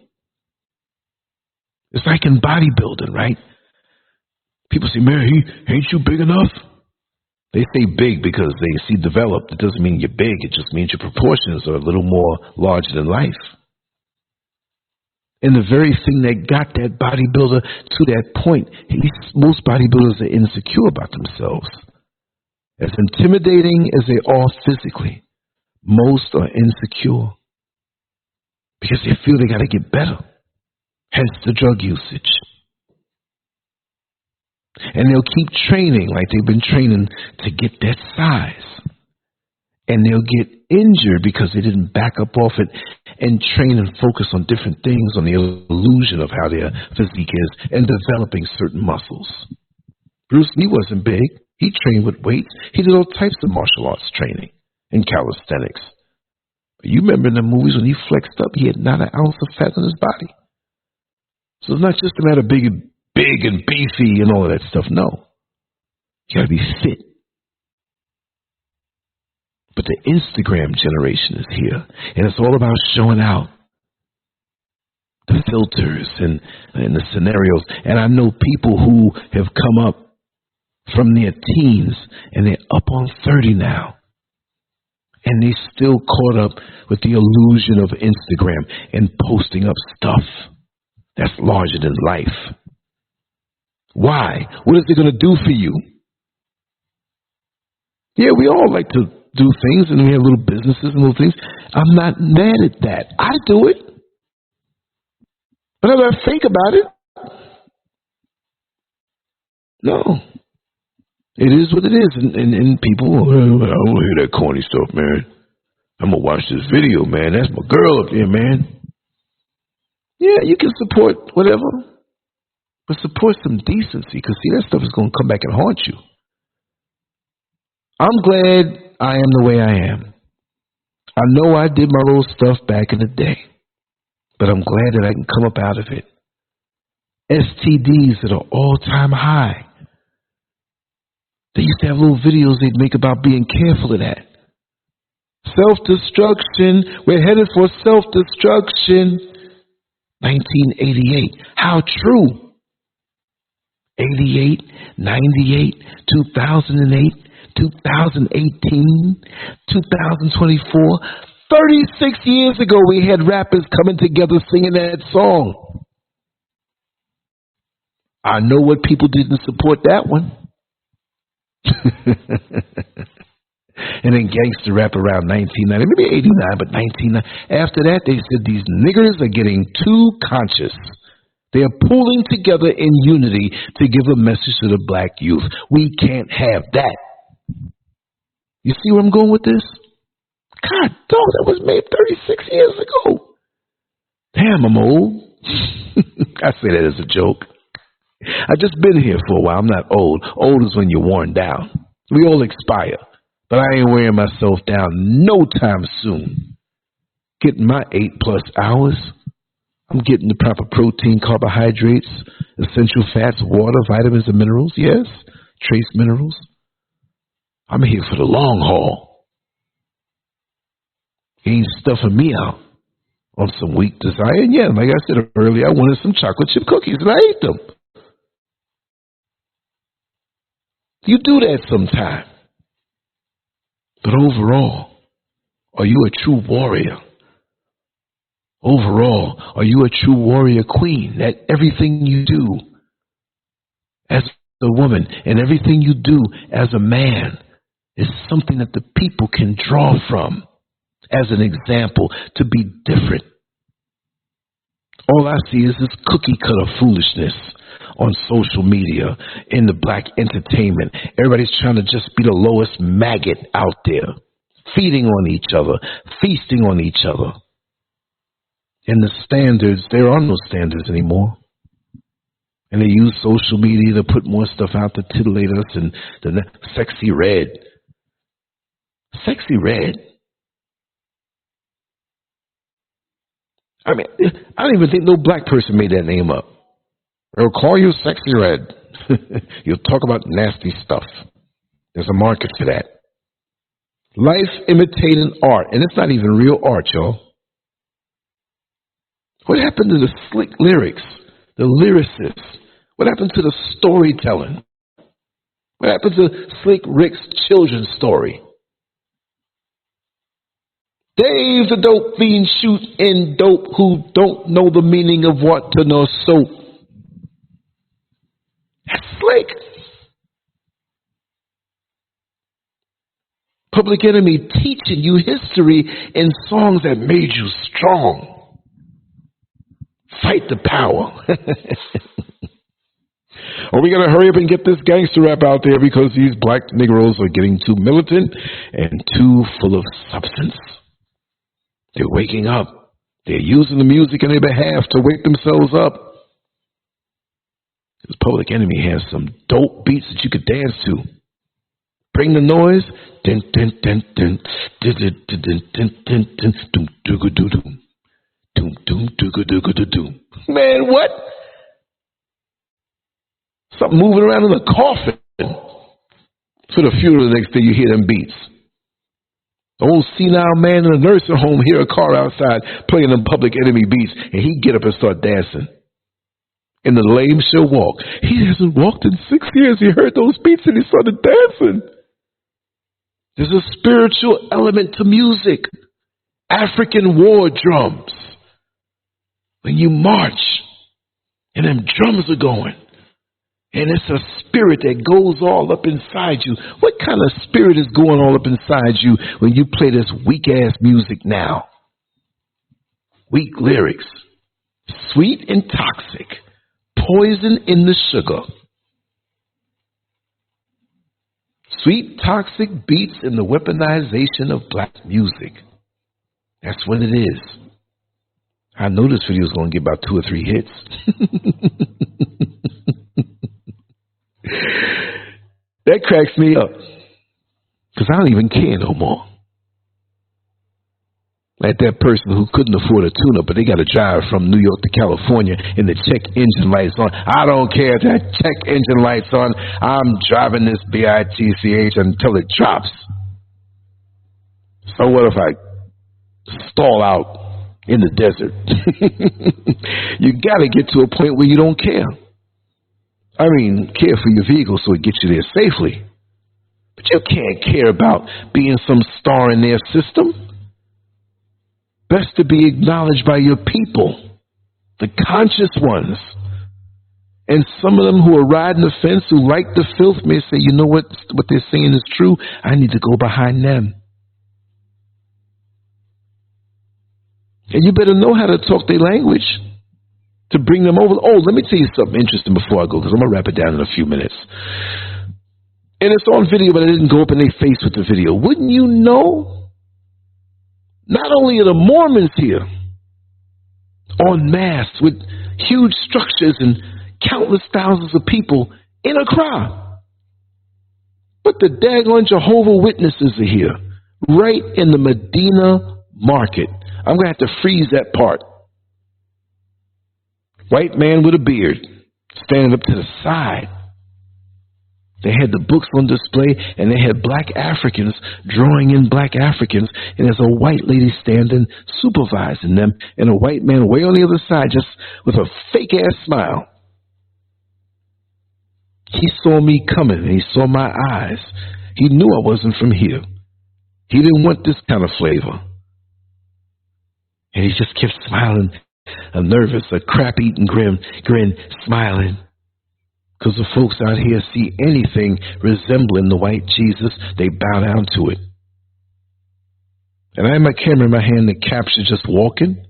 It's like in bodybuilding, right? People say, man, ain't you big enough? They say big because they see developed. It doesn't mean you're big. It just means your proportions are a little more larger than life. And the very thing that got that bodybuilder to that point, most bodybuilders are insecure about themselves. As intimidating as they are physically, most are insecure because they feel they got to get better. Hence the drug usage. And they'll keep training like they've been training to get that size. And they'll get injured because they didn't back up off it and train and focus on different things, on the illusion of how their physique is, and developing certain muscles. Bruce Lee wasn't big. He trained with weights. He did all types of martial arts training and calisthenics. But you remember in the movies when he flexed up, he had not an ounce of fat on his body. So it's not just a matter of big and beefy and all of that stuff. No. You got to be fit. But the Instagram generation is here, and it's all about showing out. The filters and the scenarios. And I know people who have come up from their teens, and they're up on 30 now. And they still caught up with the illusion of Instagram and posting up stuff that's larger than life. Why? What is it going to do for you? Yeah, we all like to do things, and we have little businesses and little things. I'm not mad at that. I do it. But I gotta think about it. No. It is what it is. And people, I don't want to hear that corny stuff, man. I'm going to watch this video, man. That's my girl up there, man. Yeah, you can support whatever. But support some decency, because, see, that stuff is going to come back and haunt you. I'm glad I am the way I am. I know I did my little stuff back in the day, but I'm glad that I can come up out of it. STDs at an all-time high. They used to have little videos they'd make about being careful of that. Self-destruction. We're headed for self-destruction. 1988. How true? 88, 98, 2008, 2018, 2024. 36 years ago, we had rappers coming together singing that song. I know what people didn't support that one. And then gangster rap around 1990, maybe 89, but 1990. After that, they said these niggers are getting too conscious. They are pulling together in unity to give a message to the black youth. We can't have that. You see where I'm going with this? God, dog, that was made 36 years ago. Damn, I'm old. I say that as a joke. I've just been here for a while. I'm not old. Old is when you're worn down. We all expire. But I ain't wearing myself down no time soon. Getting my 8+ hours. I'm getting the proper protein, carbohydrates, essential fats, water, vitamins, and minerals. Yes, trace minerals. I'm here for the long haul. Ain't stuffing me out on some weak desire. And yeah, like I said earlier, I wanted some chocolate chip cookies, and I ate them. You do that sometime. But overall, are you a true warrior? Overall, are you a true warrior queen? That everything you do as a woman and everything you do as a man is something that the people can draw from as an example to be different. All I see is this cookie cutter foolishness on social media, in the black entertainment. Everybody's trying to just be the lowest maggot out there, feeding on each other, feasting on each other. And the standards, there are no standards anymore. And they use social media to put more stuff out to titillate us, and the sexy red. Sexy red. I mean, I don't even think no black person made that name up. They'll call you sexy red. You'll talk about nasty stuff. There's a market for that. Life imitating art. And it's not even real art, y'all. What happened to the slick lyrics? The lyricists? What happened to the storytelling? What happened to Slick Rick's children's story? Dave the dope fiend shoot in dope who don't know the meaning of water nor soap. That's slick. Public Enemy teaching you history in songs that made you strong. Fight the power. Or we got to hurry up and get this gangster rap out there because these black Negroes are getting too militant and too full of substance. They're waking up. They're using the music in their behalf to wake themselves up. Because Public Enemy has some dope beats that you could dance to. Bring the noise. Dun, dun, dun, dun, dun, dun, dun, dun, dun, dun, dun, dun, dun, dun. Doom, doom, dooga, dooga, doo, doom. Man, what? Something moving around in a coffin. For the funeral, the next day you hear them beats. The old senile man in a nursing home hear a car outside playing them Public Enemy beats, and he get up and start dancing. And the lame shall walk. He hasn't walked in 6 years. He heard those beats and he started dancing. There's a spiritual element to music. African war drums. When you march and them drums are going, and it's a spirit that goes all up inside you. What kind of spirit is going all up inside you when you play this weak-ass music now? Weak lyrics. Sweet and toxic. Poison in the sugar. Sweet, toxic beats and the weaponization of black music. That's what it is. I know this video is going to get about 2 or 3 hits. That cracks me up. Because I don't even care no more. Like that person who couldn't afford a tune-up, but they got to drive from New York to California and the check engine lights on. I don't care if that check engine lights on. I'm driving this bitch until it drops. So what if I stall out in the desert? You got to get to a point where you don't care. I mean, care for your vehicle so it gets you there safely. But you can't care about being some star in their system. Best to be acknowledged by your people, the conscious ones. And some of them who are riding the fence, who like the filth, may say, you know what they're saying is true. I need to go behind them. And you better know how to talk their language to bring them over. Oh, let me tell you something interesting before I go, because I'm going to wrap it down in a few minutes. And it's on video, but I didn't go up in their face with the video. Wouldn't you know? Not only are the Mormons here en masse with huge structures and countless thousands of people in a crowd, but the daggone Jehovah's Witnesses are here, right in the Medina market. I'm going to have to freeze that part. White man with a beard, standing up to the side. They had the books on display, and they had black Africans drawing in black Africans, and there's a white lady standing supervising them, and a white man way on the other side just with a fake-ass smile. He saw me coming, and he saw my eyes. He knew I wasn't from here. He didn't want this kind of flavor. And he just kept smiling, a nervous, a crap-eating grin, smiling. Because the folks out here see anything resembling the white Jesus, they bow down to it. And I had my camera in my hand that captured just walking.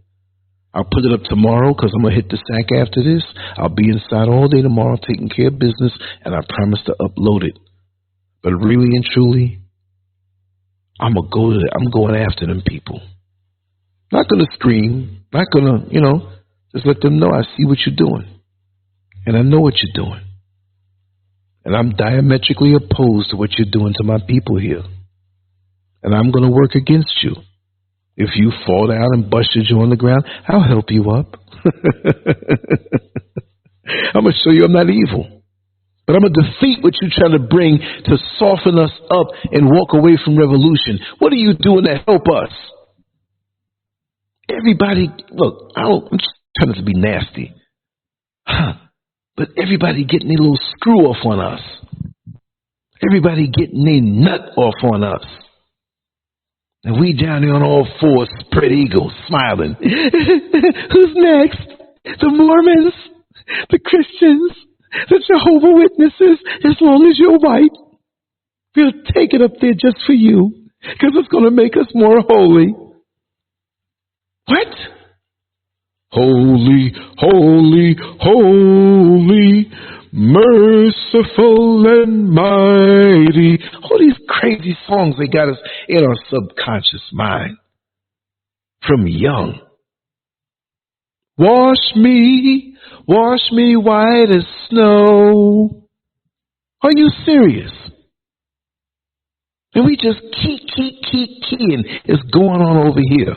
I'll put it up tomorrow because I'm going to hit the sack after this. I'll be inside all day tomorrow taking care of business, and I promise to upload it. But really and truly, I'm going after them people. Not going to scream. Not going to, just let them know I see what you're doing. And I know what you're doing. And I'm diametrically opposed to what you're doing to my people here. And I'm going to work against you. If you fall down and bust your jaw on the ground, I'll help you up. I'm going to show you I'm not evil. But I'm going to defeat what you're trying to bring to soften us up and walk away from revolution. What are you doing to help us? Everybody, look, I'm just trying not to be nasty. But everybody getting a little screw off on us. Everybody getting a nut off on us. And we down there on all fours, spread eagles, smiling. Who's next? The Mormons, the Christians, the Jehovah's Witnesses, as long as you're white. We'll take it up there just for you, because it's going to make us more holy. What? Holy, holy, holy, merciful and mighty. All these crazy songs they got us in our subconscious mind from young. Wash me white as snow. Are you serious? And we just keying. It's going on over here.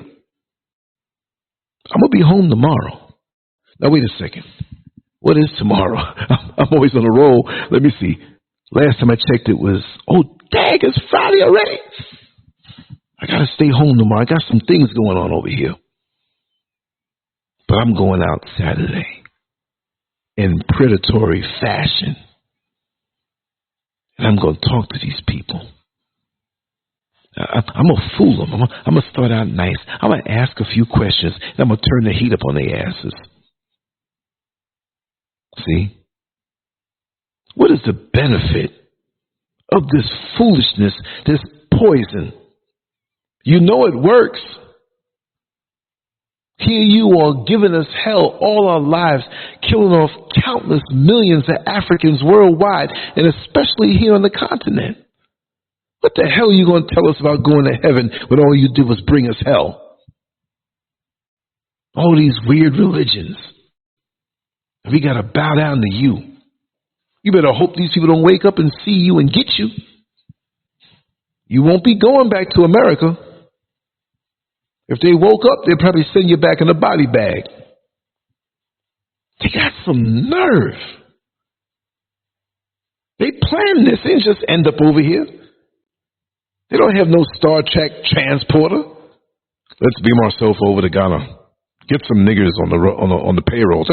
I'm going to be home tomorrow. Now, wait a second. What is tomorrow? I'm always on a roll. Let me see. Last time I checked, it was, dang, it's Friday already. I got to stay home tomorrow. I got some things going on over here. But I'm going out Saturday in predatory fashion. And I'm going to talk to these people. I'm going to fool them. I'm going to start out nice. I'm going to ask a few questions, and I'm going to turn the heat up on their asses. See? What is the benefit of this foolishness, this poison? You know it works. Here you are giving us hell all our lives, killing off countless millions of Africans worldwide, and especially here on the continent. What the hell are you going to tell us about going to heaven when all you did was bring us hell? All these weird religions. We got to bow down to you. You better hope these people don't wake up and see you and get you. You won't be going back to America. If they woke up, they'd probably send you back in a body bag. They got some nerve. They planned this. They didn't just end up over here. They don't have no Star Trek transporter. Let's beam ourselves over to Ghana. Get some niggers on the payroll.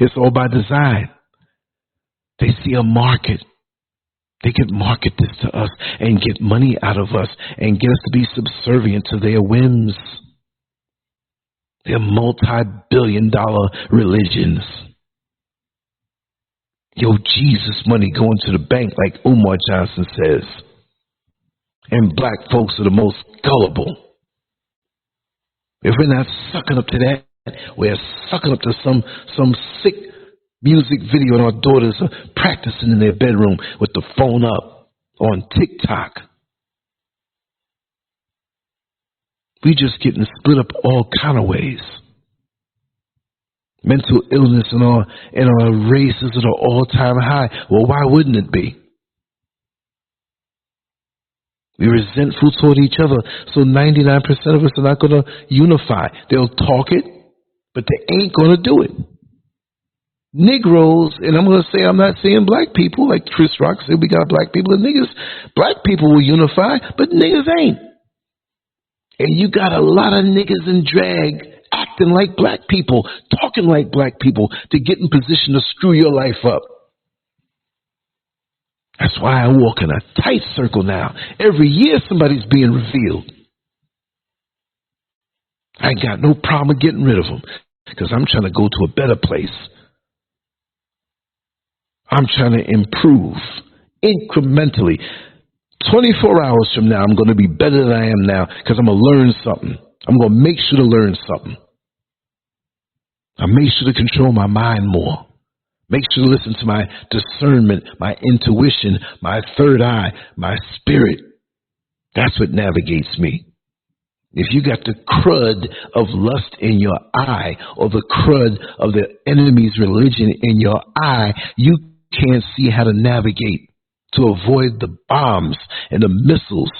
It's all by design. They see a market. They can market this to us and get money out of us and get us to be subservient to their whims. They're multi-billion-dollar religions. Jesus money going to the bank, like Umar Johnson says. And black folks are the most gullible. If we're not sucking up to that, we're sucking up to some sick music video, and our daughters are practicing in their bedroom with the phone up on TikTok. We just getting split up all kind of ways. Mental illness in our race is at an all-time high. Well, why wouldn't it be? We're resentful toward each other, so 99% of us are not going to unify. They'll talk it, but they ain't going to do it. Negroes, and I'm going to say I'm not saying black people, like Chris Rock said we got black people and niggas. Black people will unify, but niggas ain't. And you got a lot of niggas in drag acting like black people, talking like black people to get in position to screw your life up. That's why I walk in a tight circle now. Every year somebody's being revealed. I ain't got no problem getting rid of them because I'm trying to go to a better place. I'm trying to improve incrementally. 24 hours from now, I'm going to be better than I am now because I'm going to learn something. I'm going to make sure to learn something. I make sure to control my mind more. Make sure to listen to my discernment, my intuition, my third eye, my spirit. That's what navigates me. If you got the crud of lust in your eye or the crud of the enemy's religion in your eye, you can't see how to navigate to avoid the bombs and the missiles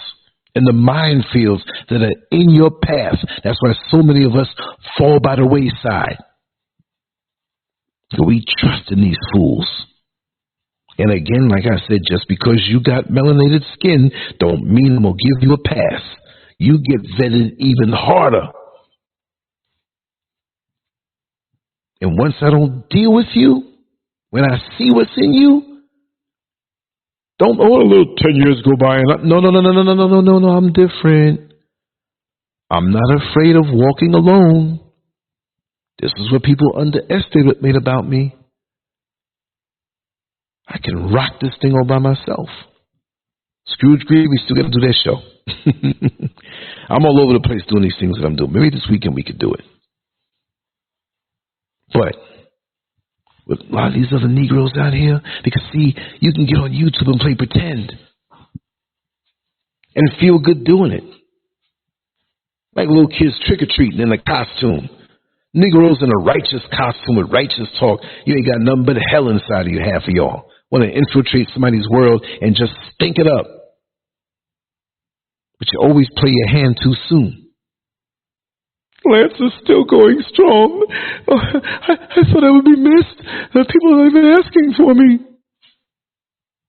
and the minefields that are in your path. That's why so many of us fall by the wayside. So we trust in these fools. And again, like I said, just because you got melanated skin don't mean I'm going to give you a pass. You get vetted even harder. And once I don't deal with you, when I see what's in you, don't, oh, a little 10 years go by and no, I'm different. I'm not afraid of walking alone. This is what people underestimate about me. I can rock this thing all by myself. Scrooge Greed, we still got to do that show. I'm all over the place doing these things that I'm doing. Maybe this weekend we could do it. But with a lot of these other Negroes out here, because see, you can get on YouTube and play pretend and feel good doing it. Like little kids trick-or-treating in a costume. Negroes in a righteous costume with righteous talk. You ain't got nothing but hell inside of you, half of y'all. Want to infiltrate somebody's world and just stink it up. But you always play your hand too soon. Lance is still going strong. Oh, I thought I would be missed. People have been asking for me.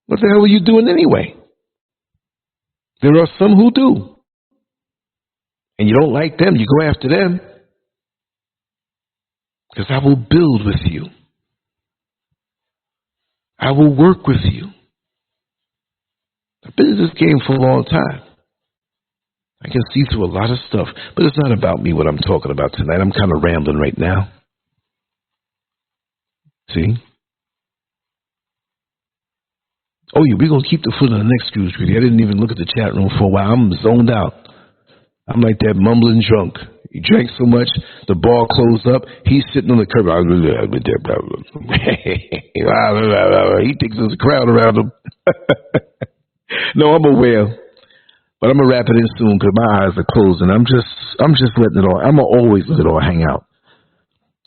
What the hell are you doing anyway? There are some who do. And you don't like them, you go after them. Because I will build with you. I will work with you. I've been in this game for a long time. I can see through a lot of stuff, but it's not about me what I'm talking about tonight. I'm kind of rambling right now. See? Oh, yeah, we're going to keep the foot on the next Scrooge video. I didn't even look at the chat room for a while. I'm zoned out. I'm like that mumbling drunk. He drank so much, the bar closed up. He's sitting on the curb. He thinks there's a crowd around him. No, I'm aware. But I'm going to wrap it in soon because my eyes are closing. I'm just letting it all. I'm going to always let it all hang out.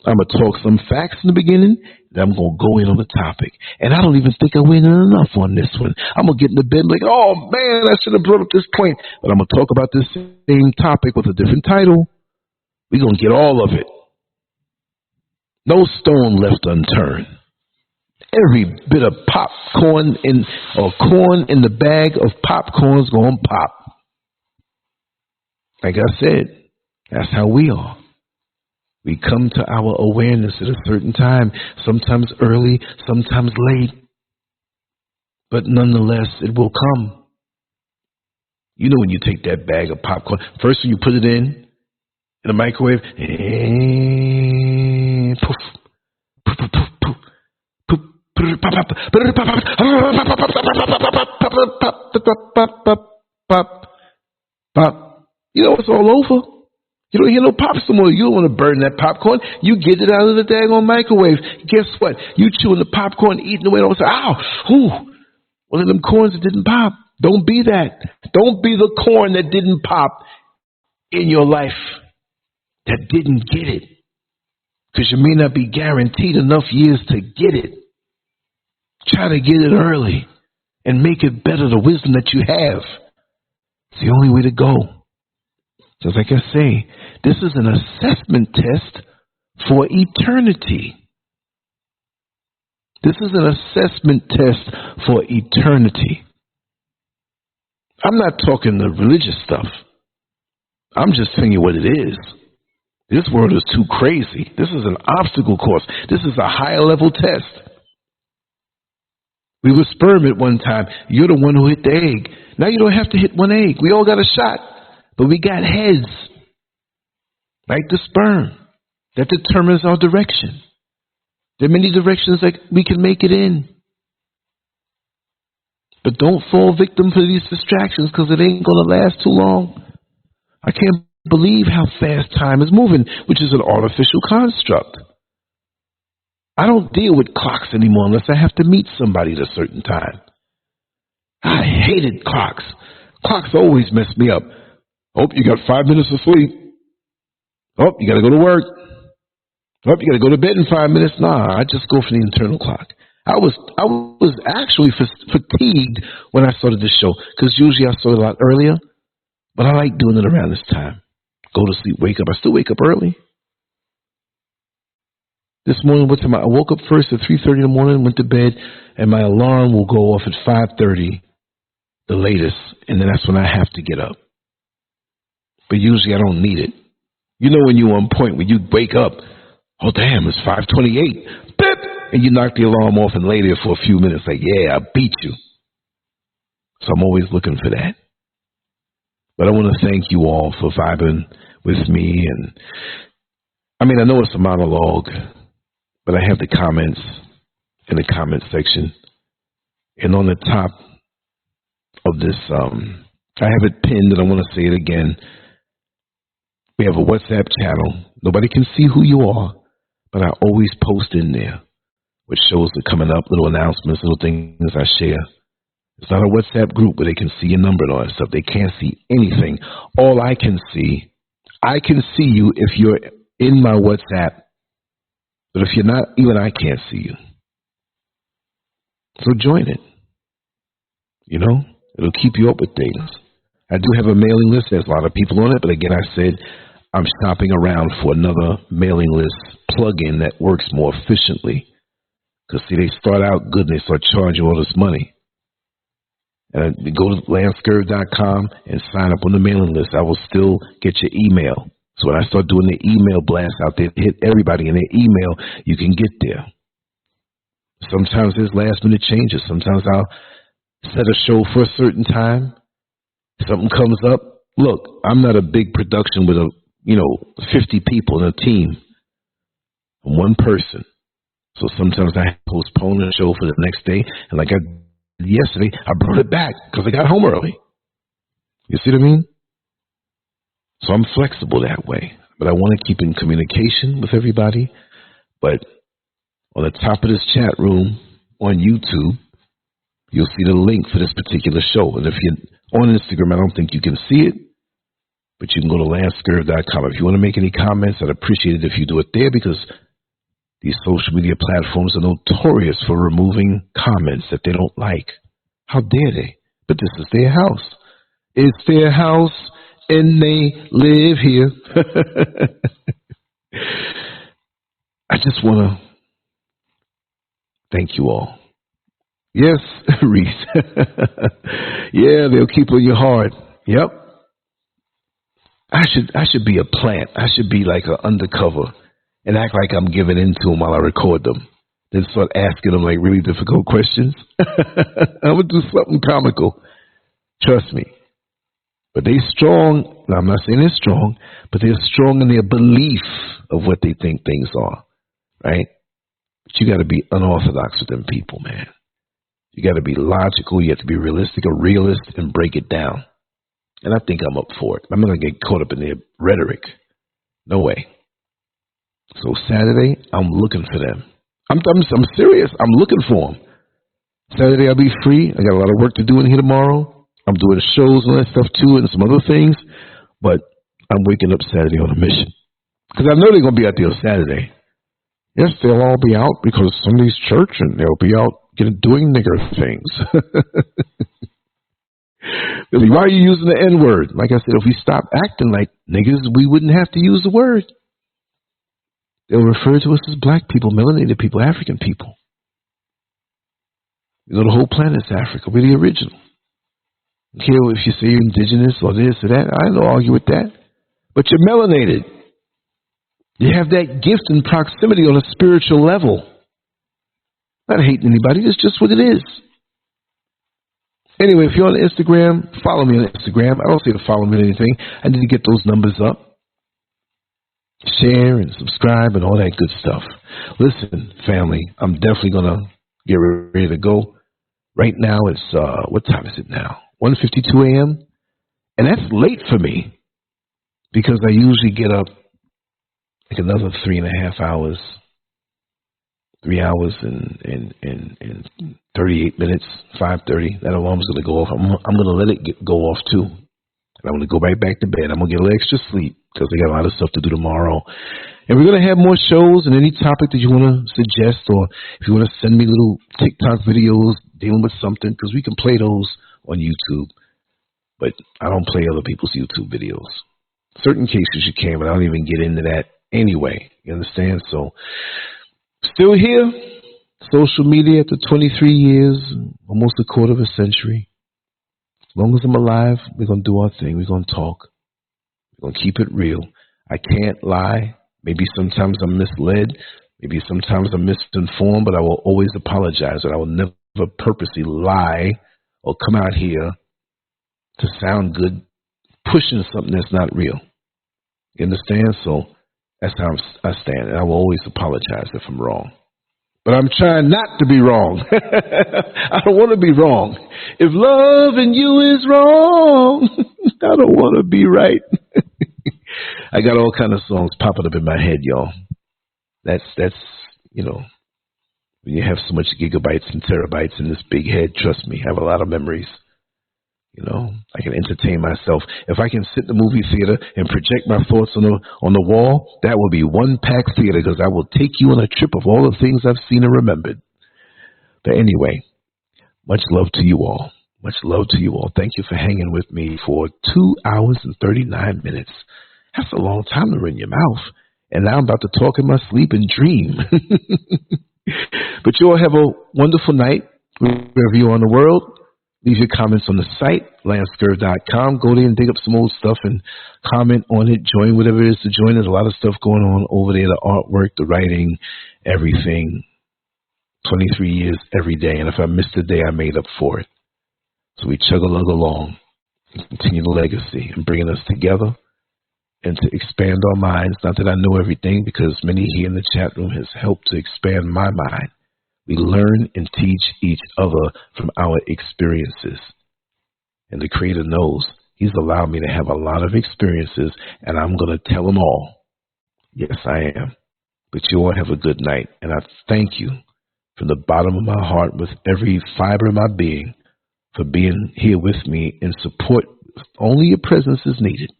I'm going to talk some facts in the beginning, then I'm going to go in on the topic. And I don't even think I went in enough on this one. I'm going to get in the bed like, oh, man, I should have brought up this point. But I'm going to talk about this same topic with a different title. We're going to get all of it. No stone left unturned. Every bit of popcorn or corn in the bag of popcorn is going to pop. Like I said, that's how we are. We come to our awareness at a certain time, sometimes early, sometimes late. But nonetheless, it will come. You know when you take that bag of popcorn, first when you put it in the microwave, and poof, poof, poof, poof, poof, poof, pop. You know it's all over. You don't hear no pops no more. You don't want to burn that popcorn. You get it out of the daggone microwave. Guess what? You chewing the popcorn, eating away, and all of a sudden, ow, ooh, one of them corns that didn't pop. Don't be that. Don't be the corn that didn't pop in your life, that didn't get it. Because you may not be guaranteed enough years to get it. Try to get it early and make it better, the wisdom that you have. It's the only way to go. Just like I say, this is an assessment test for eternity. This is an assessment test for eternity. I'm not talking the religious stuff. I'm just telling you what it is. This world is too crazy. This is an obstacle course. This is a higher level test. We were sperm at one time. You're the one who hit the egg. Now you don't have to hit one egg. We all got a shot. But we got heads, like the sperm, that determines our direction. There are many directions that we can make it in. But don't fall victim to these distractions because it ain't going to last too long. I can't believe how fast time is moving, which is an artificial construct. I don't deal with clocks anymore unless I have to meet somebody at a certain time. I hated clocks. Clocks always mess me up. Oh, you got 5 minutes of sleep. Oh, you got to go to work. Oh, you got to go to bed in 5 minutes. Nah, I just go for the internal clock. I was actually fatigued when I started this show because usually I start a lot earlier, but I like doing it around this time. Go to sleep, wake up. I still wake up early. This morning, what time? I woke up first at 3:30 in the morning, went to bed, and my alarm will go off at 5:30, the latest, and then that's when I have to get up. But usually I don't need it. You know when you're on point, when you wake up, oh damn, it's 5:28, beep, and you knock the alarm off and lay there for a few minutes like, yeah, I beat you. So I'm always looking for that. But I want to thank you all for vibing with me. And I mean, I know it's a monologue, but I have the comments in the comment section. And on the top of this, I have it pinned, and I want to say it again. We have a WhatsApp channel. Nobody can see who you are, but I always post in there with shows that are coming up, little announcements, little things I share. It's not a WhatsApp group where they can see your number and all that stuff. They can't see anything. All I can see you if you're in my WhatsApp. But if you're not, even I can't see you. So join it. You know, it'll keep you up with things. I do have a mailing list. There's a lot of people on it. But again, I said I'm shopping around for another mailing list plug-in that works more efficiently. Because, see, they start out good and they start charging all this money. And go to Lancescurv.com and sign up on the mailing list. I will still get your email. So when I start doing the email blast out there, hit everybody in their email, you can get there. Sometimes there's last minute changes. Sometimes I'll set a show for a certain time. Something comes up. Look, I'm not a big production with 50 people in a team. I'm one person. So sometimes I postpone a show for the next day. And like yesterday, I brought it back because I got home early. You see what I mean? So I'm flexible that way. But I want to keep in communication with everybody. But on the top of this chat room on YouTube, you'll see the link for this particular show. And if you're on Instagram, I don't think you can see it. But you can go to Lancescurv.com. If you want to make any comments, I'd appreciate it if you do it there, because these social media platforms are notorious for removing comments that they don't like. How dare they? But this is their house. It's their house, and they live here. I just want to thank you all. Yes, Reese. Yeah, they'll keep on your heart. Yep. I should be a plant. I should be like an undercover and act like I'm giving in to them while I record them. Then start asking them like really difficult questions. I'm going to do something comical. Trust me. But they're strong. Now, I'm not saying they're strong, but they're strong in their belief of what they think things are. Right? But you got to be unorthodox with them people, man. You got to be logical. You have to be realistic, a realist, and break it down. And I think I'm up for it. I'm not going to get caught up in their rhetoric. No way. So Saturday, I'm looking for them. I'm serious. I'm looking for them. Saturday, I'll be free. I got a lot of work to do in here tomorrow. I'm doing shows and that stuff too, and some other things. But I'm waking up Saturday on a mission. Because I know they're going to be out there Saturday. Yes, they'll all be out because Sunday's church, and they'll be out doing nigger things. Why are you using the N-word? Like I said, if we stop acting like niggas, we wouldn't have to use the word. They'll refer to us as black people, melanated people, African people. You know, the whole planet's Africa. We're the original. Okay, well, if you say you're indigenous or this or that, I don't argue with that. But you're melanated. You have that gift and proximity on a spiritual level. Not hating anybody. It's just what it is. Anyway, if you're on Instagram, follow me on Instagram. I don't say to follow me on anything. I need to get those numbers up. Share and subscribe and all that good stuff. Listen, family, I'm definitely going to get ready to go. Right now, it's, what time is it now? 1:52 a.m. And that's late for me. because I usually get up like another 3.5 hours, 3 hours and 38 minutes, 5:30. That alarm's going to go off. I'm going to let it go off too. And I'm going to go right back to bed. I'm going to get a little extra sleep because I got a lot of stuff to do tomorrow. And we're going to have more shows, and any topic that you want to suggest, or if you want to send me little TikTok videos dealing with something, because we can play those on YouTube. But I don't play other people's YouTube videos. Certain cases you can, but I don't even get into that anyway. You understand? So, still here. Social media after 23 years, almost a quarter of a century. As long as I'm alive, we're going to do our thing. We're going to talk. We're going to keep it real. I can't lie. Maybe sometimes I'm misled. Maybe sometimes I'm misinformed, but I will always apologize. And I will never purposely lie or come out here to sound good, pushing something that's not real. You understand? So that's how I stand. And I will always apologize if I'm wrong. But I'm trying not to be wrong. I don't want to be wrong. If loving you is wrong, I don't want to be right. I got all kind of songs popping up in my head, y'all. That's you know, when you have so much gigabytes and terabytes in this big head, trust me, I have a lot of memories. You know, I can entertain myself. If I can sit in the movie theater and project my thoughts on the wall, that will be one packed theater, because I will take you on a trip of all the things I've seen and remembered. But anyway, much love to you all. Much love to you all. Thank you for hanging with me for 2 hours and 39 minutes. That's a long time to run your mouth. And now I'm about to talk in my sleep and dream. But you all have a wonderful night wherever you are in the world. Leave your comments on the site, Lancescurv.com. Go there and dig up some old stuff and comment on it. Join whatever it is to join. There's a lot of stuff going on over there, the artwork, the writing, everything. 23 years every day. And if I missed a day, I made up for it. So we chug-a-lug along and continue the legacy and bringing us together and to expand our minds. Not that I know everything, because many here in the chat room has helped to expand my mind. We learn and teach each other from our experiences. And the Creator knows He's allowed me to have a lot of experiences, and I'm going to tell them all. Yes, I am. But you all have a good night. And I thank you from the bottom of my heart, with every fiber of my being, for being here with me in support. Only your presence is needed.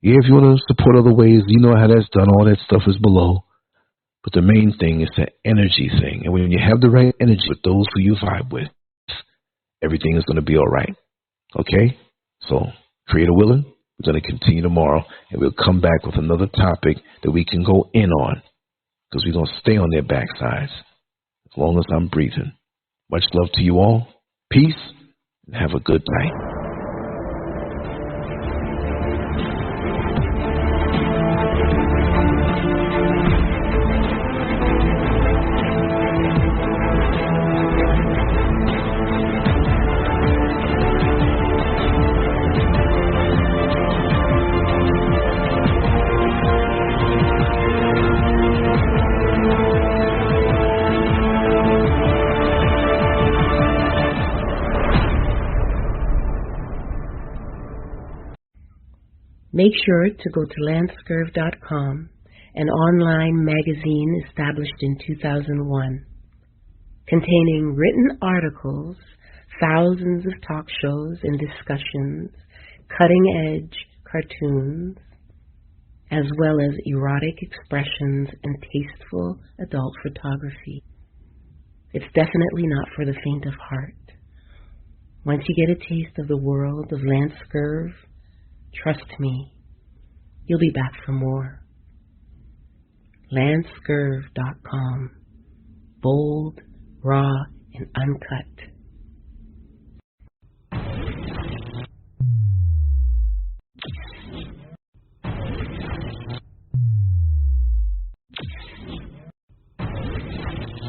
Yeah, if you want to support other ways, you know how that's done. All that stuff is below. But the main thing is the energy thing. And when you have the right energy with those who you vibe with, everything is going to be all right. Okay? So, Creator willing, we're going to continue tomorrow. And we'll come back with another topic that we can go in on. Because we're going to stay on their backsides as long as I'm breathing. Much love to you all. Peace. And have a good night. Make sure to go to Lancescurv.com, an online magazine established in 2001, containing written articles, thousands of talk shows and discussions, cutting-edge cartoons, as well as erotic expressions and tasteful adult photography. It's definitely not for the faint of heart. Once you get a taste of the world of Lancescurv, trust me, you'll be back for more. Lancescurv.com. Bold, raw, and uncut.